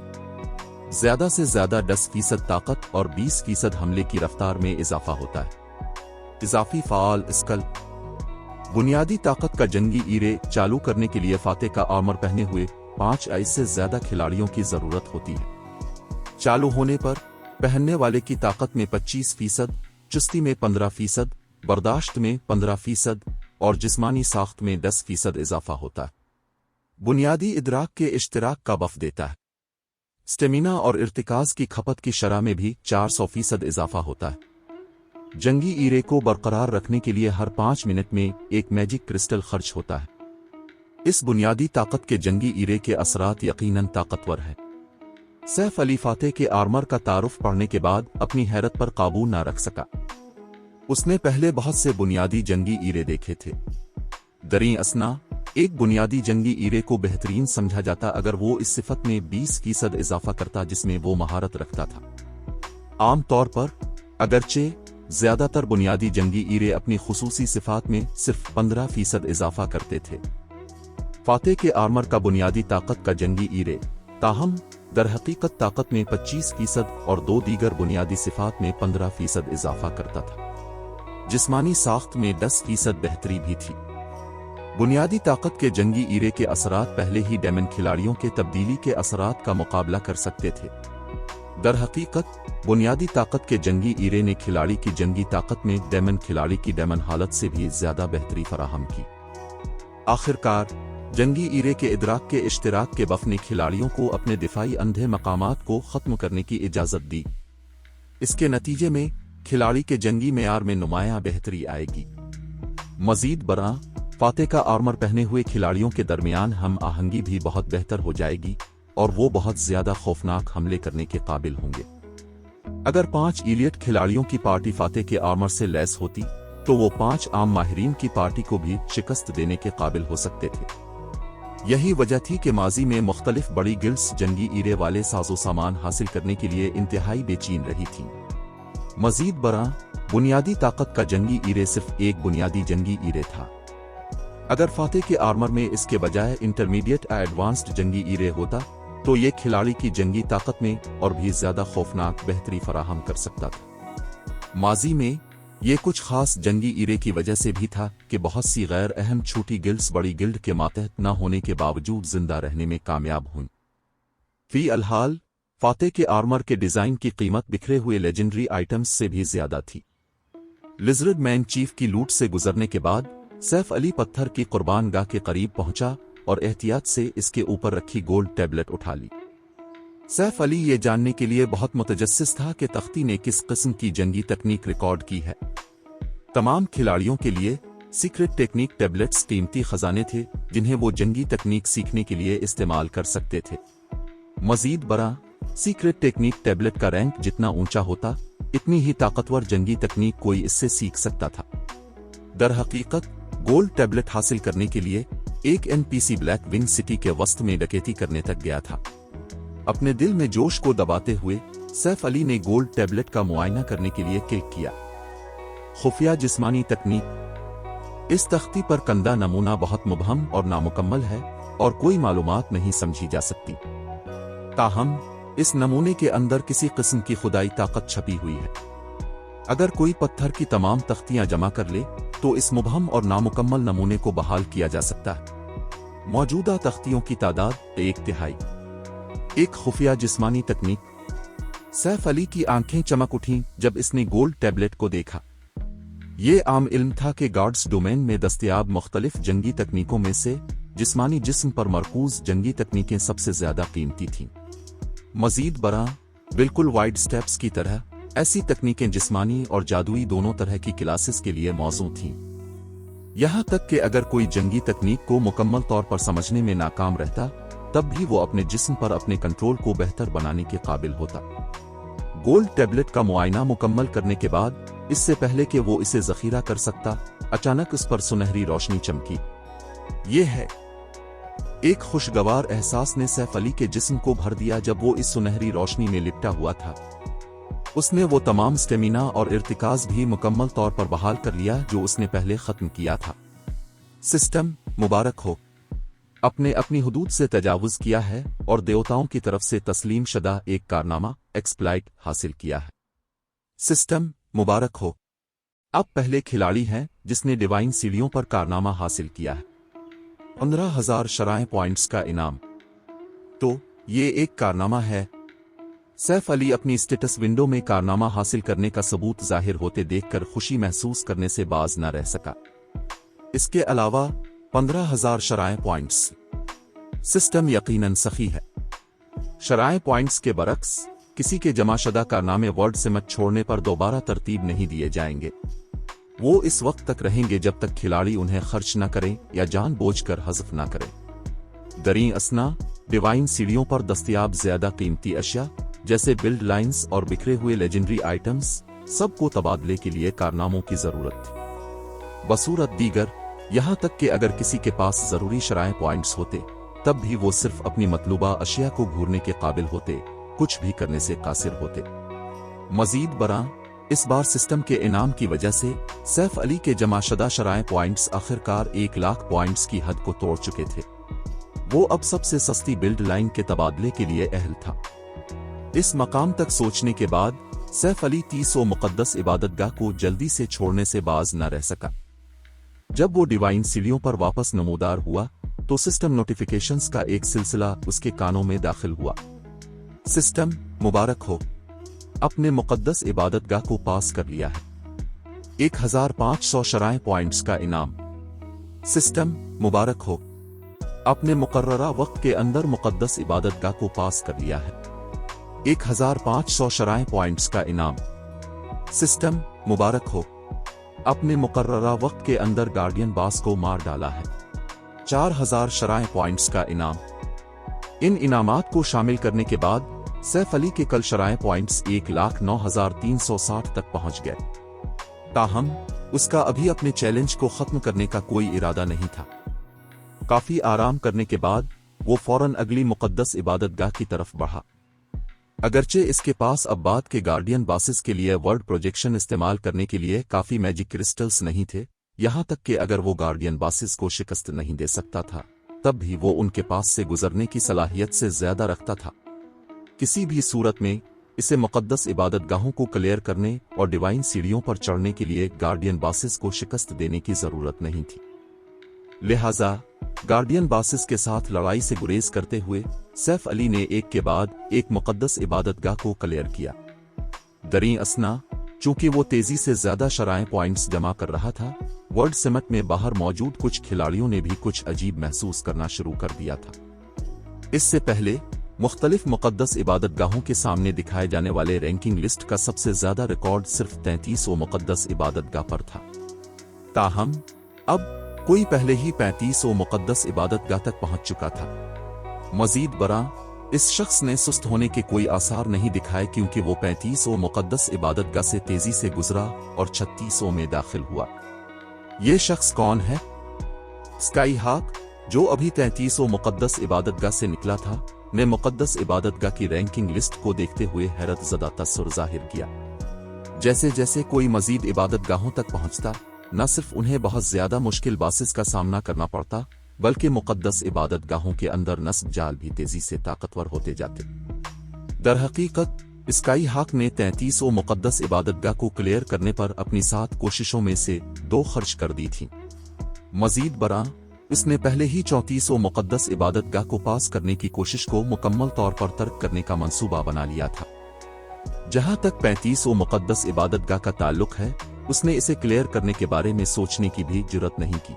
ज्यादा से ज्यादा 10% ताकत और 20% हमले की रफ्तार में इजाफा होता है। इजाफी फाल स्कल। बुनियादी ताकत का जंगी ईरे चालू करने के लिए फाते का आर्मर पहने हुए 5 से ज्यादा खिलाड़ियों की जरूरत होती है। चालू होने पर पहनने वाले की ताकत में 25%, चुस्ती में 15%, बर्दाश्त में 15% और जिस्मानी साख्त में 10% इजाफा होता है। बुनियादी इदराक के इश्तिराक का बफ देता है। स्टेमिना और इर्तिकाज की खपत की शरह में भी 400% इजाफा होता है। जंगी ईरे को बरकरार रखने के लिए हर 5 मिनट में एक मैजिक क्रिस्टल खर्च होता है। इस बुनियादी ताकत के जंगी ईरे के असरात यकीनन ताकतवर है। सैफ अली फाते के आर्मर का तारुफ पढ़ने के बाद अपनी हैरत पर काबू न रख सका। उसने पहले बहुत से बुनियादी जंगी ईरे देखे थे। दरी असना, एक बुनियादी जंगी ईरे को बेहतरीन समझा जाता अगर वो इस सिफत में 20% इजाफा करता जिसमें वो महारत रखता था। आम तौर पर अगरचे ज्यादातर बुनियादी जंगी ईरे अपनी खुसूसी सिफात में सिर्फ 15% इजाफा करते थे। फाते के आर्मर का बुनियादी ताकत का जंगी ईरे ताहम दरहकीकत ताकत में 25% और 2 दीगर बुनियादी सिफात में 15% इजाफा करता था। जिस्मानी साख्त में 10% बेहतरी भी थी। बुनियादी ताकत के जंगी ईरे के असरात पहले ही डेमन खिलाड़ियों के तब्दीली के असरात का मुकाबला कर सकते थे। दरहकीकत बुनियादी ताकत के जंगी ईरे ने खिलाड़ी की जंगी ताकत में डेमन खिलाड़ी की डेमन हालत से भी ज्यादा बेहतरी फराहम की। आखिरकार जंगी ईरे के इदराक के इश्तिराक के बफ ने खिलाड़ियों को अपने दिफाई अंधे मकामात को खत्म करने की इजाजत दी। इसके नतीजे में खिलाड़ी के जंगी मेयार में नुमायां बेहतरी आएगी। मजीद बरा फाते का आर्मर पहने हुए खिलाड़ियों के दरमियान हम आहंगी भी बहुत बेहतर हो जाएगी और वो बहुत ज्यादा खौफनाक हमले करने के काबिल होंगे। अगर 5 इलियट खिलाड़ियों की पार्टी फाते के आर्मर से लैस होती तो वो 5 आम माहिरीन की पार्टी को भी शिकस्त देने के काबिल हो सकते थे। यही वजह थी कि माजी में मुख्तलिफ बड़ी गिल्ड्स जंगी ईरे वाले साजो सामान हासिल करने के लिए इंतहाई बेचैन रही थीं। मजीद बरा बुनियादी ताकत का जंगी ईरे सिर्फ एक बुनियादी जंगी ईरे था। अगर फाते के आर्मर में इसके बजाय इंटरमीडिएट एडवांस्ड जंगी ईरे होता तो ये खिलाड़ी की जंगी ताकत में और भी ज्यादा खौफनाक बेहतरी फराहम कर सकता था। माजी में ये कुछ खास जंगी ईरे की वजह से भी था कि बहुत सी गैर अहम छोटी गिल्ड्स बड़ी गिल्ड के मातहत न होने के बावजूद जिंदा रहने में कामयाब हुई। फी अलहाल फाते के आर्मर के डिजाइन की कीमत बिखरे हुए लेजेंडरी आइटम्स से भी ज्यादा थी। लिजर्ड मैन चीफ की लूट से गुजरने के बाद सैफ अली पत्थर की कुर्बान गाह के करीब पहुंचा और एहतियात से इसके ऊपर रखी गोल्ड टैबलेट उठा ली। सैफ अली ये जानने के लिए बहुत मुतजस्सिस था कि तख्ती ने किस किस्म की जंगी तकनीक रिकॉर्ड की है। तमाम खिलाड़ियों के लिए सीक्रेट टेक्निक टैबलेट्स कीमती खजाने थे जिन्हें वो जंगी तकनीक सीखने के लिए इस्तेमाल कर सकते थे। मजीद बरा, सीक्रेट टेक्निक टैबलेट का रैंक जितना ऊंचा होता, इतनी ही ताकतवर जंगी तकनीक कोई इससे सीख सकता था। दर हकीकत गोल्ड टैबलेट हासिल करने के लिए एक एनपीसी ब्लैक विंग सिटी के वस्त में डकैती करने तक गया था। अपने दिल में जोश को दबाते हुए सैफ अली ने गोल्ड टैबलेट का मुआयना करने के लिए क्लिक किया। खुफिया जिस्मानी तकनीक। इस तख्ती पर कंदा नमूना बहुत मुबहम और नामुकम्मल है और कोई मालूमात नहीं समझी जा सकती। ताहम इस नमूने के अंदर किसी किस्म की खुदाई ताकत छपी हुई है। अगर कोई पत्थर की तमाम तख्तियां जमा कर ले तो इस मुबहम और नामुकम्मल नमूने को बहाल किया जा सकता है। मौजूदा तख्तियों की तादाद 1/3। एक खुफिया जिस्मानी तकनीक। सैफ अली की आंखें चमक उठीं जब इसने गोल्ड टैबलेट को देखा। ये आम इल्म था कि गार्ड्स डोमेन में दस्तयाब मुख्तलिफ जंगी तकनीकों में से जिस्मानी जिस्म पर मरकूज जंगी तकनीकें सबसे ज्यादा कीमती थीं। मजीद बरा, बिल्कुल वाइड स्टेप्स की तरह ऐसी तकनीकें जिस्मानी और जादुई दोनों तरह की क्लासेस के लिए मौजू थीं। यहां तक कि अगर कोई जंगी तकनीक को मुकम्मल तौर पर समझने में नाकाम रहता तब भी वो अपने जिस्म पर अपने कंट्रोल को बेहतर बनाने के काबिल होता। गोल्ड टैबलेट का मुआयना मुकम्मल करने के बाद इससे पहले कि वो इसे जखीरा कर सकता, अचानक उस पर सुनहरी रोशनी चमकी। ये है एक खुशगवार एहसास ने सैफ अली के जिस्म को भर दिया। जब वो इस सुनहरी रोशनी में लिपटा हुआ था उसने वो तमाम स्टेमिना और इर्तिकाज भी मुकम्मल तौर पर बहाल कर लिया जो उसने पहले खत्म किया था। सिस्टम मुबारक हो, अपने अपनी हुदूद से तजावुज किया है और देवताओं की तरफ से तस्लीम शुदा एक कारनामा एक्सप्लॉइट हासिल किया है। सिस्टम मुबारक हो, आप पहले खिलाड़ी हैं जिसने डिवाइन सीढ़ियों पर कारनामा हासिल किया है। 15,000 शराय पॉइंट्स का इनाम। तो ये एक कारनामा है। सैफ अली अपनी स्टेटस विंडो में कारनामा हासिल करने का सबूत जाहिर होते देखकर खुशी महसूस करने से बाज न रह सका। इसके अलावा 15,000 शराय पॉइंट्स। सिस्टम यकीनन सही है। शराय पॉइंट्स के बरक्स किसी के जमाशदा कारनामे वर्ड से मत छोड़ने पर दोबारा तरतीब नहीं दिए जाएंगे। वो इस वक्त तक रहेंगे जब तक खिलाड़ी उन्हें खर्च न करें या जानबूझकर हज़फ न करें। दरीं असना, डिवाइन सीढ़ियों पर दस्तयाब ज्यादा कीमती अशिया जैसे बिल्ड लाइंस और बिखरे हुए लेजेंडरी आइटम्स सबको तबादले के लिए कारनामों की जरूरत थी। बसूरत दीगर, यहां तक कि अगर किसी के पास जरूरी शराय पॉइंट्स होते तब भी वो सिर्फ अपनी मतलूबा अशिया को घूरने के काबिल होते, कुछ भी करने से कासिर होते। मजीद बरा, इस बार सिस्टम के इनाम की वजह से सैफ अली के जमाशदा शराय पॉइंट्स आखिरकार 1 लाख पॉइंट्स की हद को तोड़ चुके थे। वो अब सबसे सस्ती बिल्ड लाइन के तबादले के लिए अहल था। इस मकाम तक सोचने के बाद सैफ अली 300 मुकद्दस इबादतगाह को जल्दी से छोड़ने से बाज न रह सका। जब वो डिवाइन सीढ़ियों पर वापस नमूदार हुआ तो सिस्टम नोटिफिकेशंस का एक सिलसिला उसके कानों में दाखिल हुआ। सिस्टम मुबारक हो, अपने मुकद्दस इबादतगाह को पास कर लिया है। 1500 शराय पॉइंट्स का इनाम। सिस्टम मुबारक हो, अपने मुकर्ररा वक्त के अंदर मुकद्दस इबादतगाह को पास कर लिया है। 1500 शराय पॉइंट्स का इनाम। सिस्टम मुबारक हो, अपने मुकर्ररा वक्त के अंदर गार्डियन बास को मार डाला है। 4000 शराय पॉइंट्स का इनाम। इन इनामात को शामिल करने के बाद सैफ अली के कल शराय पॉइंट्स 1,09,360 तक पहुंच गए। ताहम उसका अभी अपने चैलेंज को खत्म करने का कोई इरादा नहीं था। काफी आराम करने के बाद वो फौरन अगली मुकद्दस इबादतगाह की तरफ बढ़ा। अगरचे इसके पास अब बाद के गार्डियन बासिस के लिए वर्ड प्रोजेक्शन इस्तेमाल करने के लिए काफी मैजिक क्रिस्टल्स नहीं थे, यहां तक कि अगर वो गार्डियन बासिस को शिकस्त नहीं दे सकता था तब भी वो उनके पास से गुजरने की सलाहियत से ज्यादा रखता था। किसी भी सूरत में इसे मुकद्दस इबादतगाहों को क्लियर करने और डिवाइन सीढ़ियों पर चढ़ने के लिए गार्डियन बासिस को शिकस्त देने की जरूरत नहीं थी। लिहाजा गार्डियन बासिस के साथ लड़ाई से गुरेज करते हुए सैफ अली ने एक के बाद एक मुकद्दस इबादतगाह को क्लियर किया। दरीं असना, चूंकि वो तेजी से ज्यादा शराय पॉइंट्स जमा कर रहा था, वर्ल्ड समिट में बाहर मौजूद कुछ खिलाड़ियों ने भी कुछ अजीब महसूस करना शुरू कर दिया था। इससे पहले मुख्तलिफ मुक़द्दस इबादतगाहों के सामने दिखाए जाने वाले रैंकिंग लिस्ट का सबसे ज़्यादा रिकॉर्ड सिर्फ 33वां मुक़द्दस इबादतगाह पर था। ताहम अब कोई पहले ही 35वां मुक़द्दस इबादतगाह तक पहुंच चुका था। मजीद बरा, इस शख्स ने सुस्त होने के कोई आसार नहीं दिखाए क्योंकि वो 35वां मुक़द्दस इबादतगाह से तेजी से गुजरा और 36वां में दाखिल हुआ। ये शख्स कौन है? स्काई हॉक, जो अभी 33वां मुक़द्दस इबादतगाह से निकला था, ने मुक़द्दस इबादतगाह की रैंकिंग लिस्ट को देखते हुए हैरत ज़दा तसुर ज़ाहिर किया। जैसे जैसे कोई मजीद इबादतगाहों तक पहुंचता, न सिर्फ उन्हें बहुत ज़्यादा मुश्किल बासिस का सामना करना पड़ता, बल्कि मुक़द्दस इबादतगाहों के अंदर नस्ब जाल भी तेजी से ताकतवर होते जाते। दरहकीकत स्काई हॉक ने 33वां मुक़द्दस इबादतगाह को क्लियर करने पर अपनी 7 कोशिशों में से 2 खर्च कर दी थीं। मजीद बरा, इसने पहले ही 34वां मुक़द्दस इबादतगाह को पास करने की कोशिश को मुकम्मल तौर पर तर्क करने का मंसूबा बना लिया था। जहां तक 35वां मुक़द्दस इबादतगाह का ताल्लुक है, उसने इसे क्लियर करने के बारे में सोचने की भी जुर्रत नहीं की।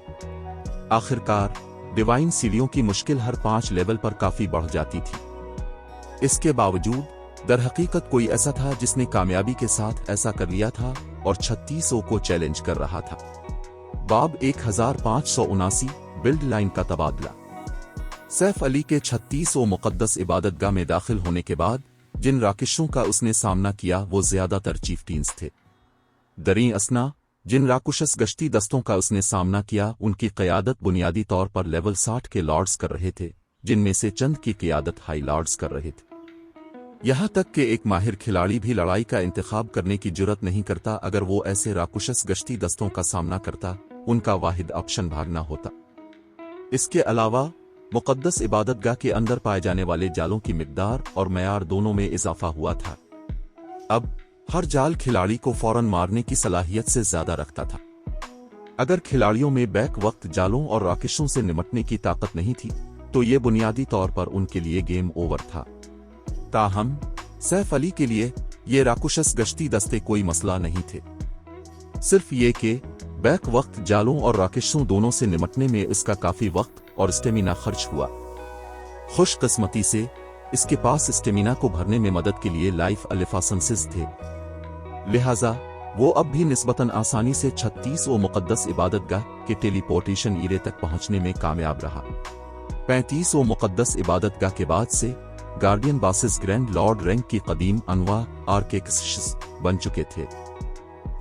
आखिरकार डिवाइन सीढ़ियों की मुश्किल हर 5 लेवल पर काफी बढ़ जाती थी। इसके बावजूद दरहकीकत कोई ऐसा था जिसने कामयाबी के साथ ऐसा कर लिया था और 36वां को चैलेंज कर रहा था। बाब 1579 बिल्ड लाइन का तबादला। सैफ अली के 36वां मुक़द्दस इबादतगाह में दाखिल होने के बाद जिन राकिशों का उसने सामना किया वो ज्यादातर चीफ टीन्स थे। दरी असना, जिन राकुशस गश्ती दस्तों का उसने सामना किया, उनकी क़यादत बुनियादी तौर पर लेवल 60 के लॉर्ड्स कर रहे थे, जिनमें से चंद की क़यादत हाई लॉर्ड्स कर रहे थे। यहाँ तक कि एक माहिर खिलाड़ी भी लड़ाई का इंतखाब करने की जुर्रत नहीं करता अगर वो ऐसे राकुशस गश्ती दस्तों का सामना करता, उनका वाहिद ऑप्शन भागना होता। इसके अलावा मुक़द्दस इबादतगाह के अंदर पाए जाने वाले जालों की मिक़दार और मयार दोनों में इजाफा हुआ था। अब हर जाल खिलाड़ी को फौरन मारने की सलाहियत से ज्यादा रखता था। अगर खिलाड़ियों में बैक वक्त जालों और राकिशों से निमटने की ताकत नहीं थी, तो ये बुनियादी तौर पर उनके लिए गेम ओवर था। ताहम सैफ अली के लिए ये राकुशस गश्ती दस्ते कोई मसला नहीं थे, सिर्फ ये कि बैक वक्त जालों और राकिशों दोनों से निमटने में इसका काफी वक्त और स्टेमिना खर्च हुआ। खुशकिस्मती से इसके पास स्टेमिना को भरने में मदद के लिए लाइफ अलिफासंसिस थे, लिहाजा वो अब भी निस्बतन आसानी से 36वां मुक़द्दस इबादतगाह के टेलीपोर्टेशन ईरे तक पहुंचने में कामयाब रहा। 35वां मुक़द्दस इबादतगाह के बाद से गार्डियन बासिस ग्रैंड लॉर्ड रैंक की कदीम अनवा आर्केक्स बन चुके थे।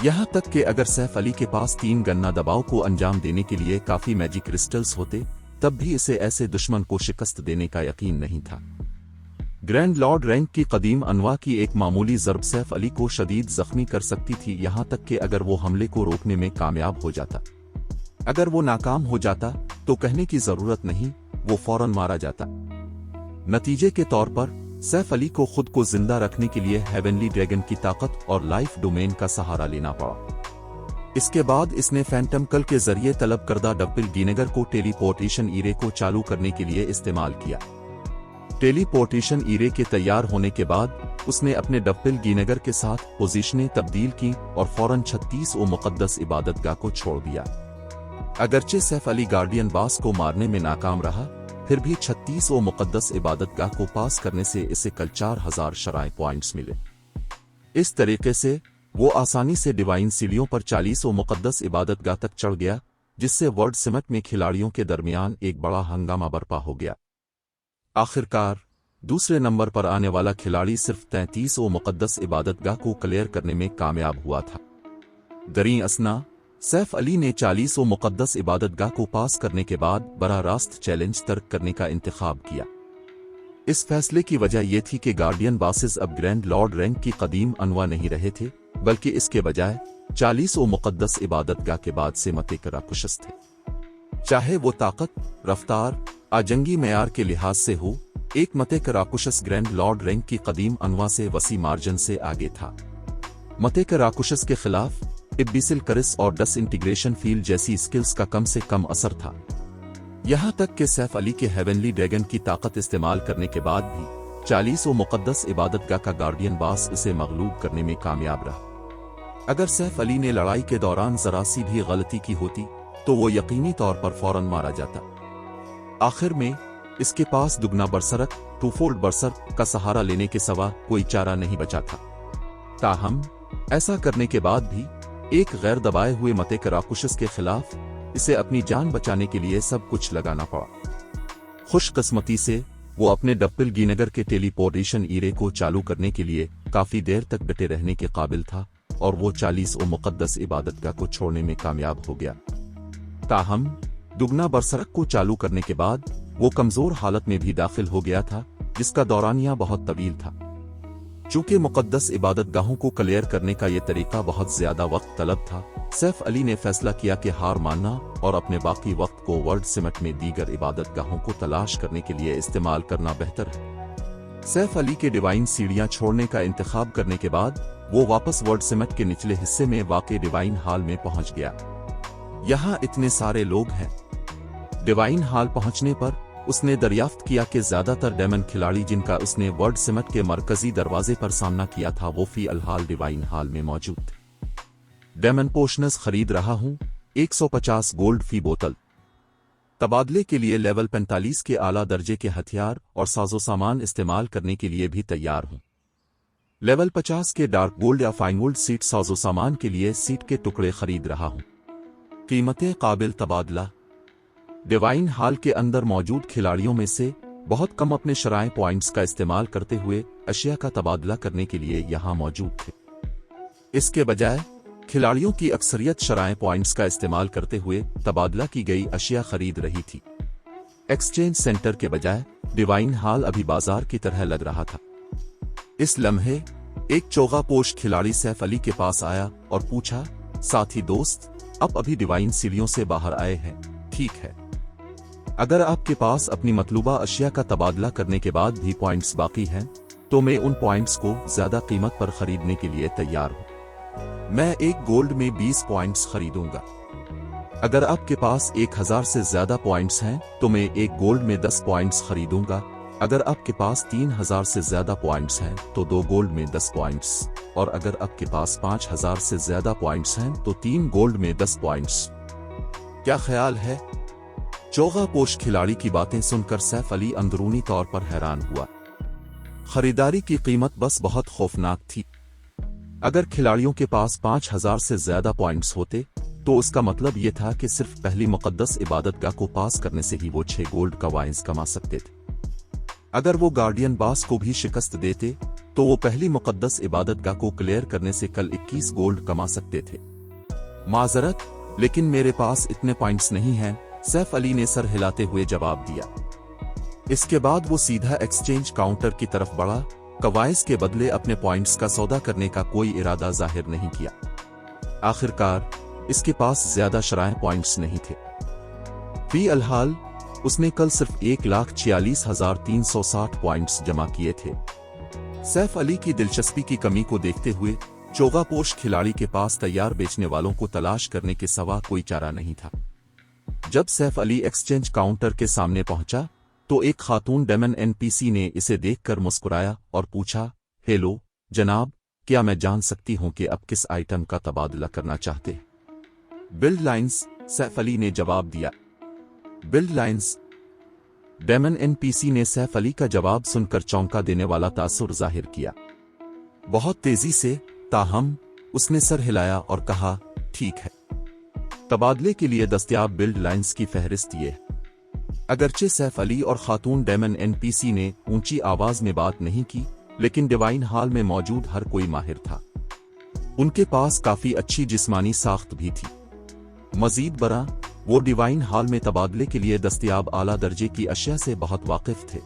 यहाँ तक कि अगर सैफ अली के पास 3 गन्ना दबाव को अंजाम देने के लिए काफी मैजिक क्रिस्टल्स होते, तब भी इसे ऐसे दुश्मन को शिकस्त देने का यकीन नहीं था। ग्रैंड लॉर्ड रैंक की कदीम अनवा की एक मामूली ज़र्ब सैफ अली को शदीद जख्मी कर सकती थी, यहाँ तक कि अगर वो हमले को रोकने में कामयाब हो जाता। अगर वो नाकाम हो जाता तो कहने की जरूरत नहीं, वो फौरन मारा जाता। नतीजे के तौर पर सैफ अली को खुद को जिंदा रखने के लिए हेवनली ड्रैगन की ताकत और लाइफ डोमेन का सहारा लेना पड़ा। इसके बाद इसने फैंटम कल के जरिए तलब करदा डब्बिल डीनेगर को टेलीपोर्टेशन ईरे को चालू करने के लिए इस्तेमाल किया। टेलीपोर्टेशन ईरे के तैयार होने के बाद उसने अपने डब्बिल डीनेगर के साथ पोजीशनें तब्दील की और फौरन 36वां मुक़द्दस इबादतगाह को छोड़ दिया। अगरचे सैफ अली गार्डियन बास को मारने में नाकाम रहा, फिर भी 36वां मुक़द्दस इबादतगाह को पास करने से इसे कल 4000 शराय पॉइंट्स मिले। इस तरीके से वो आसानी से डिवाइन सीढ़ियों पर 40वां मुक़द्दस इबादतगाह तक चढ़ गया, जिससे वर्ल्ड समिट में खिलाड़ियों के दरमियान एक बड़ा हंगामा बर्पा हो गया। आखिरकार दूसरे नंबर पर आने वाला खिलाड़ी सिर्फ 33वां मुक़द्दस इबादतगाह को क्लियर करने में कामयाब हुआ था। दरी असना सैफ अली ने 40वां मुक़द्दस इबादतगाह को पास करने के बाद बराह रास्त चैलेंज तर्क करने का इंतखाब किया। इस फैसले की वजह यह थी कि गार्डियन बासिस अब ग्रैंड लॉर्ड रैंक की कदीम अनवा नहीं रहे थे, बल्कि इसके बजाय 40वां मुक़द्दस इबादतगाह के बाद से मते कराकुशस थे। चाहे वो ताकत, रफ्तार, आजंगी मयार के लिहाज से हो, एक मते कराकुशस ग्रैंड लॉर्ड रैंक की कदीम अनवा से वसी मार्जिन से आगे था। मते कराकुशस के खिलाफ इब्बिसिल करिस और डिसइंटीग्रेशन फील्ड जैसी स्किल्स का कम से कम असर था। यहाँ तक कि सैफ अली के हेवनली ड्रैगन की ताकत इस्तेमाल करने के बाद भी 40वां मुक़द्दस इबादतगाह का गार्डियन बास इसे मगलूब करने में कामयाब रहा। अगर सैफ अली ने लड़ाई के दौरान जरा सी भी गलती की होती तो वो यकीनी तौर पर फौरन मारा जाता। आखिर में इसके पास दुगना बरसरक टूफोल्ड बरसर का सहारा लेने के सिवा कोई चारा नहीं बचा था। ताहम ऐसा करने के बाद भी एक गैर दबाए हुए मते कराकुशस के खिलाफ इसे अपनी जान बचाने के लिए सब कुछ लगाना पड़ा। खुशकिस्मती से वो अपने डप्पलगैंगर के टेलीपोर्टेशन ईरे को चालू करने के लिए काफी देर तक डटे रहने के काबिल था और वो 40 मुक़द्दस इबादतगाह को छोड़ने में कामयाब हो गया। ताहम दुगना बरसरक को चालू करने के बाद वो कमजोर हालत में भी दाखिल हो गया था, जिसका दौरानिया बहुत तवील था। चूंकि मुक़द्दस इबादतगाहों को क्लियर करने का ये तरीका बहुत ज्यादा वक्त तलब था, सैफ अली ने फैसला किया कि हार मानना और अपने बाकी वक्त को वर्ल्ड समिट में दीगर इबादतगाहों को तलाश करने के लिए इस्तेमाल करना बेहतर है। सैफ अली के डिवाइन सीढ़ियां छोड़ने का इंतखाब करने के बाद वो वापस वर्ल्ड समिट के निचले हिस्से में वाक़े डिवाइन हॉल में पहुंच गया। यहाँ इतने सारे लोग हैं। डिवाइन हॉल पहुंचने पर उसने दरियाफ्त किया कि ज्यादातर डेमन खिलाड़ी जिनका उसने वर्ल्ड समिट के मरकजी दरवाजे पर सामना किया था वो फी अलहाल डिवाइन हॉल में मौजूद थे। डेमन पोशनस खरीद रहा हूं 150 गोल्ड फी बोतल। तबादले के लिए लेवल 45 के आला दर्जे के हथियार और साजो सामान इस्तेमाल करने के लिए भी तैयार हूं। लेवल 50 के डार्क गोल्ड या फाइन गोल्ड सीट साजो सामान के लिए सीट के टुकड़े खरीद रहा हूं। कीमतें काबिल तबादला। डिवाइन हॉल के अंदर मौजूद खिलाड़ियों में से बहुत कम अपने शराय पॉइंट्स का इस्तेमाल करते हुए अशिया का तबादला करने के लिए यहां मौजूद थे। इसके बजाय खिलाड़ियों की अक्सरियत शराय पॉइंट्स का इस्तेमाल करते हुए तबादला की गई अशिया खरीद रही थी। एक्सचेंज सेंटर के बजाय डिवाइन हॉल अभी बाजार की तरह लग रहा था। इस लम्हे एक चोगा पोश खिलाड़ी सैफ अली के पास आया और पूछा, साथी दोस्त, आप अभी डिवाइन सीढ़ियों से बाहर आए हैं, ठीक है? अगर आपके पास अपनी मतलूबा अशिया का तबादला करने के बाद भी पॉइंट्स बाकी हैं, तो मैं उन पॉइंट्स को ज्यादा कीमत पर खरीदने के लिए तैयार हूं। मैं एक गोल्ड में 20 पॉइंट्स खरीदूंगा। अगर आपके पास 1000 से ज्यादा पॉइंट्स हैं, तो मैं एक गोल्ड में 10 पॉइंट्स खरीदूंगा। अगर आपके पास 3000 से ज्यादा पॉइंट्स हैं, तो 2 गोल्ड में 10 पॉइंट्स, और अगर आपके पास 5000 से ज्यादा पॉइंट्स हैं, तो 3 गोल्ड में 10 पॉइंट्स। क्या ख्याल है? चोगा पोश खिलाड़ी की बातें सुनकर सैफ अली अंदरूनी तौर पर हैरान हुआ। खरीदारी की कीमत बस बहुत खौफनाक थी। अगर खिलाड़ियों के पास 5000 से ज्यादा पॉइंट्स होते, तो उसका मतलब यह था कि सिर्फ पहली मुक़द्दस इबादतगाह को पास करने से ही वो 6 गोल्ड का वाइंस कमा सकते थे। अगर वो गार्डियन बास को भी शिकस्त देते, तो वो पहली मुक़द्दस इबादतगाह को क्लियर करने से कल 21 गोल्ड कमा सकते थे। माजरत, लेकिन मेरे पास इतने पॉइंट्स नहीं हैं, सैफ अली ने सर हिलाते हुए जवाब दिया। इसके बाद वो सीधा एक्सचेंज काउंटर की तरफ बढ़ा। कवाइस के बदले अपने पॉइंट्स का सौदा करने का कोई इरादा जाहिर नहीं किया। आखिरकार इसके पास ज्यादा शराय पॉइंट्स नहीं थे। फी अलहाल उसने कल सिर्फ 1,46,360 पॉइंट्स जमा किए थे। सैफ अली की दिलचस्पी की कमी को देखते हुए चोगापोश खिलाड़ी के पास तैयार बेचने वालों को तलाश करने के सिवा कोई चारा नहीं था। जब सैफ अली एक्सचेंज काउंटर के सामने पहुंचा, तो एक खातून डेमन एनपीसी ने इसे देखकर मुस्कुराया और पूछा, हेलो जनाब, क्या मैं जान सकती हूं कि आप किस आइटम का तबादला करना चाहते हैं? बिल्ड लाइन्स, सैफ अली ने जवाब दिया। Build lines. डेमन एनपीसी ने सैफ अली का जवाब सुनकर चौंका देने वाला तासुर जाहिर किया। बहुत तेजी से, ताहम उसने सर हिलाया और कहा, ठीक है। तबादले के लिए दस्तयाब बिल्ड लाइन्स की फहरिस्त ये है। अगरचे सैफ अली और खातून डेमन एनपीसी ने ऊंची आवाज में बात नहीं की, लेकिन डिवाइन हॉल में मौजूद हर कोई माहिर था। उनके पास काफी अच्छी जिस्मानी साख्त भी थी। मजीद बरा, वो डिवाइन हॉल में तबादले के लिए दस्तयाब आला दर्जे की अशिया से बहुत वाकिफ थे।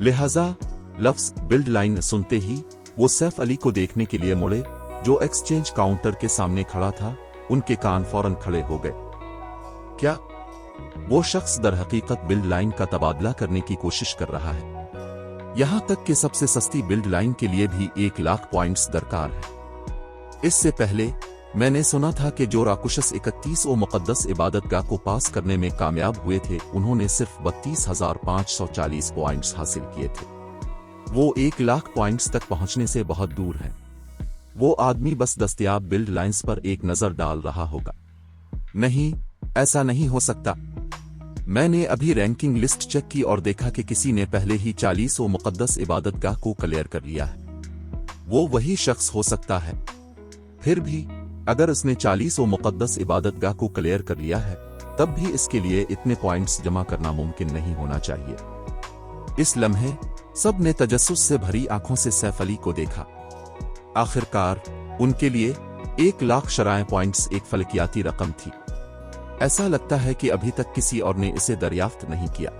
लिहाजा लफ्ज बिल्ड लाइन सुनते ही वो सैफ अली को देखने के लिए मुड़े, जो एक्सचेंज काउंटर के सामने खड़ा था। उनके कान फौरन खड़े हो गए। क्या वो शख्स दर हकीकत बिल्ड लाइन का तबादला करने की कोशिश कर रहा है? यहां तक कि सबसे सस्ती बिल्ड लाइन के लिए भी 1 लाख पॉइंट्स दरकार है। इससे पहले मैंने सुना था कि जो राकुशस 31 मुक़द्दस इबादतगाह को पास करने में कामयाब हुए थे, उन्होंने सिर्फ 32,540 पॉइंट्स हासिल किए थे। वो 1 लाख पॉइंट्स तक पहुंचने से बहुत दूर है। वो आदमी बस दस्तयाब बिल्ड लाइन्स पर एक नजर डाल रहा होगा। नहीं, ऐसा नहीं हो सकता। मैंने अभी रैंकिंग लिस्ट चेक की और देखा कि किसी ने पहले ही 40 मुक़द्दस इबादतगाह को क्लियर कर लिया है। वो वही शख्स हो सकता है। फिर भी अगर उसने 40 मुक़द्दस इबादतगाह को क्लियर कर लिया है, तब भी इसके लिए इतने पॉइंट्स जमा करना मुमकिन नहीं होना चाहिए। इस लम्हे सब ने तजस्सुस से भरी आंखों से सैफ अली को देखा। आखिरकार उनके लिए 1 लाख शराय पॉइंट्स एक फलकियाती रकम थी। ऐसा लगता है कि अभी तक किसी और ने इसे दरियाफ्त नहीं किया।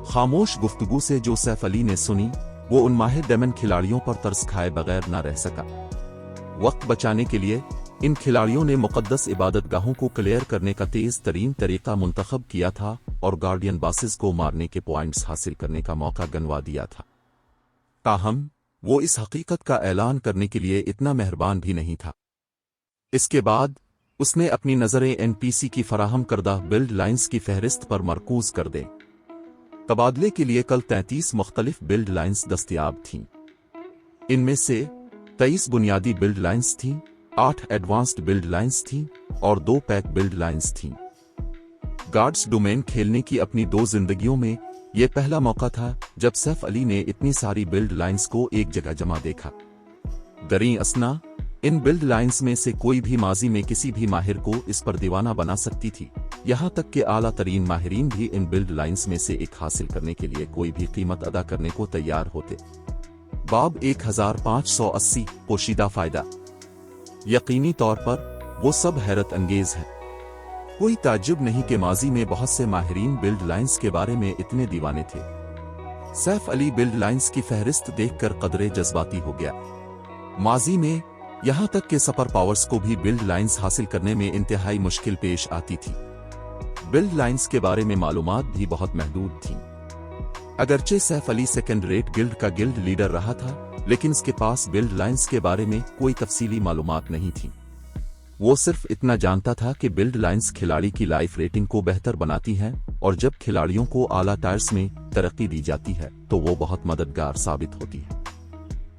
खामोश गुफ्तगू से जो सैफ अली ने सुनी, वो उन माहिर डेमन खिलाड़ियों पर तरस खाए बगैर न रह सका। वक्त बचाने के लिए इन खिलाड़ियों ने मुक़द्दस इबादतगाहों को क्लियर करने का तेज तरीन तरीका मुंतखब किया था और गार्डियन बासेस को मारने के पॉइंट्स हासिल करने का मौका गंवा दिया था। ताहम वो इस हकीकत का ऐलान करने के लिए इतना मेहरबान भी नहीं था। इसके बाद उसने अपनी नज़रें एनपीसी की फराहम करदा बिल्ड लाइन्स की फहरिस्त पर मरकूज कर दें। तबादले के लिए कल 33 मुख्तलिफ बिल्ड लाइन्स दस्तयाब थीं। इनमें से 23 बुनियादी बिल्ड लाइन्स थीं, 8 एडवांस्ड बिल्ड लाइन्स थीं और 2 पैक बिल्ड लाइन्स थीं। गार्ड्स डोमेन खेलने की अपनी 2 जिंदगियों में यह पहला मौका था जब सैफ अली ने इतनी सारी बिल्ड लाइन्स को एक जगह जमा देखा। दरी असना इन बिल्ड लाइन्स में से कोई भी माजी में किसी भी माहिर को इस पर दीवाना बना सकती थी, यहां तक कि आला तरीन माहिरीन भी इन बिल्ड लाइन्स में से एक हासिल करने के लिए कोई भी कीमत अदा करने को तैयार होते। बाब 1580 पोशीदा फायदा। यकीनी तौर पर वो सब हैरत अंगेज है। कोई ताज्जुब नहीं कि माजी में बहुत से माहिरीन बिल्ड लाइन्स के बारे में इतने दीवाने थे। सैफ अली बिल्ड लाइन्स की फहरिस्त देखकर कदरे जज्बाती हो गया। माजी में यहां तक कि सुपर पावर्स को भी बिल्ड लाइन्स हासिल करने में इंतहाई मुश्किल पेश आती थी। बिल्ड लाइन्स के बारे में मालूमात भी बहुत महदूद थीं। अगरचे Saif Ali second rate guild का गिल्ड लीडर रहा था, लेकिन उसके पास बिल्ड लाइन्स के बारे में कोई तफसीली मालूमात नहीं थी। वो सिर्फ इतना जानता था कि बिल्ड लाइन्स खिलाड़ी की लाइफ रेटिंग को बेहतर बनाती हैं और जब खिलाड़ियों को आला टायर्स में तरक्की दी जाती है तो वो बहुत मददगार साबित होती है।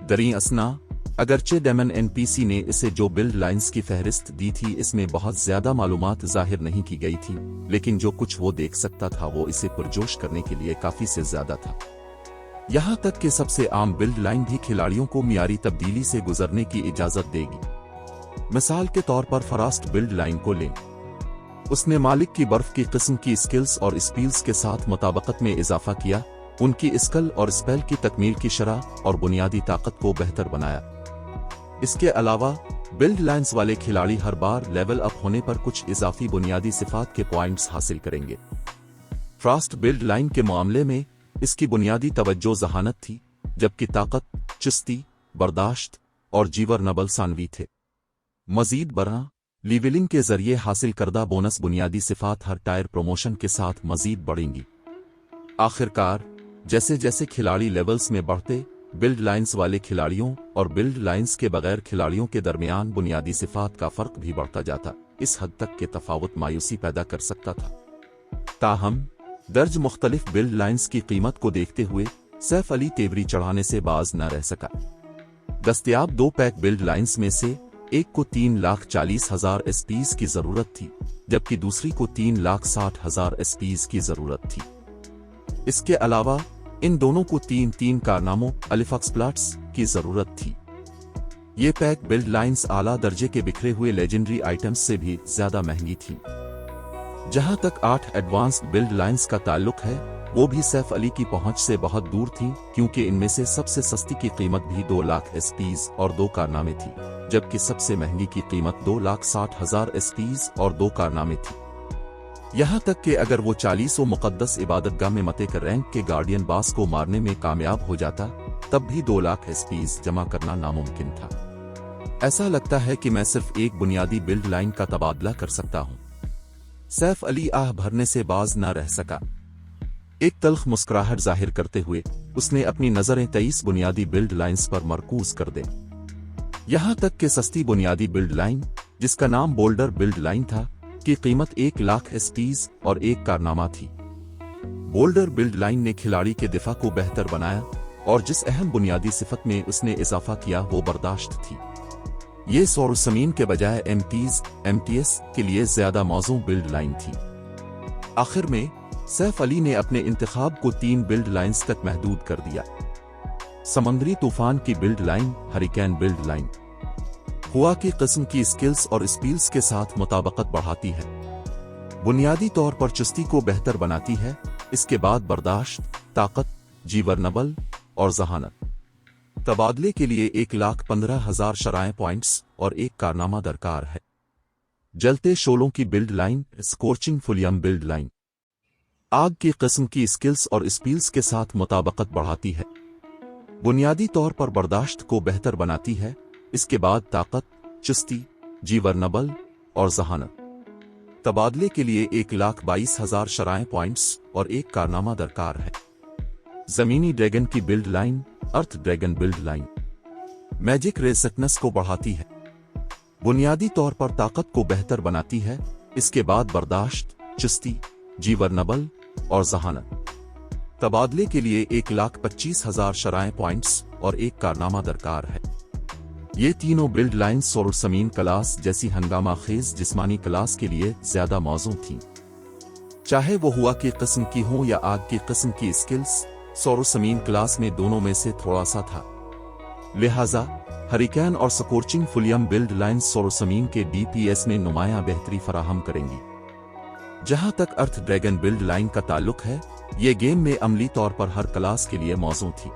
दरी असना अगरचे डेमन एनपीसी ने इसे जो बिल्ड लाइन्स की फहरिस्त दी थी, इसमें बहुत ज्यादा मालूमात जाहिर नहीं की गई थी, लेकिन जो कुछ वो देख सकता था वो इसे पुरजोश करने के लिए काफी से ज्यादा था। यहां तक कि सबसे आम बिल्ड लाइन भी खिलाड़ियों को मियारी तब्दीली से गुजरने की इजाजत देगी। मिसाल के तौर पर फरास्ट बिल्ड लाइन को लें। उसने मालिक की बर्फ की किस्म की स्किल्स और स्पील्स के साथ मुताबकत में इजाफा किया, उनकी स्किल और स्पेल की तकमील की शरह और बुनियादी ताकत को बेहतर बनाया। इसके अलावा बिल्ड लाइन्स वाले खिलाड़ी हर बार लेवल अप होने पर कुछ इजाफी बुनियादी सिफात के पॉइंट्स हासिल करेंगे। फ्रास्ट बिल्ड लाइन के मामले में इसकी बुनियादी तवज्जो जहानत थी, जबकि ताकत, चुस्ती, बर्दाश्त और जीवर नबल सानवी थे। मजीद बरा लीवलिंग के जरिए हासिल करदा बोनस बुनियादी सिफात हर टायर प्रमोशन के साथ मजीद बढ़ेंगी। आखिरकार जैसे जैसे खिलाड़ी लेवल्स में बढ़ते, बिल्ड लाइन्स वाले खिलाड़ियों और बिल्ड लाइन्स के बगैर खिलाड़ियों के दरमियान बुनियादी सिफात का फर्क भी बढ़ता जाता। इस हद तक के तफावत मायूसी पैदा कर सकता था। ताहम दर्ज मुख्तलिफ बिल्ड लाइन्स की कीमत को देखते हुए सैफ अली तेवरी चढ़ाने से बाज न रह सका। दस्तयाब 2 पैक बिल्ड लाइन्स में से एक को 3,40,000 एसपीज की जरूरत थी, जबकि दूसरी को 3,60,000 एसपीज की जरूरत थी। इसके अलावा इन दोनों को 3 कारनामों अलिफक्स प्लाट्स की जरूरत थी। ये पैक बिल्ड लाइन्स आला दर्जे के बिखरे हुए लेजेंडरी आइटम्स से भी ज्यादा महंगी थी। जहां तक 8 एडवांस्ड बिल्ड लाइन्स का ताल्लुक है, वो भी सैफ अली की पहुंच से बहुत दूर थी, क्योंकि इनमें से सबसे सस्ती की कीमत भी 2 लाख एसपीज और 2 कारनामे थी, जबकि सबसे महंगी की कीमत 2,60,000 एसपीज और 2 कारनामे थी। यहां तक कि अगर वो 40 मुक़द्दस इबादतगाह में मते कर रैंक के गार्डियन बास को मारने में कामयाब हो जाता, तब भी 2 लाख एसपीज जमा करना नामुमकिन था। ऐसा लगता है कि मैं सिर्फ एक बुनियादी बिल्ड लाइन का तबादला कर सकता हूं। सैफ अली आह भरने से बाज न रह सका। एक तल्ख मुस्कुराहट जाहिर करते हुए उसने अपनी नजरें 23 बुनियादी बिल्ड लाइन्स पर मरकूज कर दे। यहां तक कि सस्ती बुनियादी बिल्ड लाइन, जिसका नाम बोल्डर बिल्ड लाइन था, की कीमत 1 लाख एसपीज और 1 कारनामा थी। बोल्डर बिल्ड लाइन ने खिलाड़ी के दिफा को बेहतर बनाया और जिस अहम बुनियादी सिफत में उसने इजाफा किया वो बर्दाश्त थी। ये सौरसमीन के बजाय एमटीएस के लिए ज्यादा मौजू बिल्ड लाइन थी। आखिर में सैफ अली ने अपने इंतखाब को 3 बिल्ड लाइंस तक महदूद कर दिया। समंदरी तूफान की build line, hurricane build line हुआ की किस्म की स्किल्स और स्पील्स के साथ मुताबिकत बढ़ाती है। बुनियादी तौर पर चुस्ती को बेहतर बनाती है, इसके बाद बर्दाश्त, ताकत, जीवरनबल और जहानत। तबादले के लिए 1,15,000 शराय पॉइंट्स और एक कारनामा दरकार है। जलते शोलों की build line, scorching फुलियम build line आग की किस्म की स्किल्स और स्पील्स के साथ मुताबिकत बढ़ाती है। बुनियादी तौर पर बर्दाश्त को बेहतर बनाती है, इसके बाद ताकत, चुस्ती, जीवरनबल और जहानत। तबादले के लिए 1,22,000 शराय पॉइंट्स और एक कारनामा दरकार है। जमीनी ड्रैगन की build line, earth dragon build line magic resistance को बढ़ाती है। बुनियादी तौर पर ताकत को बेहतर बनाती है, इसके बाद बर्दाश्त, चुस्ती, जीवरनबल और जहानत। तबादले के लिए 1,25,000 शराय पॉइंट्स और एक कारनामा दरकार है। ये तीनों बिल्ड लाइन सोरसमीन क्लास जैसी हंगामा खेज जिस्मानी क्लास के लिए ज्यादा मौजू थीं। चाहे वो हुआ की किस्म की हो या आग की किस्म की स्किल्स, सोरसमीन क्लास में दोनों में से थोड़ा सा था। लिहाजा हरिकेन और स्कोर्चिंग फुलियम बिल्ड लाइन सोरसमीन के DPS में नुमायां बेहतरी फराहम करेंगी। जहां तक अर्थ ड्रैगन बिल्ड लाइन का ताल्लुक है, ये गेम में अमली तौर पर हर क्लास के लिए मौजू थी।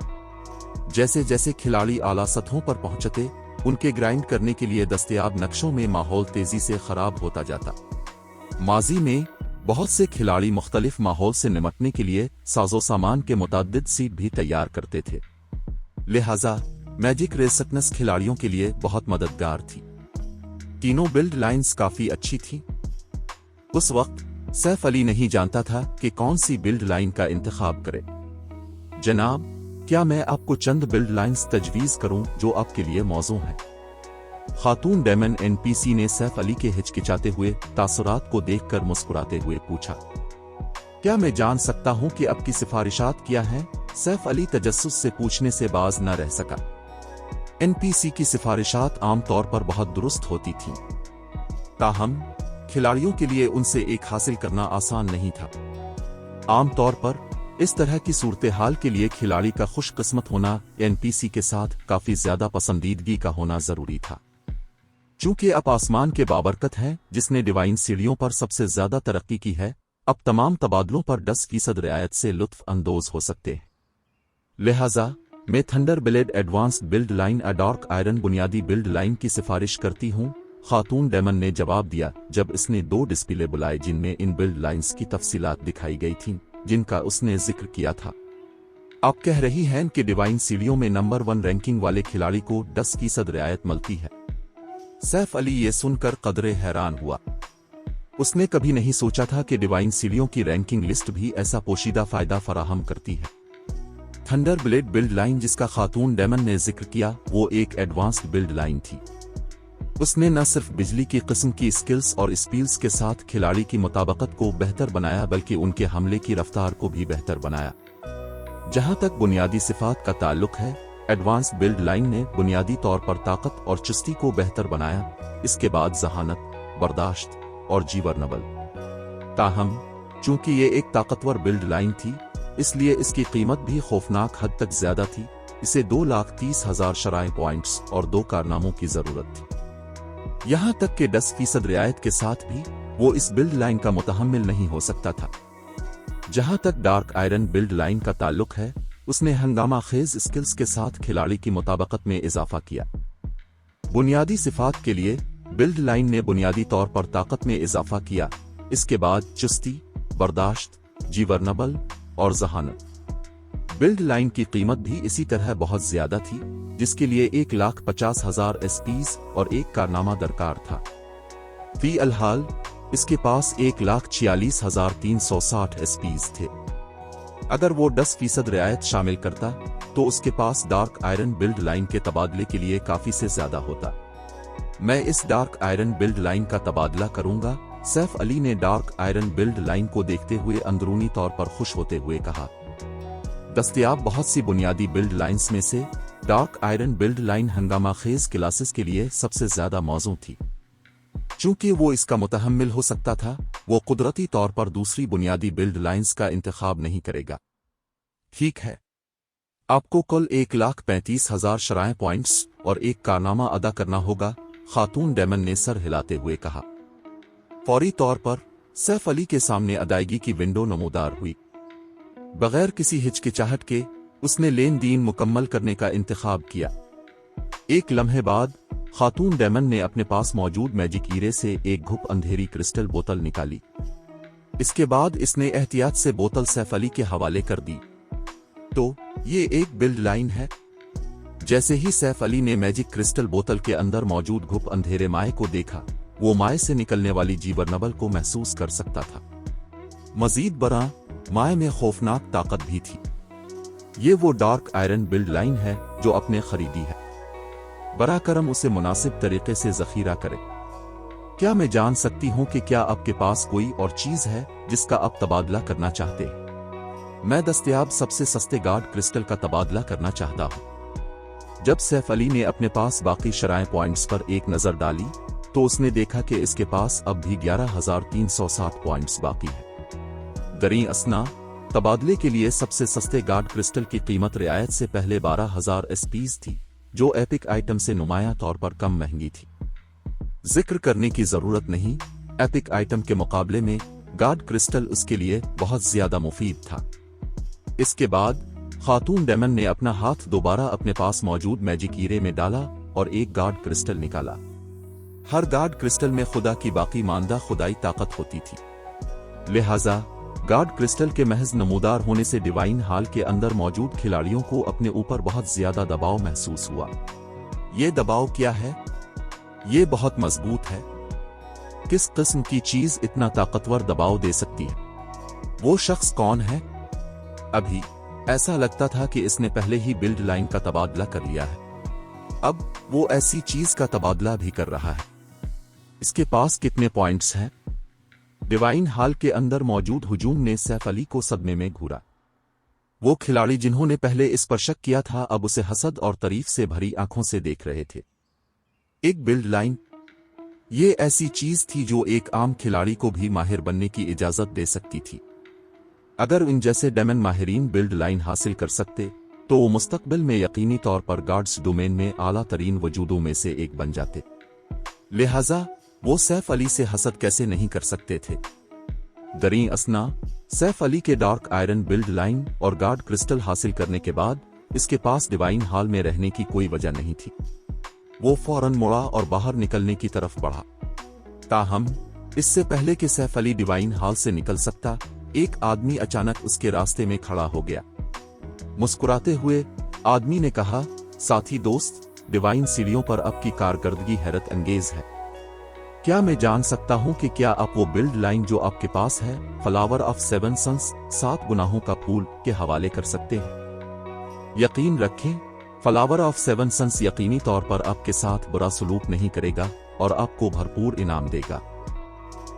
जैसे जैसे खिलाड़ी आला सतहों पर पहुंचते, उनके ग्राइंड करने के लिए दस्तयाब नक्शों में माहौल तेजी से खराब होता जाता। माजी में बहुत से खिलाड़ी मुख्तलिफ माहौल से निपटने के लिए साजो सामान के मुताद्दिद सीट भी तैयार करते थे। लिहाजा मैजिक रेजिस्टेंस खिलाड़ियों के लिए बहुत मददगार थी। तीनों बिल्ड लाइंस काफी अच्छी थी। उस वक्त सैफ अली नहीं जानता था कि कौन सी बिल्ड लाइन का इंतखाब करे। जनाब, क्या मैं आपको चंद बिल्ड लाइंस तजवीज करूं जो आपके लिए मौजू हैं? खातून डेमन NPC ने सैफ अली के हिचकिचाते हुए तासुरात को देखकर मुस्कुराते हुए पूछा। क्या मैं जान सकता हूं कि आपकी सिफारिशात क्या हैं? सैफ अली तजस्सुस से पूछने से बाज न रह सका। NPC की सिफारिशात आमतौर पर बहुत दुरुस्त होती थीं, ताहम खिलाड़ियों के लिए उनसे एक हासिल करना आसान नहीं था। आमतौर पर इस तरह की सूरत हाल के लिए खिलाड़ी का खुशकिस्मत होना, NPC के साथ काफी ज्यादा पसंदीदगी का होना जरूरी था। चूंकि आप आसमान के बाबरकत हैं जिसने डिवाइन सीढ़ियों पर सबसे ज्यादा तरक्की की है, अब तमाम तबादलों पर 10% रियायत से लुत्फ अंदोज हो सकते हैं। लिहाजा मैं thunder blade advanced build line dark iron बुनियादी बिल्ड लाइन की सिफारिश करती हूं। खातून डेमन ने जवाब दिया जब इसने 2 डिस्प्ले बुलाए जिनमें इन बिल्ड लाइंस की तफसीलात दिखाई गई थीं जिनका उसने जिक्र किया था। आप कह रही हैं कि डिवाइन सीढ़ियों में नंबर 1 रैंकिंग वाले खिलाड़ी को 10% रियायत मिलती है। सैफ अली ये सुनकर कदरे हैरान हुआ। उसने कभी नहीं सोचा था कि डिवाइन सीढ़ियों की रैंकिंग लिस्ट भी ऐसा पोशीदा फायदा फराहम करती है। थंडर ब्लेड बिल्ड लाइन जिसका खातून डेमन ने जिक्र किया, वो एक एडवांस्ड बिल्ड लाइन थी। उसने न सिर्फ बिजली की किस्म की स्किल्स और स्पील्स के साथ खिलाड़ी की मुताबिकत को बेहतर बनाया, बल्कि उनके हमले की रफ्तार को भी बेहतर बनाया। जहां तक बुनियादी सिफात का ताल्लुक है, एडवांस्ड बिल्ड लाइन ने बुनियादी तौर पर ताकत और चुस्ती को बेहतर बनाया, इसके बाद जहानत, बर्दाश्त और जीवरनबल। ताहम चूंकि ये एक ताकतवर बिल्ड लाइन थी, इसलिए इसकी कीमत भी खौफनाक हद तक ज्यादा थी। इसे 2,30,000 शराय पॉइंट्स और 2 कारनामों की जरूरत थी। यहां तक कि 10% रियायत के साथ भी वो इस बिल्ड लाइन का मुतहम्मिल नहीं हो सकता था। जहां तक डार्क आयरन बिल्ड लाइन का ताल्लुक है, उसने हंगामा खेज स्किल्स के साथ खिलाड़ी की मुताबिकत में इजाफा किया। बुनियादी सिफात के लिए बिल्ड लाइन ने बुनियादी तौर पर ताकत में इजाफा किया, इसके बाद चुस्ती, बर्दाश्त, जीवरनबल और जहानत। बिल्ड लाइन की कीमत भी इसी तरह बहुत ज्यादा थी, जिसके लिए 1,50,000 SPs और एक कारनामा दरकार था। फी अलहाल इसके पास 1,46,360 SPs थे। अगर वो 10% रियायत शामिल करता तो उसके पास डार्क आयरन बिल्ड लाइन के तबादले के लिए काफी से ज्यादा होता। मैं इस डार्क आयरन बिल्ड लाइन का तबादला करूंगा, सैफ अली ने डार्क आयरन बिल्ड लाइन को देखते हुए अंदरूनी तौर पर खुश होते हुए कहा। दस्तयाब बहुत सी बुनियादी बिल्ड लाइंस में से डार्क आयरन बिल्ड लाइन हंगामा खेज क्लासेस के लिए सबसे ज्यादा मौजू थी। चूंकि वो इसका मुतहम्मिल हो सकता था, वो कुदरती तौर पर दूसरी बुनियादी बिल्ड लाइंस का इंतखाब नहीं करेगा। ठीक है, आपको कुल 1,35,000 शराय पॉइंट्स और एक कारनामा अदा करना होगा, खातून डेमन ने सर हिलाते हुए कहा। फौरी तौर पर सैफ अली के सामने अदायगी की विंडो नमूदार हुई। बगैर किसी हिचकिचाहट के उसने लेन देन मुकम्मल करने का इंतखाब किया। एक लम्हे बाद खातून डेमन ने अपने पास मौजूद मैजिक ईरे से एक घुप अंधेरी क्रिस्टल बोतल निकाली। इसके बाद इसने एहतियात से बोतल सैफ अली के हवाले कर दी। तो ये एक बिल्ड लाइन है। जैसे ही सैफ अली ने मैजिक क्रिस्टल बोतल के अंदर मौजूद घुप अंधेरे माए को देखा, वो माए से निकलने वाली जीबरनबल को महसूस कर सकता था। मजीद बरा माए में खौफनाक ताकत भी थी। ये वो डार्क आयरन बिल्ड लाइन है जो आपने खरीदी है। बरा करम उसे मुनासिब तरीके से जखीरा करे। क्या मैं जान सकती हूं कि क्या आपके पास कोई और चीज है जिसका आप तबादला करना चाहते हैं? मैं दस्तयाब सबसे सस्ते गार्ड क्रिस्टल का तबादला करना चाहता हूं। जब सैफ अली ने अपने पास बाकी शराय पॉइंट्स पर एक नजर डाली तो उसने देखा कि इसके पास अब भी 11,360 पॉइंट्स बाकी है। दरी असना तबादले के लिए सबसे सस्ते गार्ड क्रिस्टल की कीमत रियायत से पहले 12,000 एसपीज थी, जो एपिक आइटम से नुमाया तौर पर कम महंगी थी। जिक्र करने की जरूरत नहीं, एपिक आइटम के मुकाबले में गार्ड क्रिस्टल उसके लिए बहुत ज्यादा मुफीद था। इसके बाद खातून डेमन ने अपना हाथ दोबारा अपने पास मौजूद मैजिक ईरे में डाला और एक गार्ड क्रिस्टल निकाला। हर गार्ड क्रिस्टल में खुदा की बाकी मानदा खुदाई ताकत होती थी, लिहाजा गार्ड क्रिस्टल के महज नमूदार होने से डिवाइन हाल के अंदर मौजूद खिलाड़ियों को अपने ऊपर बहुत ज्यादा दबाव महसूस हुआ। ये दबाव क्या है? ये बहुत मजबूत है। किस किस्म की चीज इतना ताकतवर दबाव दे सकती है? वो शख्स कौन है? अभी ऐसा लगता था कि इसने पहले ही बिल्ड लाइन का तबादला कर लिया है। अब वो ऐसी चीज का तबादला भी कर रहा है। इसके पास कितने पॉइंट्स हैं? डिवाइन हाल के अंदर मौजूद हुजूम ने सैफ अली को सदमे में घूरा। वो खिलाड़ी जिन्होंने पहले इस पर शक किया था अब उसे हसद और तारीफ से भरी आंखों से देख रहे थे। एक बिल्ड लाइन, ये ऐसी चीज थी जो एक आम खिलाड़ी को भी माहिर बनने की इजाजत दे सकती थी। अगर इन जैसे डेमन माहिरीन बिल्ड लाइन हासिल कर सकते तो वो मुस्तकबिल में यकीनी तौर पर गार्ड्स डोमेन में आला तरीन वजूदों में से एक बन जाते। लिहाजा वो सैफ अली से हसद कैसे नहीं कर सकते थे। दरी असना सैफ अली के डार्क आयरन बिल्ड लाइन और गार्ड क्रिस्टल हासिल करने के बाद इसके पास डिवाइन हाल में रहने की कोई वजह नहीं थी। वो फौरन मुड़ा और बाहर निकलने की तरफ बढ़ा। ताहम इससे पहले कि सैफ अली डिवाइन हाल से निकल सकता, एक आदमी अचानक उसके रास्ते में खड़ा हो गया। मुस्कुराते हुए आदमी ने कहा, साथी दोस्त, डिवाइन सीढ़ियों पर आपकी कारकर्दगी हैरत अंगेज है। क्या मैं जान सकता हूं कि क्या आप वो बिल्ड लाइन जो आपके पास है फ्लावर ऑफ 7 सन्स 7 गुनाहों का फूल के हवाले कर सकते हैं? यकीन रखें, फ्लावर ऑफ 7 सन्स यकीनी तौर पर आपके साथ बुरा सलूक नहीं करेगा और आपको भरपूर इनाम देगा।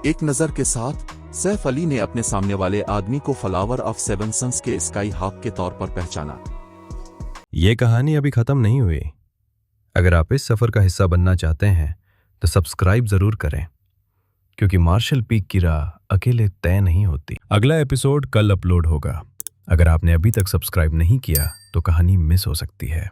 एक नजर के साथ सैफ अली ने अपने सामने वाले आदमी को फ्लावर ऑफ 7 सन्स के स्काई हॉक के तौर पर पहचाना। ये कहानी अभी खत्म नहीं हुई। अगर आप इस सफर का हिस्सा बनना चाहते हैं तो सब्सक्राइब जरूर करें, क्योंकि मार्शल पीक की राह अकेले तय नहीं होती। अगला एपिसोड कल अपलोड होगा। अगर आपने अभी तक सब्सक्राइब नहीं किया तो कहानी मिस हो सकती है।